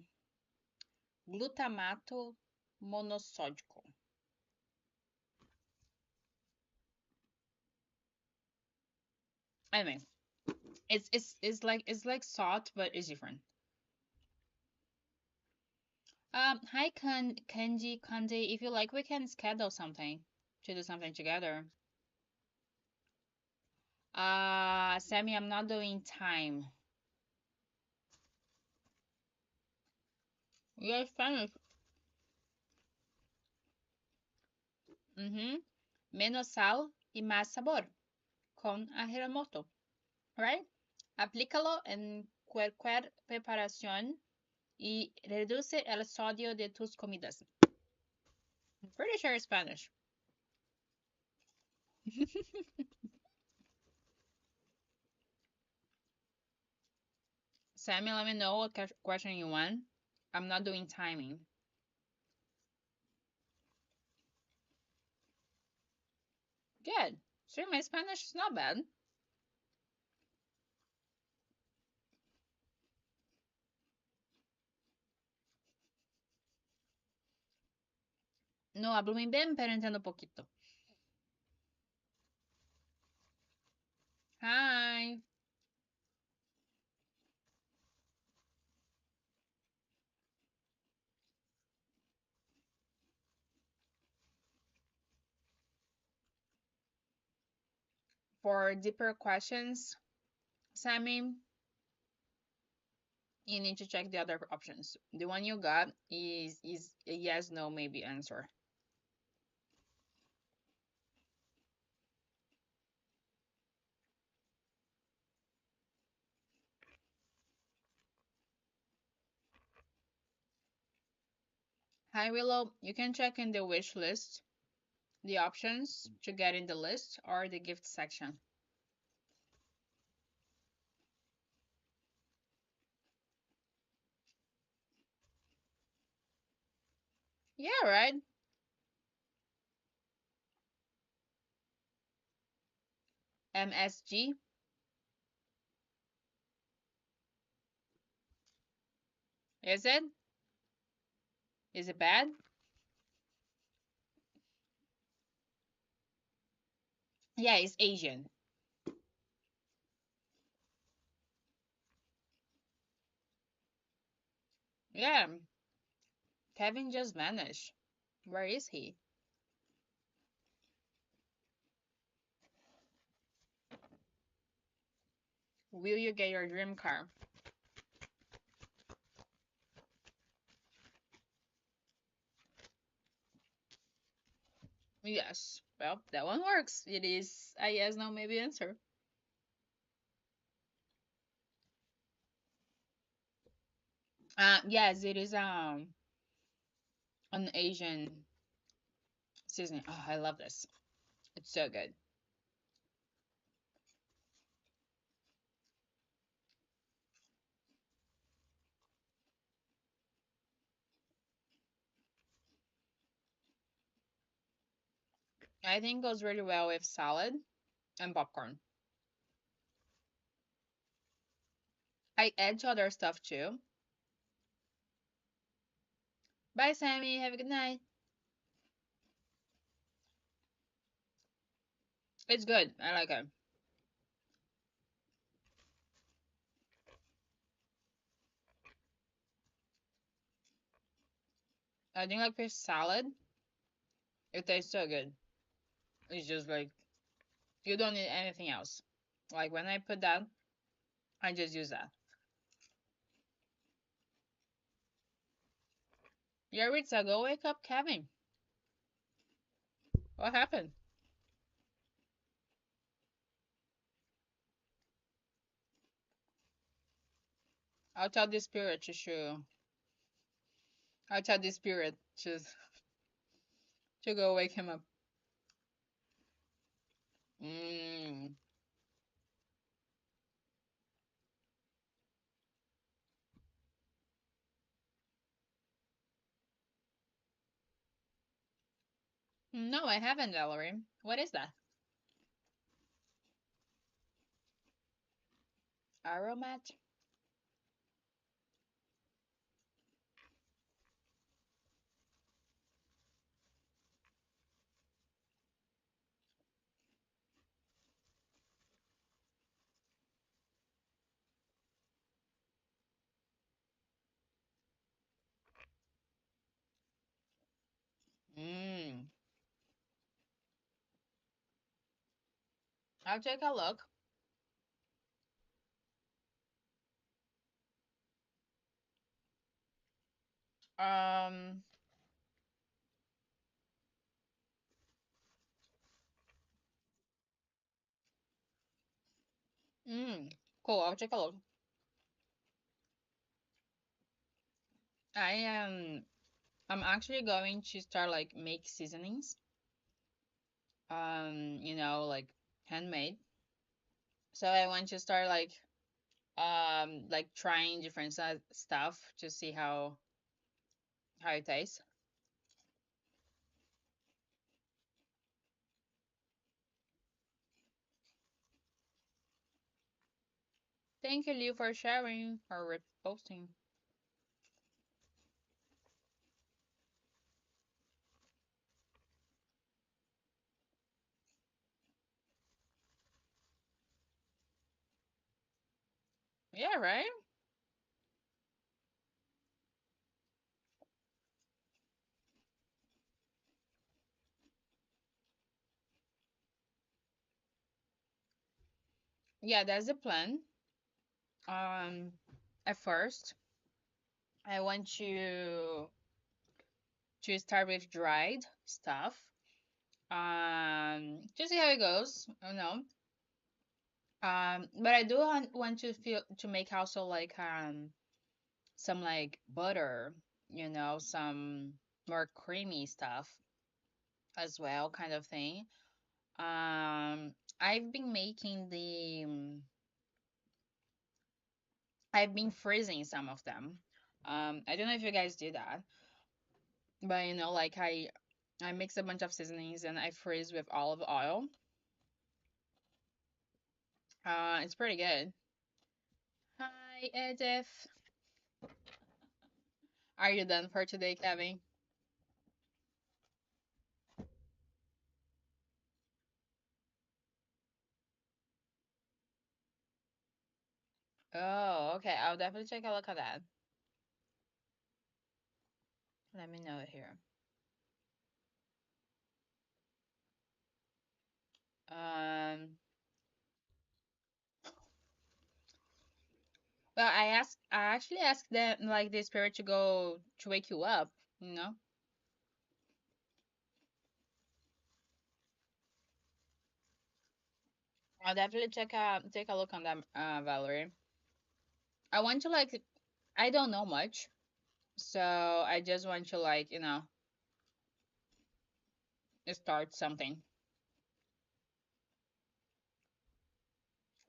Glutamato monossódico. Anyway, it's like salt, but it's different. Hi Kenji, Kandi. If you like, we can schedule something to do something together. Sammy, I'm not doing time. You're Spanish. Menos sal y más sabor con ajinomoto, right? Aplícalo en cualquier preparación y reduce el sodio de tus comidas. I'm pretty sure it's Spanish. Sammy, let me know what question you want. I'm not doing timing. Good. Sure, my Spanish is not bad. No hablo muy bien, pero entiendo poquito. Hi. For deeper questions, Sammy, you need to check the other options. The one you got is a yes, no, maybe answer. Hi, Willow. You can check in the wish list the options to get in the list or the gift section. Yeah, right. MSG. Is it? Is it bad? Yeah, it's Asian. Yeah, Kevin just vanished. Where is he? Will you get your dream car? Yes. Well, that one works. It is a yes, no, maybe answer. Yes, it is an Asian seasoning. Oh, I love this. It's so good. I think goes really well with salad and popcorn. I add to other stuff too. Bye, Sammy. Have a good night. It's good. I like it. I think like fish salad, it tastes so good. It's just like you don't need anything else. Like when I put that, I just use that. Yaritza, go wake up Kevin. What happened? I'll tell the spirit to show. I'll tell the spirit to go wake him up. Mm. No, I haven't, Valerie. What is that? Aromat? Mm. I'll take a look. Um. Mm. Cool. I'll take a look. I am. I'm actually going to start like make seasonings. Like handmade. So I want to start like like trying different stuff to see how it tastes. Thank you, Liu, for sharing or reposting. Yeah, right. Yeah, that's the plan. Um, at first, I want to start with dried stuff. To see how it goes. I don't know. But I do want to feel to make also like some like butter, some more creamy stuff as well, kind of thing. I've been making I've been freezing some of them. I don't know if you guys do that, but like I mix a bunch of seasonings and I freeze with olive oil. It's pretty good. Hi, Edith. Are you done for today, Kevin? Oh, okay. I'll definitely take a look at that. Let me know here. Um, well, I actually asked them like the spirit to go to wake you up. You know, I'll definitely take a look on them, Valerie. I want to like, I don't know much, so I just want to like, start something.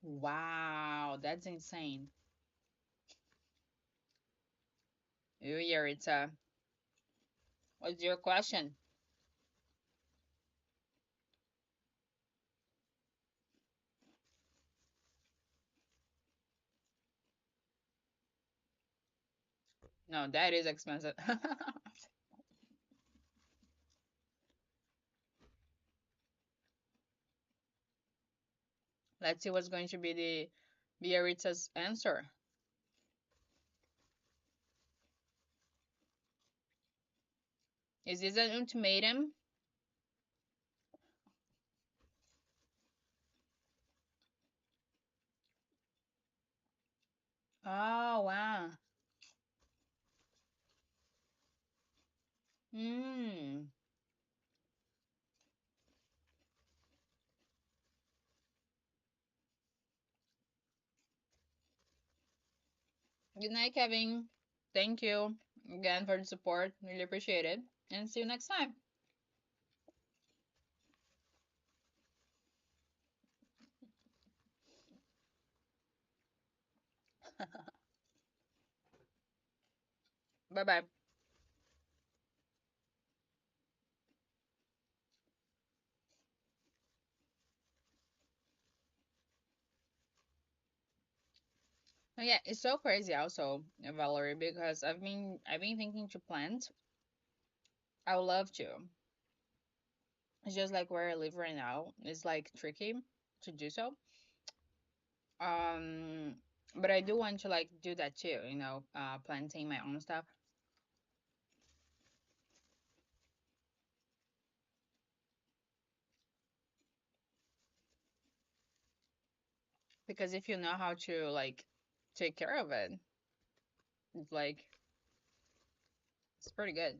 Wow, that's insane. Ooh, yeah, it's what's your question? No, that is expensive. Let's see what's going to be the Biarritza's answer. Is this an ultimatum? Oh, wow. Hmm. Good night, Kevin. Thank you again for the support. Really appreciate it. And see you next time. Bye bye. Oh, yeah, it's so crazy also, Valerie, because I've been thinking to plant. I would love to. It's just like where I live right now. It's like tricky to do so. Um, but I do want to like do that too, planting my own stuff. Because if you know how to like take care of it, it's like it's pretty good.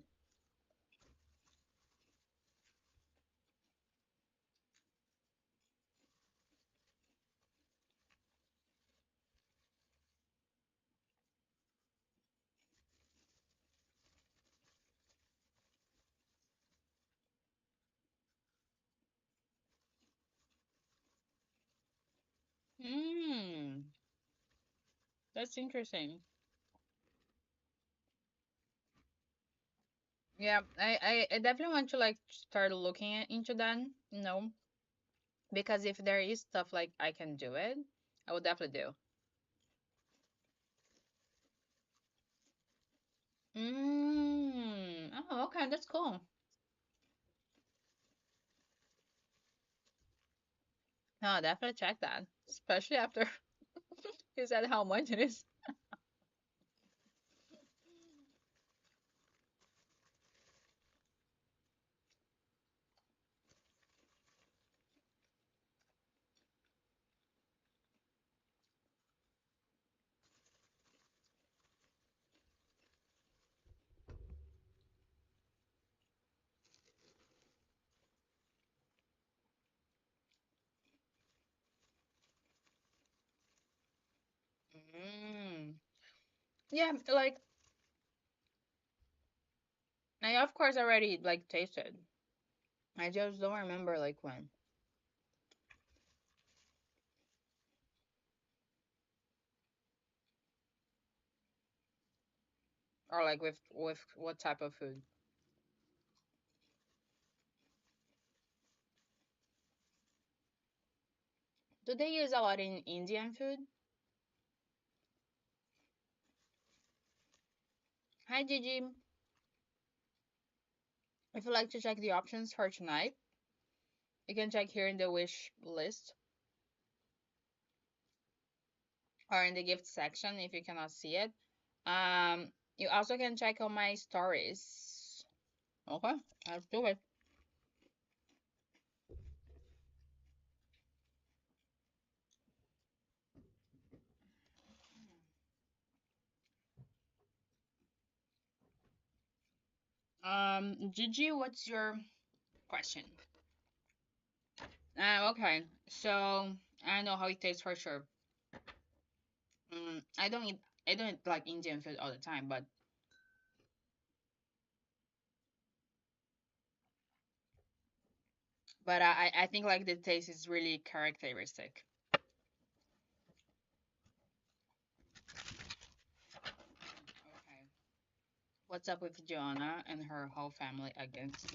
Mm. That's interesting. Yeah, I definitely want to like start looking into that, you know, because if there is stuff like I can do it, I would definitely do. Oh, okay, that's cool. No, definitely check that, especially after you said how much it is. Mm. Yeah, like I of course already like tasted. I just don't remember like when or like with what type of food. Do they use a lot in Indian food? Hi Gigi. If you'd like to check the options for tonight, you can check here in the wish list or in the gift section if you cannot see it. You also can check on my stories. Okay, let's do it. Gigi, what's your question? Okay, so I know how it tastes for sure. I don't eat like Indian food all the time, but I think like the taste is really characteristic. Okay, what's up with Joanna and her whole family against?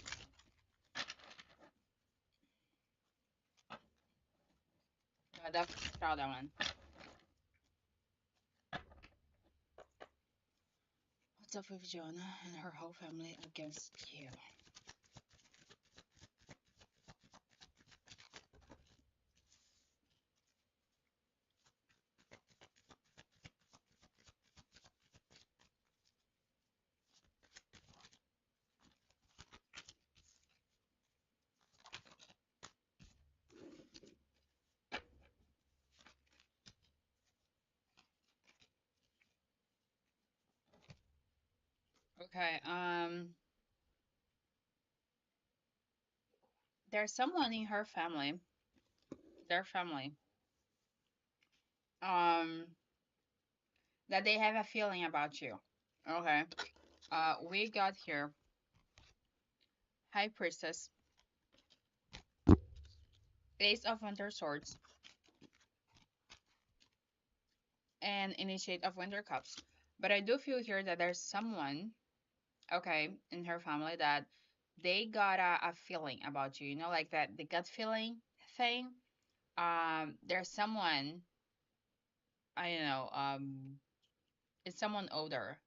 Definitely try that one. What's up with Joanna and her whole family against you? Okay, there's someone in her family, their family, um, that they have a feeling about you. Okay. We got here High Priestess, Ace of Winter Swords, and Initiate of Winter Cups. But I do feel here that there's someone, okay, in her family that they got a feeling about you, you know, like that the gut feeling thing. There's someone, I don't know, it's someone older.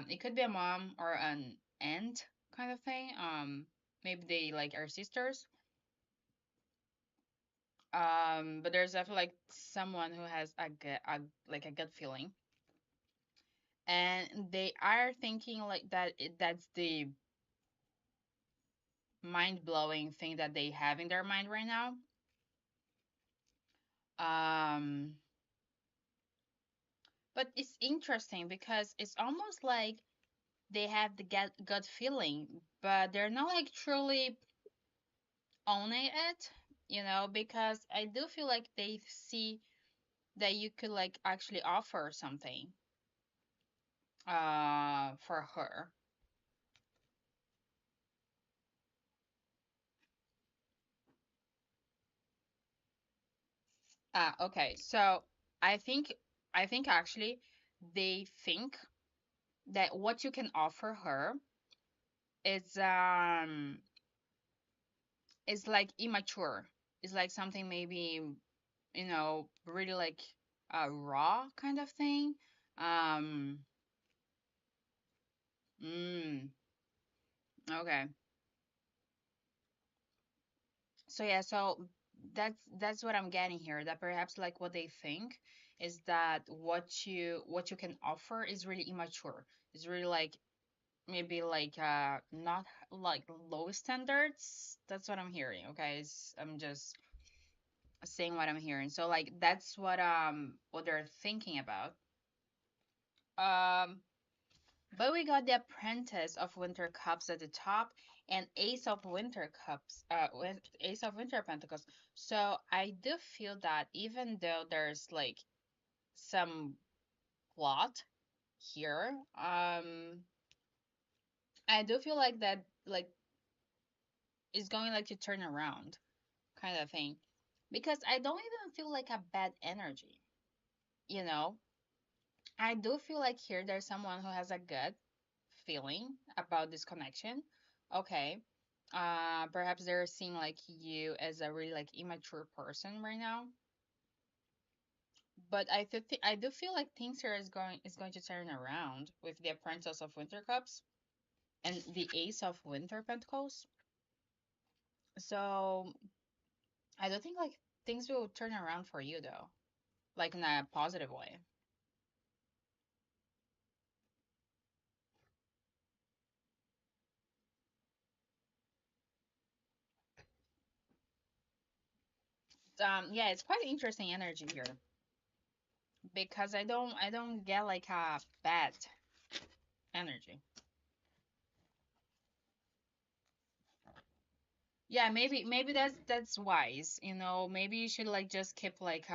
It could be a mom or an aunt kind of thing. Maybe they like are sisters. But there's definitely like someone who has like a gut feeling, and they are thinking like that. That's the mind blowing thing that they have in their mind right now. Um, but it's interesting because it's almost like they have the gut feeling, but they're not like truly owning it, you know, because I do feel like they see that you could like actually offer something for her. Okay. So I think I think actually they think that what you can offer her is is like immature. It's like something maybe, really like a raw kind of thing. Um, mm, okay. So yeah, so that's what I'm getting here. That perhaps like what they think is that what you can offer is really immature. It's really like maybe like not like low standards. That's what I'm hearing. Okay, I'm just saying what I'm hearing. So like that's what they're thinking about. Um, but we got the Apprentice of Winter Cups at the top and Ace of Winter Cups, with Ace of Winter Pentacles. So I do feel that even though there's like some plot here, I do feel like that like is going like to turn around kind of thing. Because I don't even feel like a bad energy, you know? I do feel like here there's someone who has a good feeling about this connection. Okay. Perhaps they're seeing like you as a really like immature person right now. But I do feel like things here is going to turn around with the Apprentice of Winter Cups and the Ace of Winter Pentacles. So I do think like things will turn around for you though, like in a positive way. Yeah, it's quite interesting energy here because I don't get like a bad energy. Yeah, maybe that's wise. Maybe you should like just keep like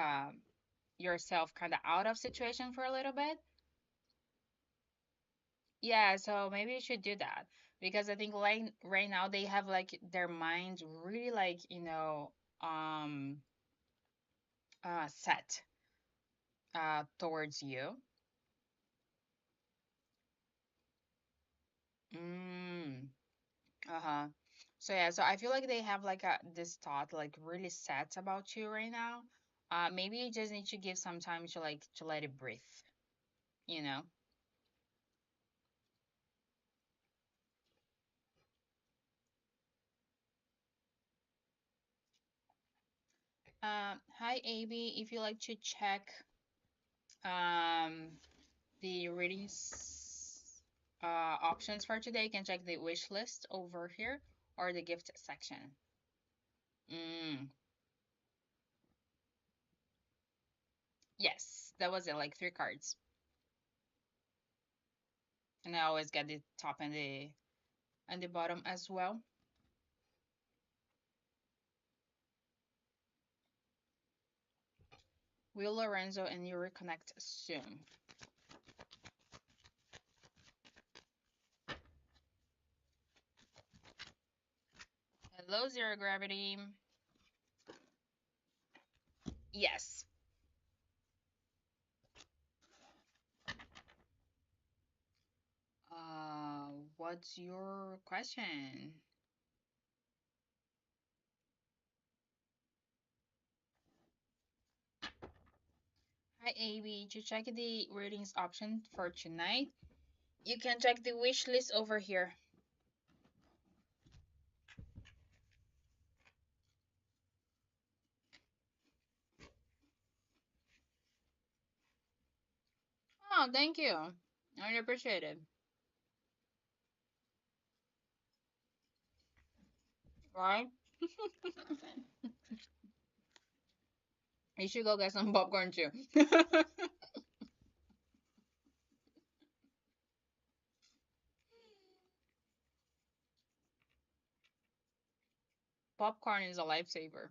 yourself kind of out of situation for a little bit. Yeah, so maybe you should do that because I think like right now they have like their minds really like, um set towards you. Mm. Uh-huh. So yeah, so I feel like they have like this thought like really set about you right now. Maybe you just need to give some time to like to let it breathe, you know? Hi, AB. If you like to check um, the readings options for today, you can check the wish list over here or the gift section. Mm, yes, that was it, like three cards. And I always get the top and the bottom as well. Will Lorenzo and you reconnect soon? Hello, Zero Gravity. Yes. What's your question? Hi, AB. To check the readings option for tonight, you can check the wish list over here. Oh, thank you. I really appreciate it. Right? You should go get some popcorn too. Popcorn is a lifesaver.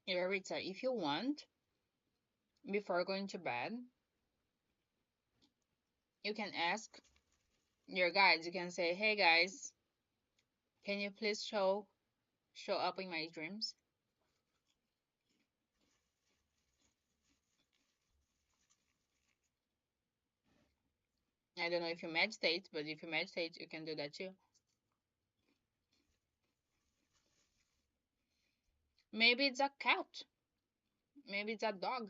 Rita, if you want, before going to bed, you can ask your guides. You can say, "Hey guys, can you please show up in my dreams?" I don't know if you meditate, but if you meditate, you can do that too. Maybe it's a cat. Maybe it's a dog.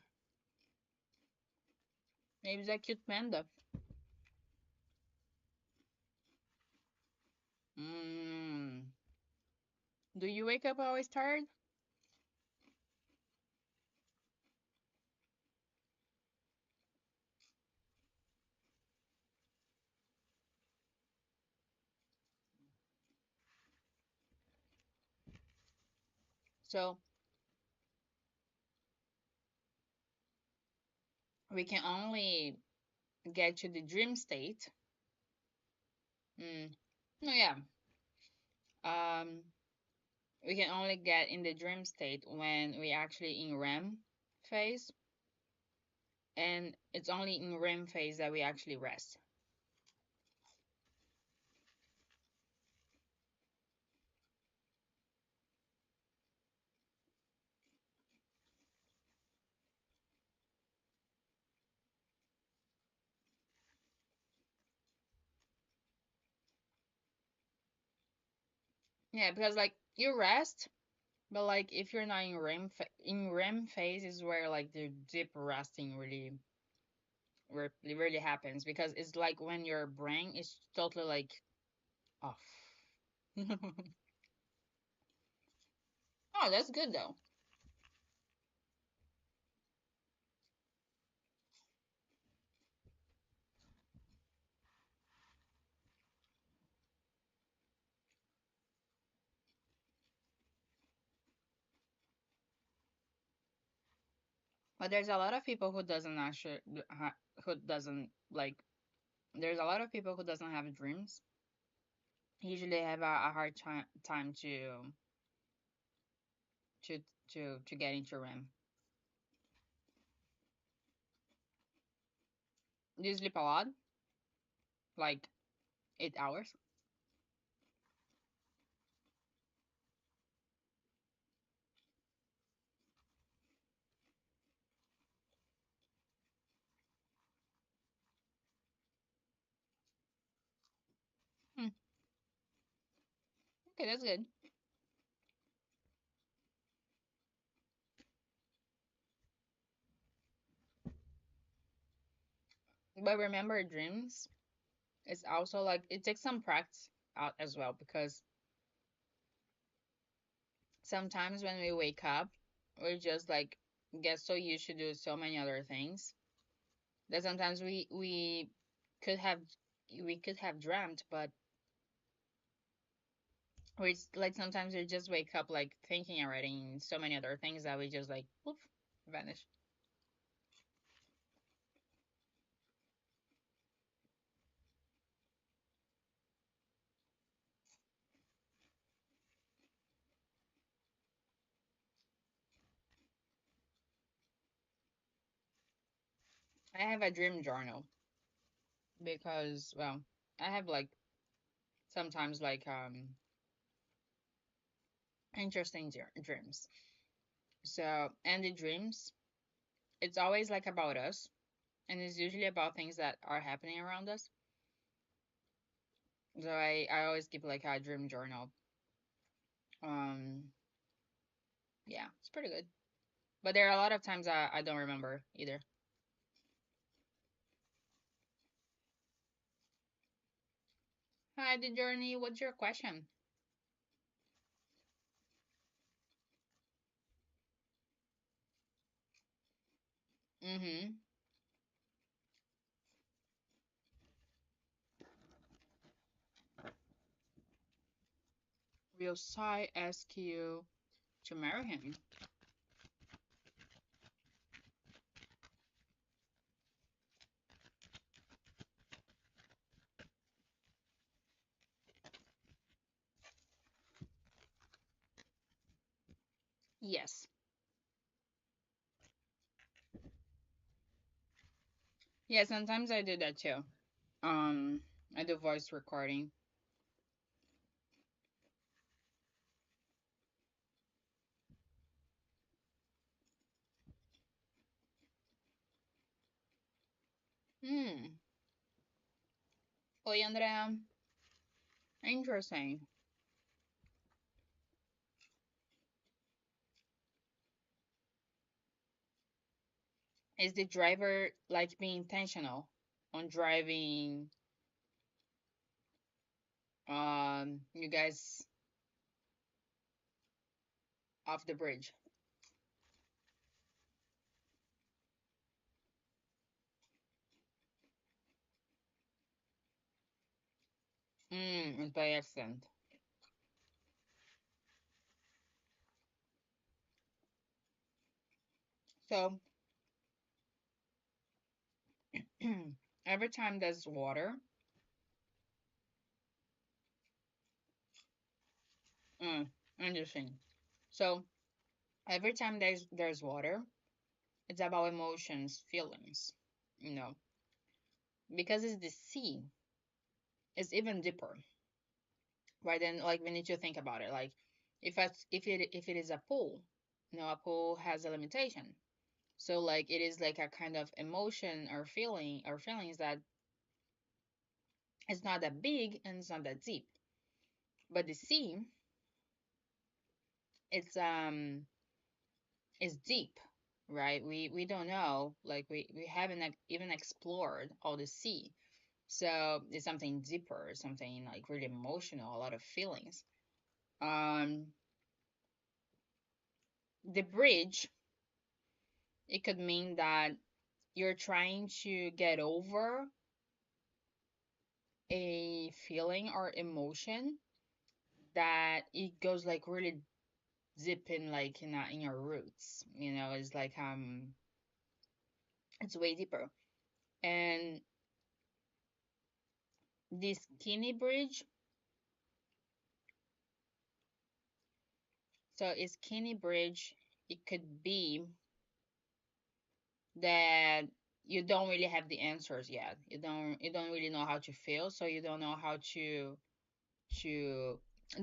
Maybe it's a cute panda. Mm. Do you wake up always tired? So we can only get to the dream state. Mm. No, yeah. Um, we can only get in the dream state when we actually in REM phase, and it's only in REM phase that we actually rest. Yeah, because like you rest, but like if you're not in REM phase is where like the deep resting really happens because it's like when your brain is totally like off. Oh, that's good though. But there's a lot of people who doesn't actually who doesn't like. There's a lot of people who doesn't have dreams. Usually have a hard time to to get into REM. Do you sleep a lot? Like 8 hours? Hmm. Okay, that's good. But remember, dreams is also like it takes some practice out as well because sometimes when we wake up, we just like get so used to do so many other things that sometimes could have we could have dreamt, but we like sometimes we just wake up like thinking already in so many other things that we just like poof vanish. I have a dream journal because well, I have like sometimes like interesting dreams. So and the dreams, it's always like about us, and it's usually about things that are happening around us. So I always keep like a dream journal. Um, yeah, it's pretty good. But there are a lot of times I don't remember either. Hi, the journey. What's your question? Mm-hmm. Will Sai ask you to marry him? Yes. Yeah, sometimes I do that too. Um, I do voice recording. Hmm. Oi, Andrea. Interesting. Is the driver like being intentional on driving you guys off the bridge? It's by accident. So every time there's water, mm, interesting. So every time there's water, it's about emotions, feelings, you know, because it's the sea, it's even deeper, right? Then like we need to think about it. Like if it is a pool, a pool has a limitation. So like it is like a kind of emotion or feeling or feelings that it's not that big and it's not that deep. But the sea, it's it's deep, right? We don't know, like we haven't even explored all the sea. So it's something deeper, something like really emotional, a lot of feelings. Um, the bridge, it could mean that you're trying to get over a feeling or emotion that it goes like really deep in like in your roots. It's like it's way deeper. And this skinny bridge, so a skinny bridge, it could be that you don't really have the answers yet. You don't really know how to feel, so you don't know how to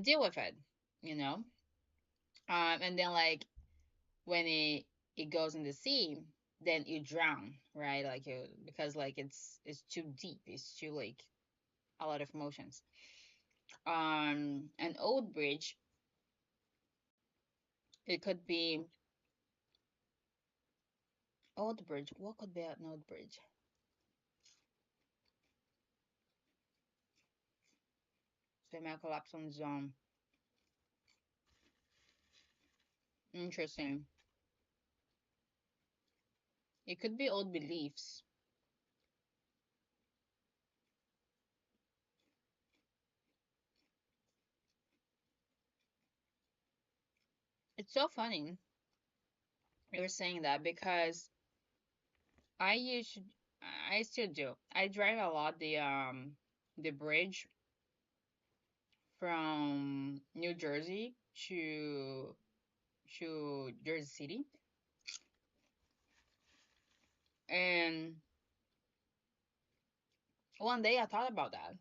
deal with it, you know? And then like when it goes in the sea, then you drown, right? Like you because like it's too deep, it's too like a lot of emotions. An old bridge, it could be old bridge. What could be an old bridge? Semi-collapse on zone. Interesting. It could be old beliefs. It's so funny you're saying that because I used I still do. I drive a lot the bridge from New Jersey to Jersey City. And one day I thought about that.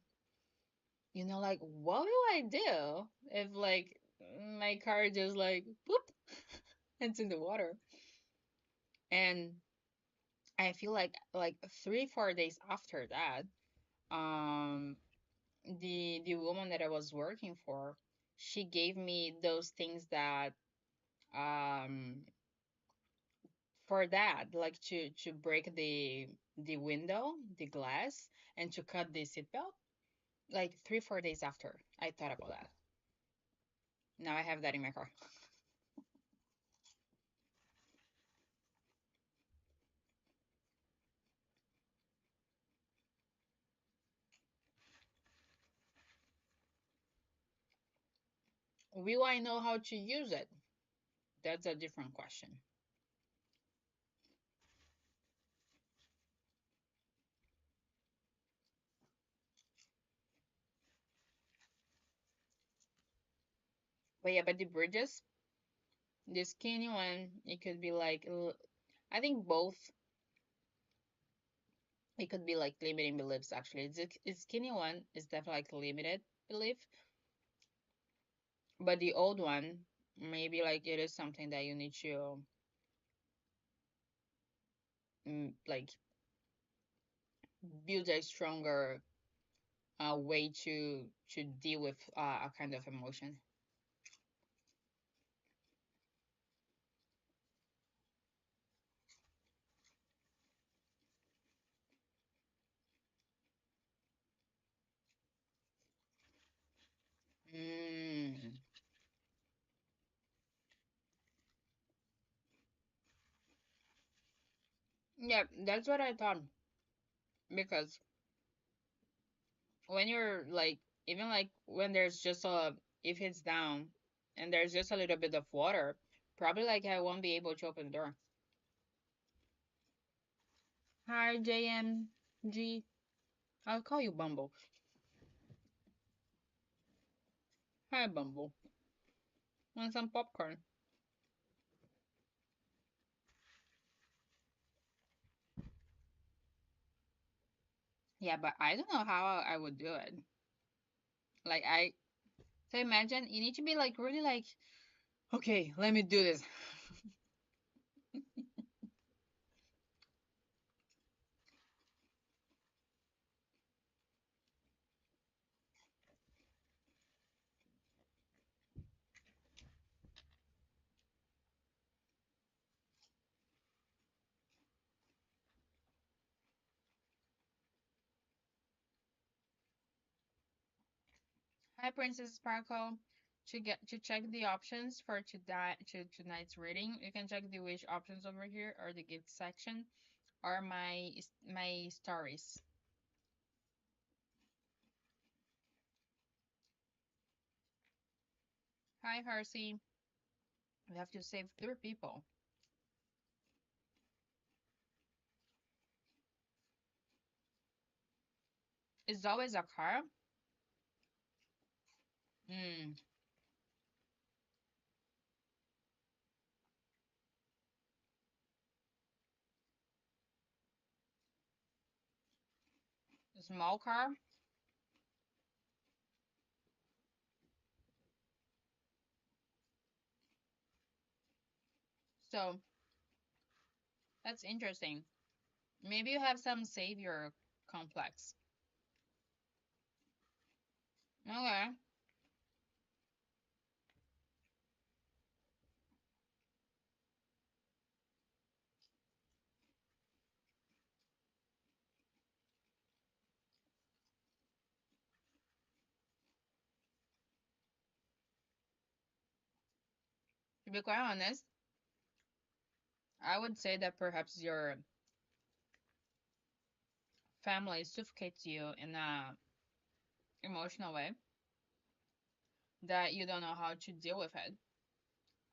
Like what will I do if like my car just like whoop it's in the water. And I feel like 3 4 days after that, um the woman that I was working for, she gave me those things that um for that, like to break the window, the glass, and to cut the seatbelt. Like 3, 4 days after I thought about that. Now I have that in my car. Will I know how to use it? That's a different question. But yeah, but the bridges, the skinny one, it could be like, I think both, it could be like limiting beliefs actually. The skinny one is definitely like limited belief, but the old one, maybe like it is something that you need to like build a stronger way to deal with a kind of emotion. Mm. Yeah, that's what I thought. Because when you're like, even like when there's just if it's down and there's just a little bit of water, probably like I won't be able to open the door. Hi, JMG. I'll call you Bumble. Hi, Bumble. Want some popcorn? Yeah, but I don't know how I would do it. Like so imagine you need to be like really like, okay, let me do this. Hi, Princess Sparkle. To check the options for tonight's reading, you can check the wish options over here or the gift section or my stories. Hi, Hersey. We have to save 3 people. It's always a car. Hmm. A small car. So that's interesting. Maybe you have some savior complex. Okay. To be quite honest, I would say that perhaps your family suffocates you in a emotional way that you don't know how to deal with it.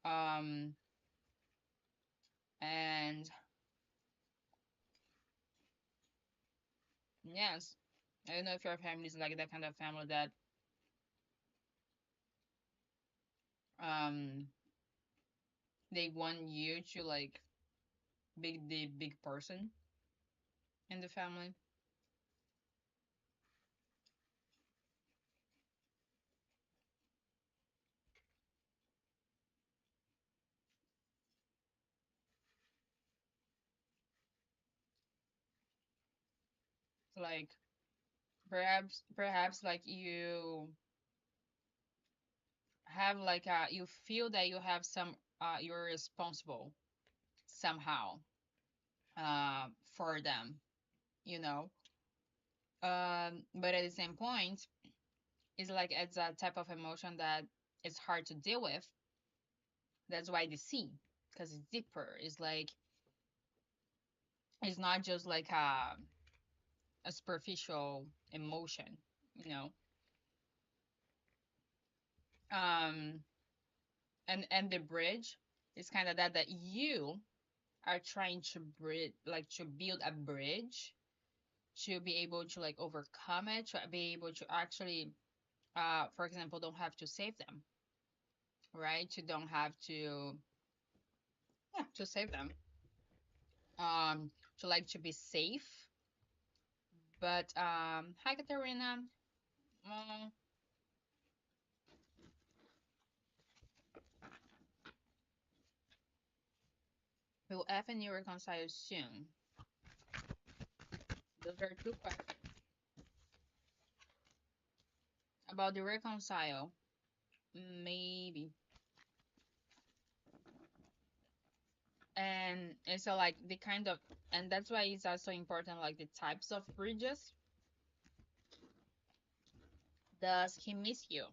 Um, and yes, I don't know if your family is like that kind of family that um they want you to like be the big person in the family. Like perhaps like have like you feel that you have some you're responsible somehow for them, you know. But at the same point, it's a type of emotion that it's hard to deal with. That's why the C, because it's deeper. It's like it's not just like a superficial emotion, you know. Um, and the bridge is kind of that you are trying to bridge, like to build a bridge to be able to like overcome it, to be able to actually, for example, don't have to save them, right? You don't have to, yeah, to save them. To like to be safe. But hi Katerina. Um, will F and you reconcile soon? Those are two questions about the reconcile. Maybe. And it's a, like the kind of, and that's why it's also important, like the types of bridges. Does he miss you?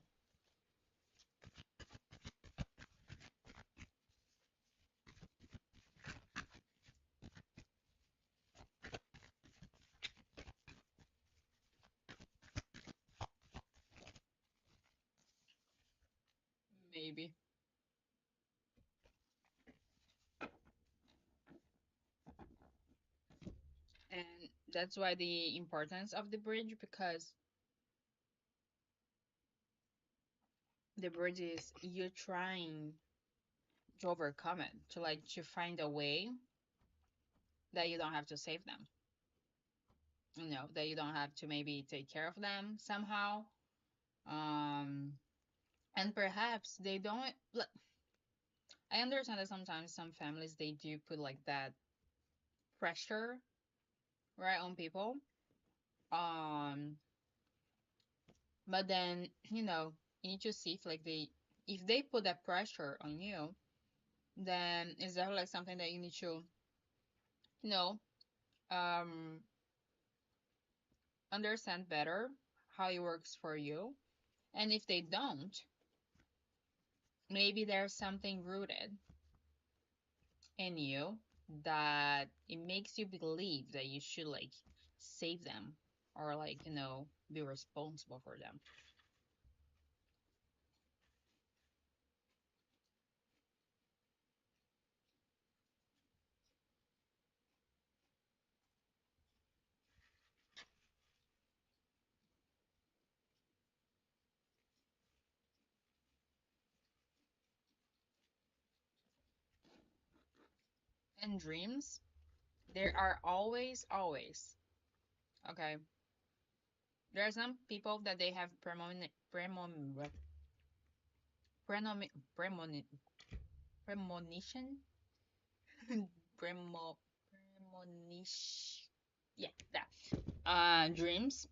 Maybe. And that's why the importance of the bridge, because the bridge is you trying to overcome it, to like to find a way that you don't have to save them, that you don't have to maybe take care of them somehow. um and perhaps they don't like, I understand that sometimes some families they do put like that pressure right on people. um but then you need to see if they put that pressure on you, then is that like something that you need to you know um understand better how it works for you. And if they don't, maybe there's something rooted in you that it makes you believe that you should like save them or like be responsible for them. And dreams, there are always okay. There are some people that they have premoni, premoni, premonition, premo, premonition, yeah, that dreams,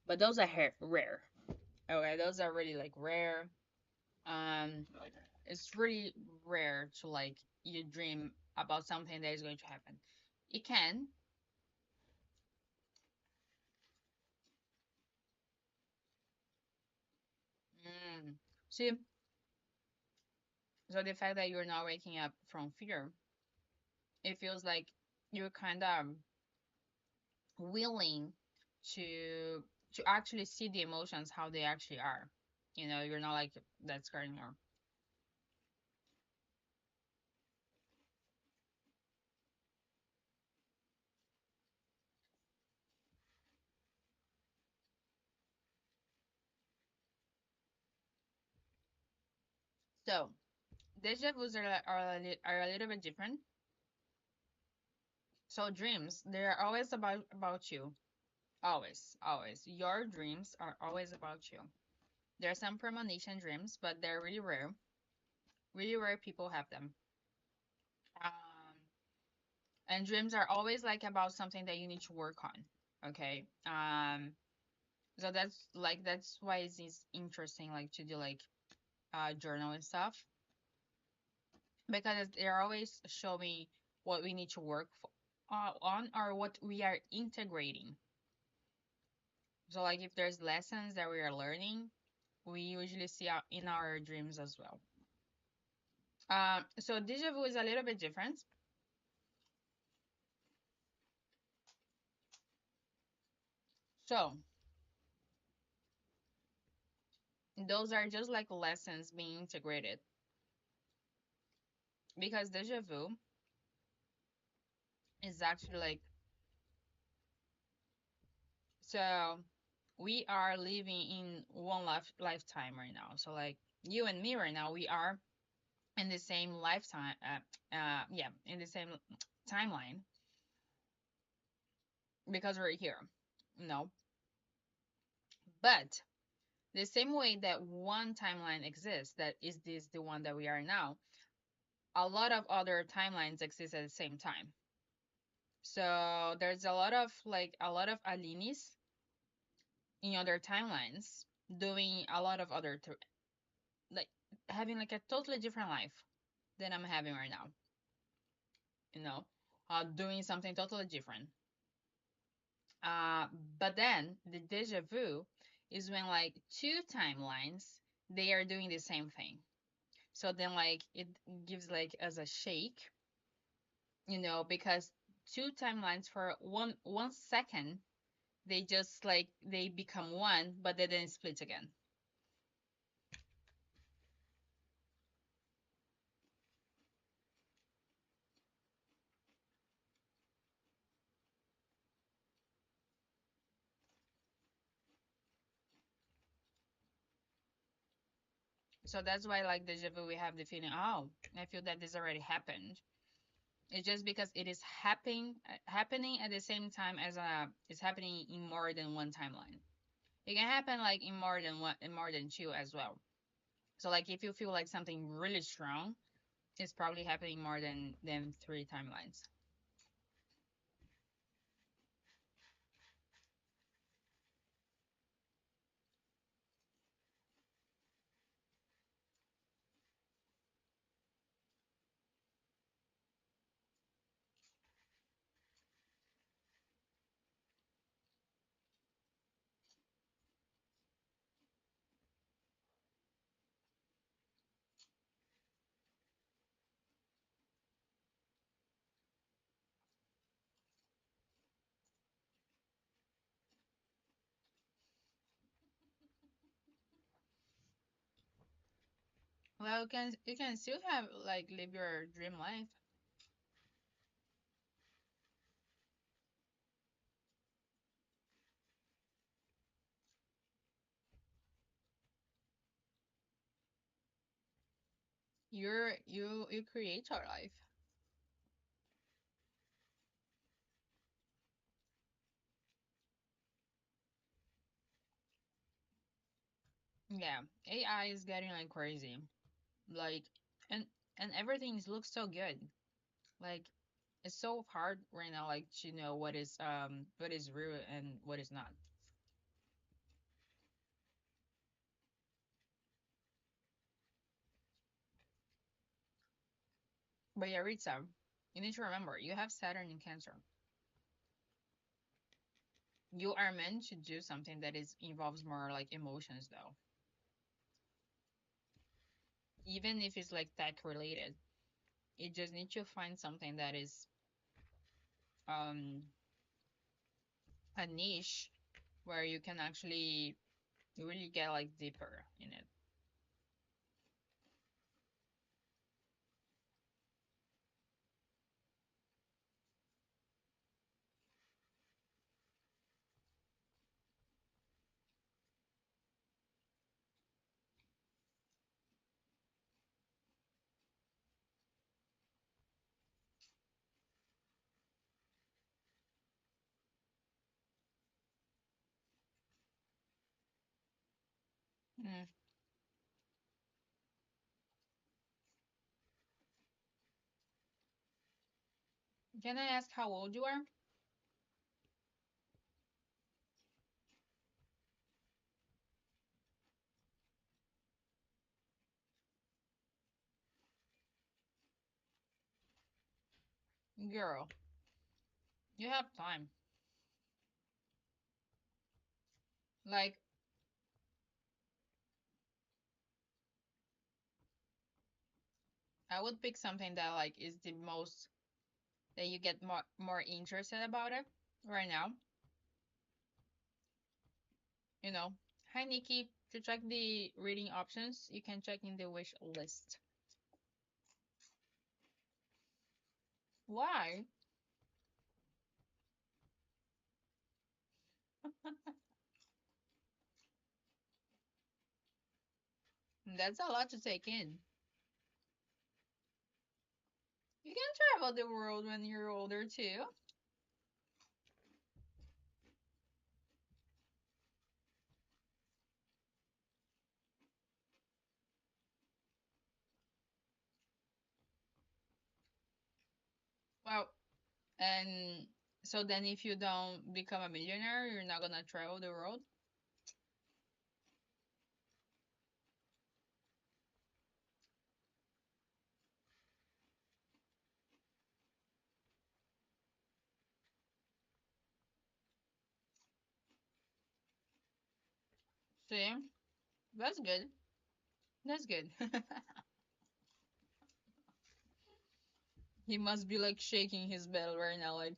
but those are rare. Okay, those are really like rare. Um, it's really rare to like you dream about something that is going to happen. It can. Mm. See, so the fact that you're not waking up from fear, it feels like you're kind of willing to actually see the emotions how they actually are. You're not like that scared anymore. So deja vus are a little bit different. So dreams, they're always about you. Always, always. Your dreams are always about you. There are some premonition dreams, but they're really rare. Really rare people have them. Um, and dreams are always like about something that you need to work on. Okay. So that's why it's interesting like to do like journal and stuff, because they're always showing what we need to work on or what we are integrating. So like if there's lessons that we are learning, we usually see in our dreams as well. So deja vu is a little bit different. So those are just like lessons being integrated because deja vu is actually like, so we are living in one lifetime right now. So like you and me right now, we are in the same lifetime. Yeah, in the same timeline because we're here. No, but the same way that one timeline exists, that is this the one that we are now, a lot of other timelines exist at the same time. So there's a lot of Alinis in other timelines doing a lot of other like having like a totally different life than I'm having right now, you know, doing something totally different. Uh, but then the deja vu is when like two timelines they are doing the same thing. So then like it gives like as a shake, because two timelines for one second they just like they become one, but they then split again. So that's why like deja vu we have the feeling, oh, I feel that this already happened. It's just because it is happening at the same time as it's happening in more than one timeline. It can happen like in more than one, in more than two as well. So like if you feel like something really strong, it's probably happening more than three timelines. Well, you can still have like live your dream life. You create your life. Yeah, AI is getting like crazy. Like and and everything looks so good. Like it's so hard right now like to know what is real and what is not. But Yaritza, you need to remember you have Saturn in Cancer. You are meant to do something that is involves more like emotions though. Even if it's like tech related. You just need to find something that is um a niche where you can actually really get like deeper in it. Mm. Can I ask how old you are? Girl, you have time. Like I would pick something that like is the most that you get more interested about it right now. You know. Hi Nikki. To check the reading options, you can check in the wish list. Why? That's a lot to take in. You can travel the world when you're older too. Well, and so then if you don't become a millionaire, you're not gonna travel the world. See, that's good. That's good. He must be like shaking his bell right now, like.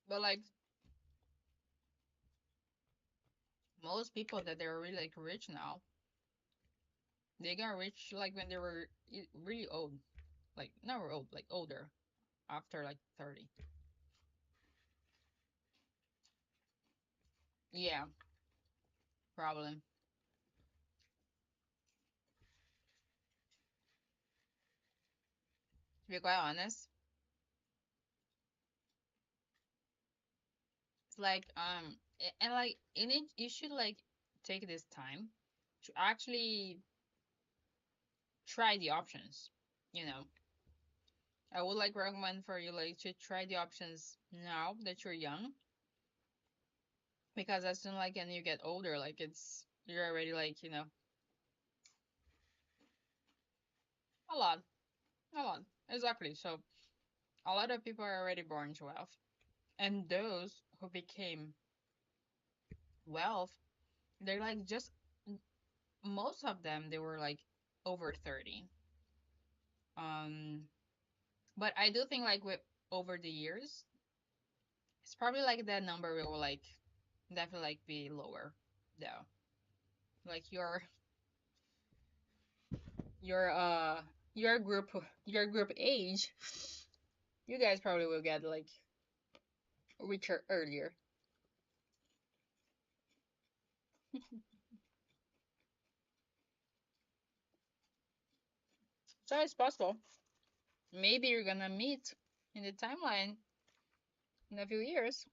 But like most people that they're really like rich now, they got rich like when they were really old, like not old, like older, after like 30. Yeah, probably. To be quite honest, it's like and like in it, you should like take this time to actually try the options. You know, I would like recommend for you like to try the options now that you're young, because as soon like and you get older, like it's you're already like a lot, a lot exactly. So a lot of people are already born to wealth, and those who became wealth, they're like just most of them they were like over 30. Um, but I do think like with over the years, it's probably like that number will like definitely like be lower though. Like your your group your group age, you guys probably will get like richer earlier. So it's possible. Maybe you're gonna meet in the timeline in a few years.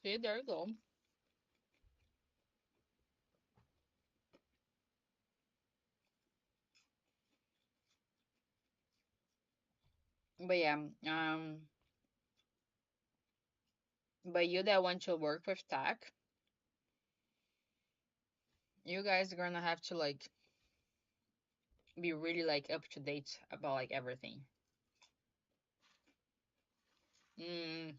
See, there you go. But yeah, but you that want to work with tech, you guys are gonna have to like be really like up to date about like everything. Mm,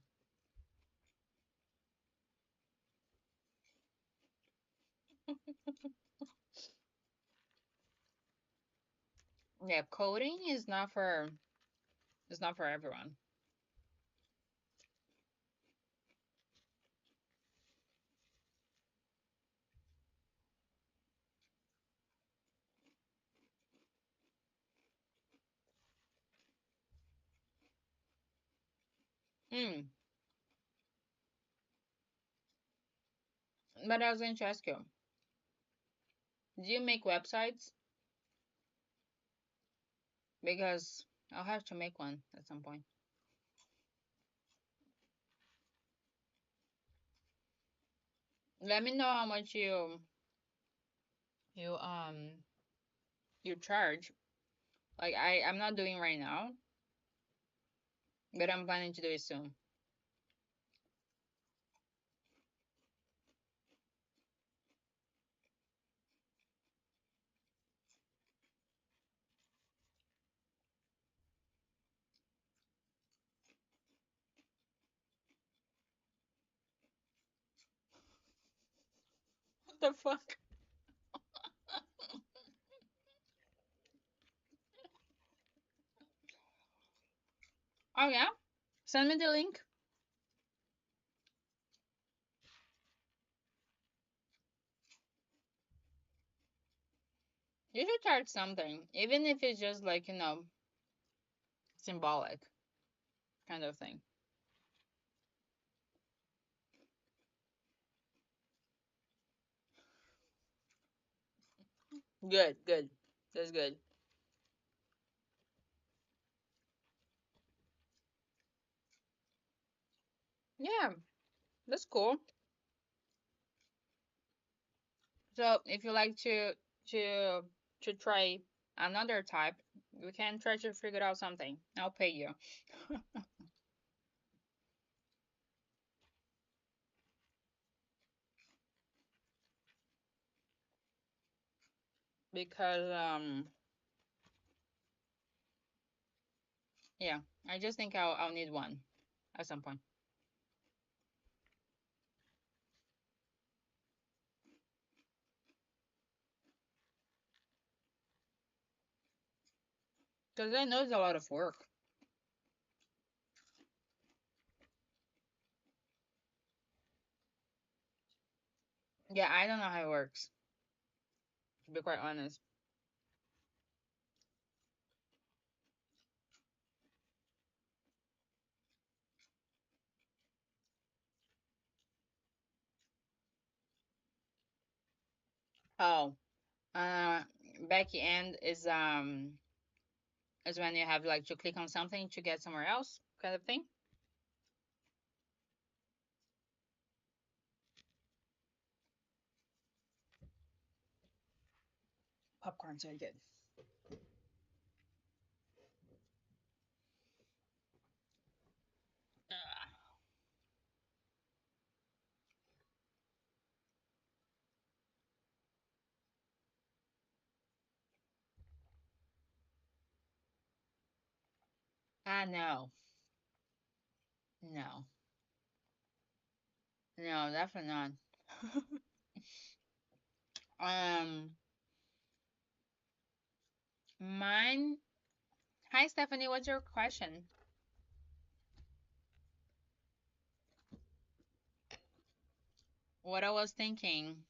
yeah, coding is not for everyone. Mm, but I was going to ask you, do you make websites? Because I'll have to make one at some point. Let me know how much you you charge. Like I'm not doing right now, but I'm planning to do it soon. the fuck? Oh yeah? Send me the link. You should charge something, even if it's just like, symbolic kind of thing. Good, good. That's good. Yeah, that's cool. So if you like to to try another type, we can try to figure out something. I'll pay you. Because yeah, I just think I'll need one at some point. Because I know it's a lot of work. Yeah, I don't know how it works, to be quite honest. Oh, uh, back end is when you have like to click on something to get somewhere else, kind of thing. Popcorn, so good. No, no, no, definitely not. um, mine. Hi, Stephanie. What's your question? What I was thinking.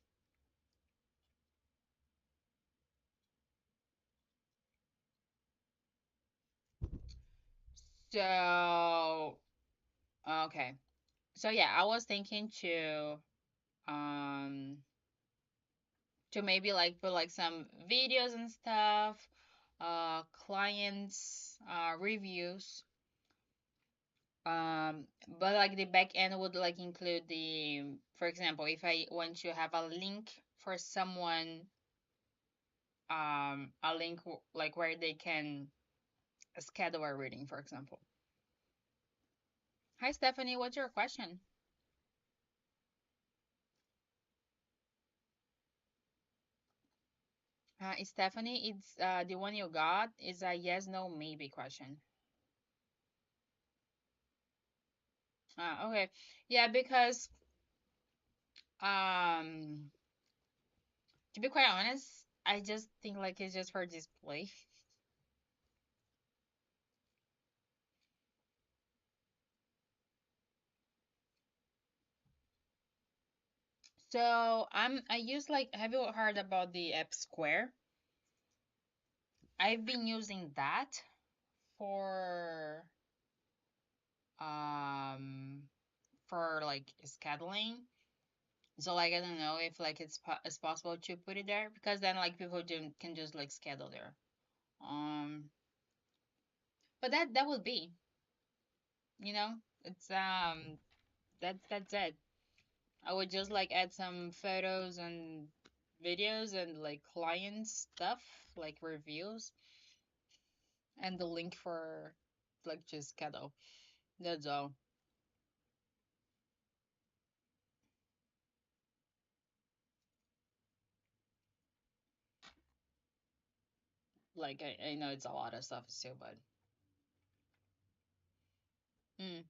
So, okay. So yeah, I was thinking um to maybe like put like some videos and stuff, clients reviews, but like the back end would like include the, for example, if I want to have a link for someone, a link like where they can schedule a reading, for example. Hi, Stephanie, what's your question? Stephanie, it's the one you got is a yes, no, maybe question. Okay. Yeah, because um to be quite honest, I just think like it's just for display. So I use like, have you heard about the app Square? I've been using that for um for like scheduling. So like I don't know if like it's possible to put it there, because then like people can just like schedule there. Um but that would be, you know, it's that's it. I would just like add some photos and videos and like client stuff, like reviews, and the link for like just schedule. That's all. Like I know it's a lot of stuff too, but mm.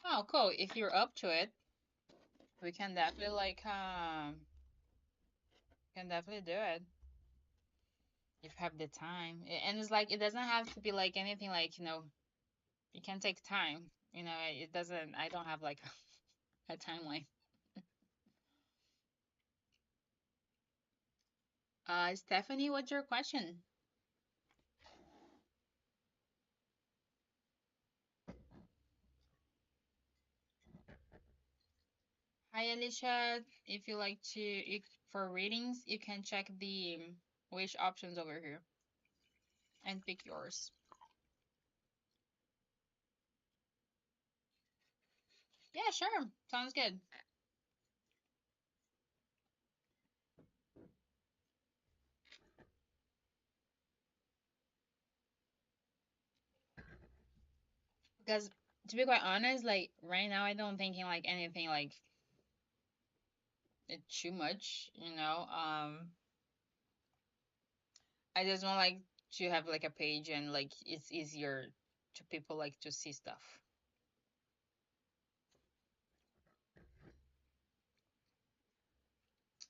Oh, cool. If you're up to it, we can definitely do it if you have the time. And it's like it doesn't have to be like anything like, it can take time. It doesn't. I don't have like a timeline. Stephanie, what's your question? Hi, Alicia. If you like to, for readings, you can check the wish options over here and pick yours. Yeah, sure. Sounds good. Because to be quite honest, like right now, I don't thinking like anything like it too much. I just want like to have like a page and like it's easier to people like to see stuff.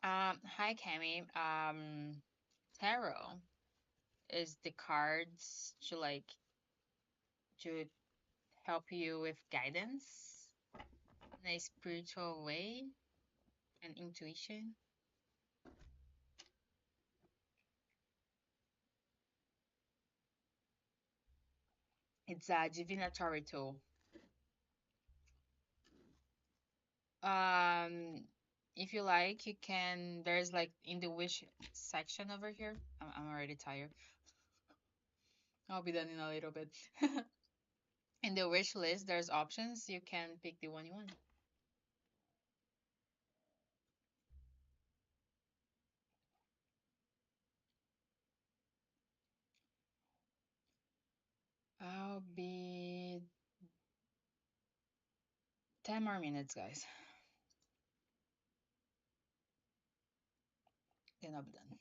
Hi, Cami. Tarot is the cards to help you with guidance in a spiritual way and intuition. It's a divinatory tool. Um, if you like, you can. There's like in the wish section over here. I'm already tired. I'll be done in a little bit. In the wish list, there's options. You can pick the one you want. I'll be 10 more minutes, guys. Then I'll be done.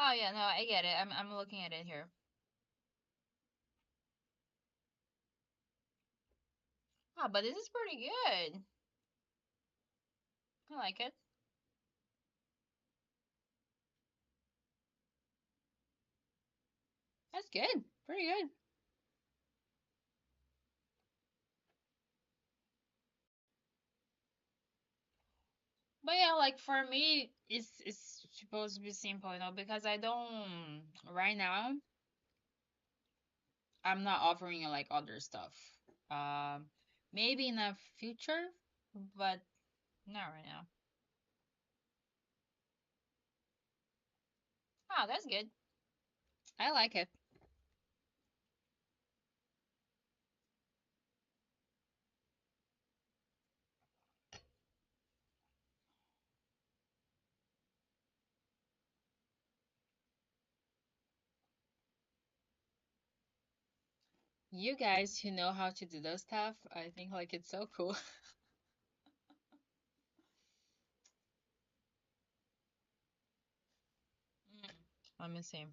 Oh yeah, no, I get it. I'm looking at it here. Oh, but this is pretty good. I like it. That's good. Pretty good. But yeah, like for me, it's supposed to be simple, because I don't right now. I'm not offering you like other stuff. Um, Maybe in the future, but not right now. Oh, that's good. I like it. You guys who know how to do those stuff, I think like it's so cool. Mm. Let me see.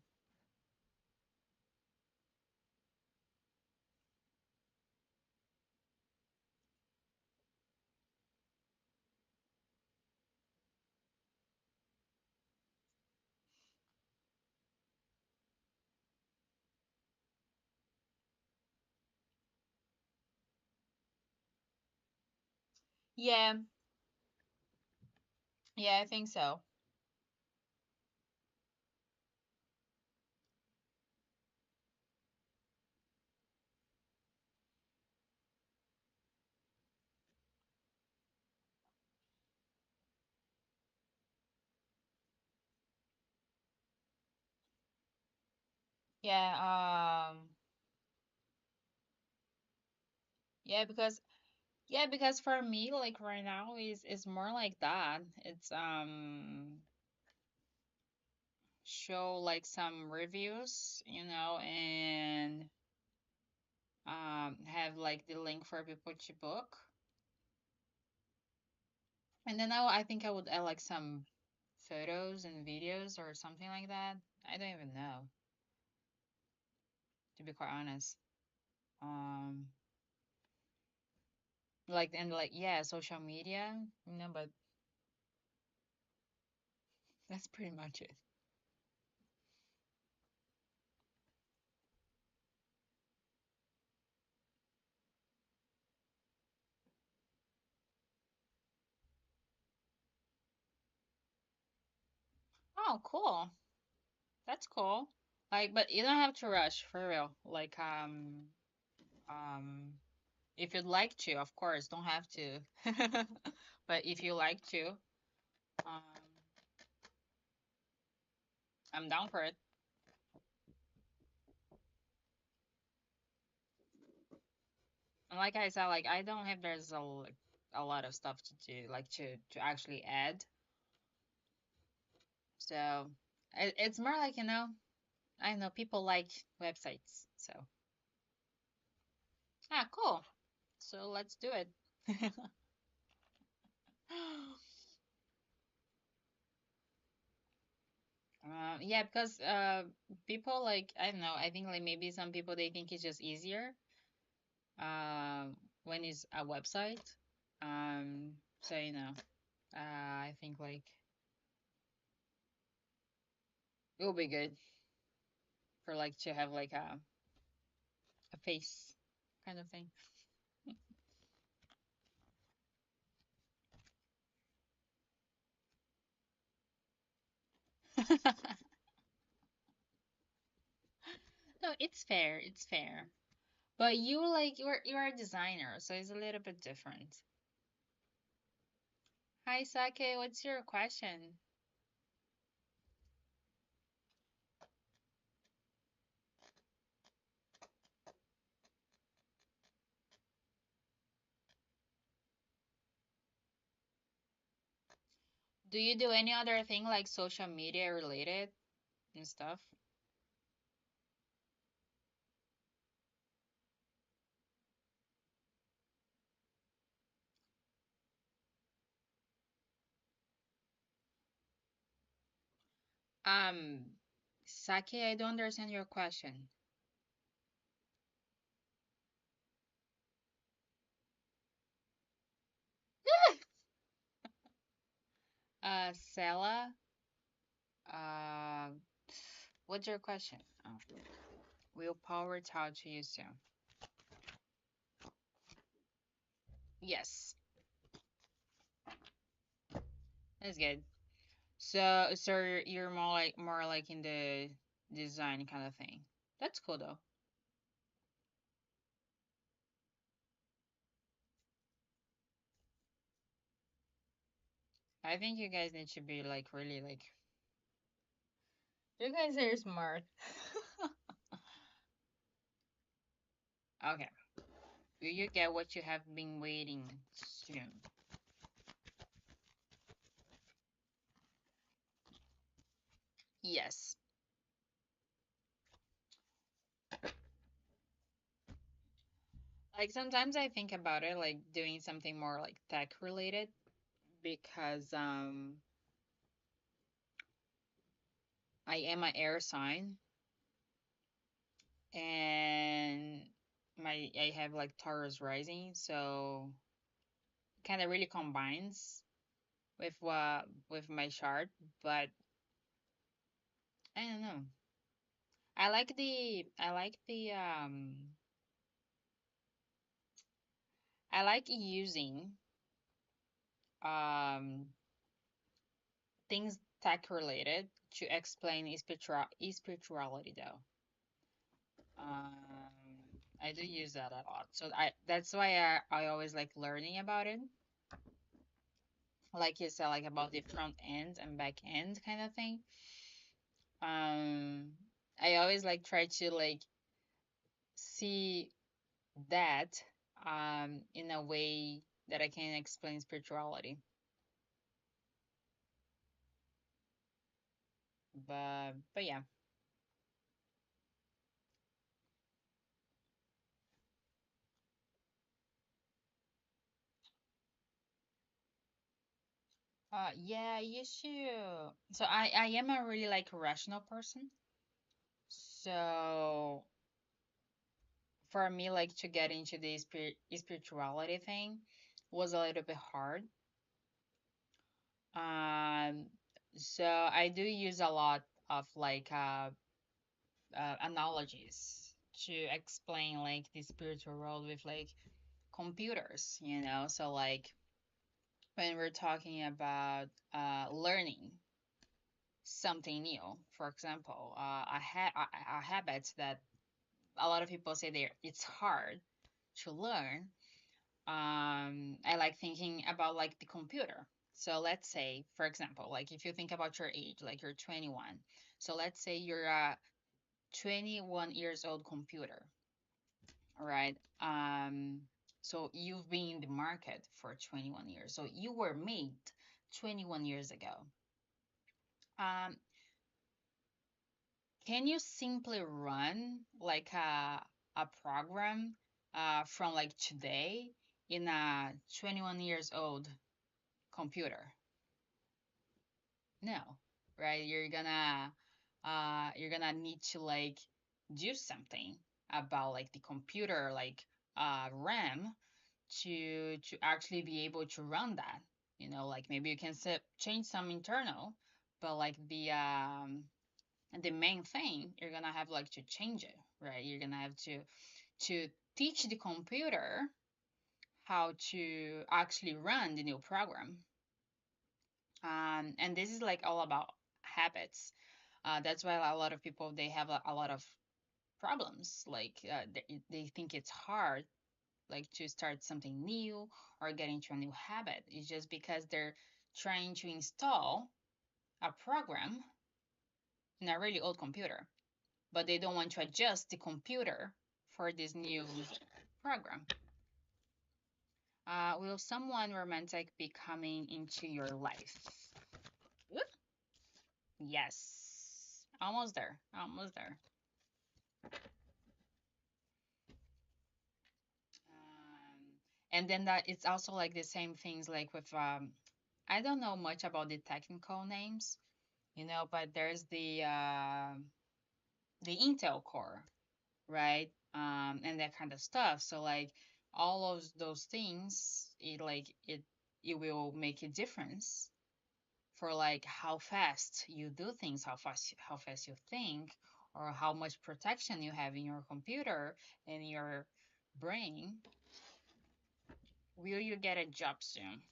Yeah, yeah, I think so. Yeah, yeah, because for me, like right now is more like that. It's show like some reviews, and have like the link for people to book. And then I think I would add like some photos and videos or something like that. I don't even know, to be quite honest. Um, like and like yeah, social media, but that's pretty much it. Oh, cool. That's cool. Like, but you don't have to rush for real. Like, um, if you'd like to, of course, don't have to. But if you like to, um, I'm down for it. And like I said, like I don't have there's like a lot of stuff to do, like to actually add. So it's more like I know people like websites. So cool. So let's do it. Yeah, because people like I don't know. I think like maybe some people they think it's just easier when it's a website. So I think like it will be good for like to have like a face kind of thing. No, it's fair. It's fair. But you like you're a designer, so it's a little bit different. Hi, Sake. What's your question? Do you do any other thing like social media related and stuff? Sake, I don't understand your question. Sela, uh, what's your question? Oh, willpower taught to you soon. Yes, that's good. So you're more like in the design kind of thing. That's cool though. I think you guys need to be like really like you guys are smart. Okay. Will you get what you have been waiting soon? Yes. Like sometimes I think about it like doing something more like tech related because I am an air sign and my I have like Taurus rising, so kind of really combines with my chart, but I don't know. I like using um things tech related to explain spirituality though. I do use that a lot. So I that's why I always like learning about it. Like you said, like about the front end and back end kind of thing. Um, I always like try to like see that in a way that I can explain spirituality. But yeah. Yeah, I used to. So I am a really like rational person. So for me, like to get into the spirituality thing was a little bit hard. Um, so I do use a lot of like analogies to explain like the spiritual world with like computers, you know. So like when we're talking about learning something new, for example, a habit that a lot of people say it's hard to learn. I like thinking about like the computer. So let's say, for example, like if you think about your age, like you're 21. So let's say you're a 21 years old computer, right? So you've been in the market for 21 years. So you were made 21 years ago. Um, can you simply run like a program from like today in a 21 years old computer? No, right? You're gonna need to like do something about like the computer like RAM to actually be able to run that. You know, like maybe you can change some internal, but like the main thing you're gonna have like to change it, right? You're gonna have to teach the computer how to actually run the new program. And this is like all about habits. That's why a lot of people they have a lot of problems. Like they think it's hard, like to start something new or get into a new habit. It's just because they're trying to install a program in a really old computer, but they don't want to adjust the computer for this new program. Will someone romantic be coming into your life? Whoop. Yes. Almost there. Almost there. And then that it's also like the same things like with I don't know much about the technical names, you know, but there's the Intel core, right? And that kind of stuff. So like all of those things, it will make a difference for like how fast you do things, how fast you think, or how much protection you have in your computer and your brain. Will you get a job soon?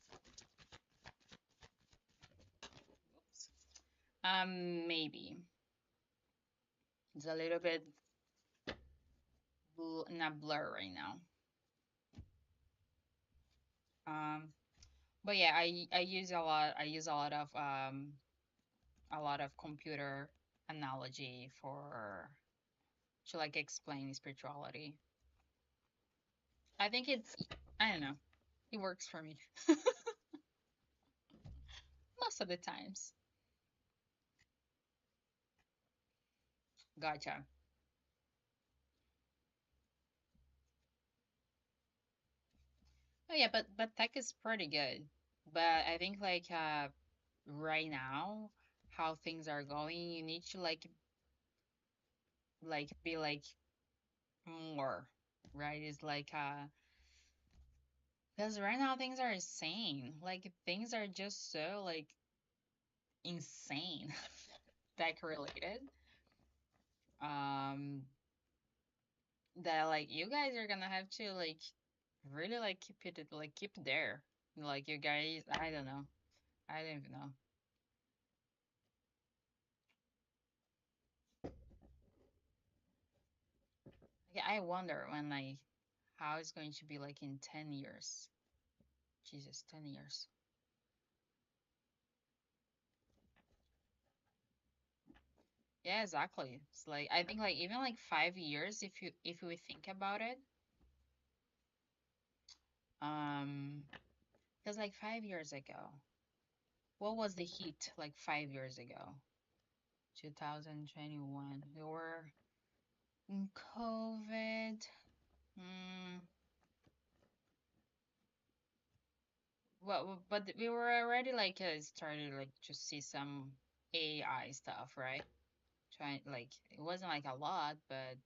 Oops. Maybe it's a little bit in a blur right now. Um, but yeah, I use a lot. I use a lot of computer analogy for to like explain spirituality. I think I don't know. It works for me most of the times. Gotcha. Oh yeah, but tech is pretty good. But I think like right now how things are going, you need to like be like more, right? It's like because right now things are insane. Like things are just so like insane tech related. Um that like you guys are gonna have to like really like keep it there. Like you guys, I don't know. I don't even know. Like, I wonder when how it's going to be like in 10 years. Jesus, 10 years. Yeah, exactly. It's like I think like even like 5 years if we think about it. Um, because like 5 years ago, what was the heat like 5 years ago? 2021. We were in COVID. Mm, well, but we were already like started like to see some AI stuff, right? Trying like it wasn't like a lot, but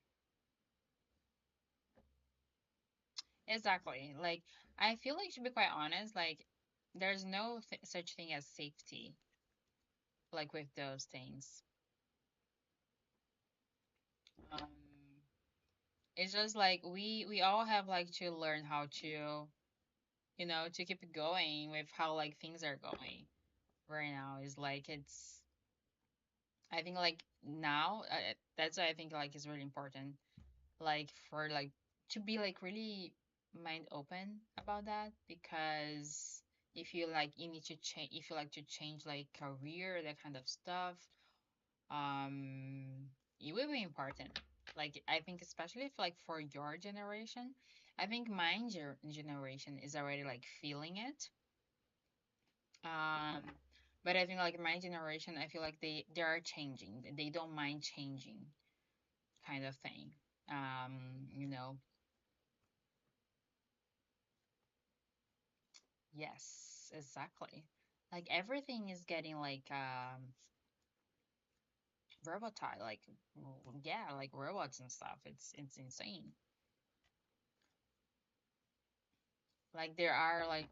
exactly. Like I feel like to be quite honest, like there's no th such thing as safety, like with those things. Um, it's just like we all have like to learn how to, to keep it going with how like things are going right now. Is like I think like now that's why I think like it's really important like for like to be like really mind open about that because if you like you need to change if you like to change like career that kind of stuff um it will be important like I think especially if like for your generation I think generation is already like feeling it um but I think like my generation I feel like they are changing they don't mind changing kind of thing you know. Yes, exactly. Like everything is getting like robotized, like yeah, like robots and stuff. It's insane. Like there are like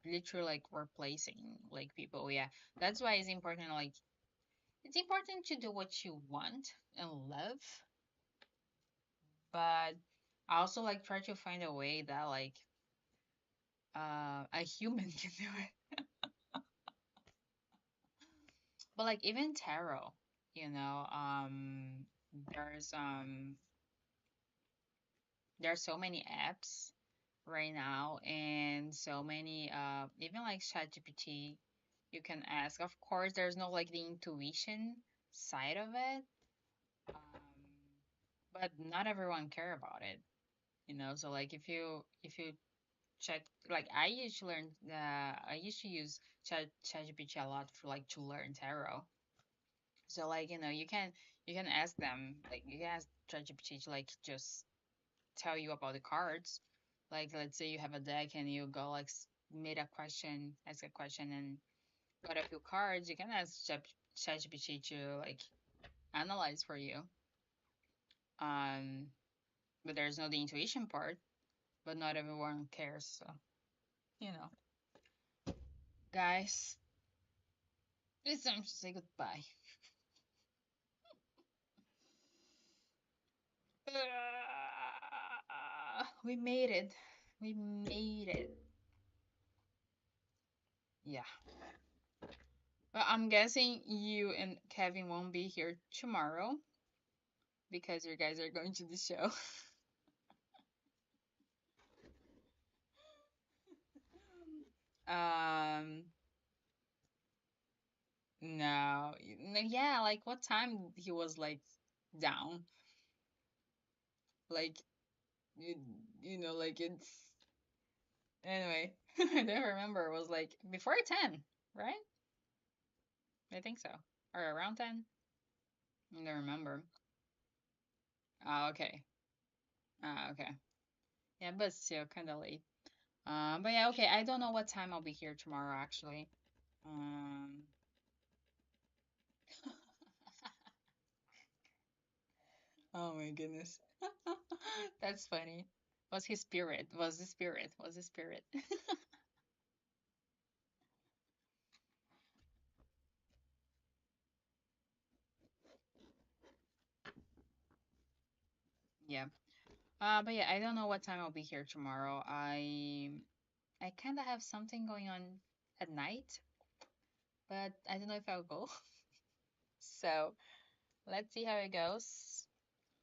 literally like replacing like people. Yeah. That's why it's important to do what you want and love, but I also like try to find a way that like a human can do it. But like even tarot, you know, there's there's so many apps right now and so many even like ChatGPT you can ask. Of course, there's no like the intuition side of it. Um, but not everyone care about it, So like if you check like I used to use ChatGPT a lot for like to learn tarot. So like, you can ask them like you can ask ChatGPT to like just tell you about the cards. Like, let's say you have a deck and you go like made a question, ask a question, and got a few cards. You can ask ChatGPT to like analyze for you. Um, but there's no the intuition part. But not everyone cares. So you know, guys, it's time to say goodbye. We made it. We made it. Yeah. Well, I'm guessing you and Kevin won't be here tomorrow because you guys are going to the show. um, no, yeah, like what time he was like down, like you, like it's anyway. I don't remember. It was like before 10, right? I think so, or around 10. I don't remember. Okay. Okay. Yeah, but still kind of late. But yeah, okay. I don't know what time I'll be here tomorrow, actually. Um, oh my goodness. That's funny. Was his spirit? Was the spirit? Was the spirit? Yeah. But yeah, I don't know what time I'll be here tomorrow. I kind of have something going on at night, but I don't know if I'll go. So let's see how it goes.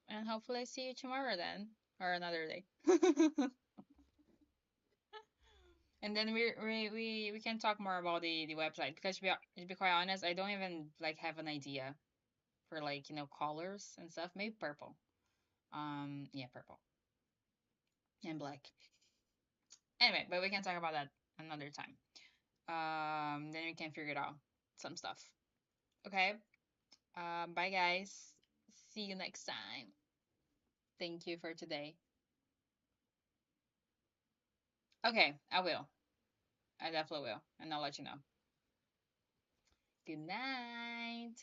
And hopefully I see you tomorrow then, or another day. And then we can talk more about the website because to be quite honest, I don't even like have an idea for like, colors and stuff. Maybe purple. Yeah, purple and black. Anyway, but we can talk about that another time. Then we can figure it out some stuff. Okay. Bye guys. See you next time. Thank you for today. Okay, I will. I definitely will, and I'll let you know. Good night.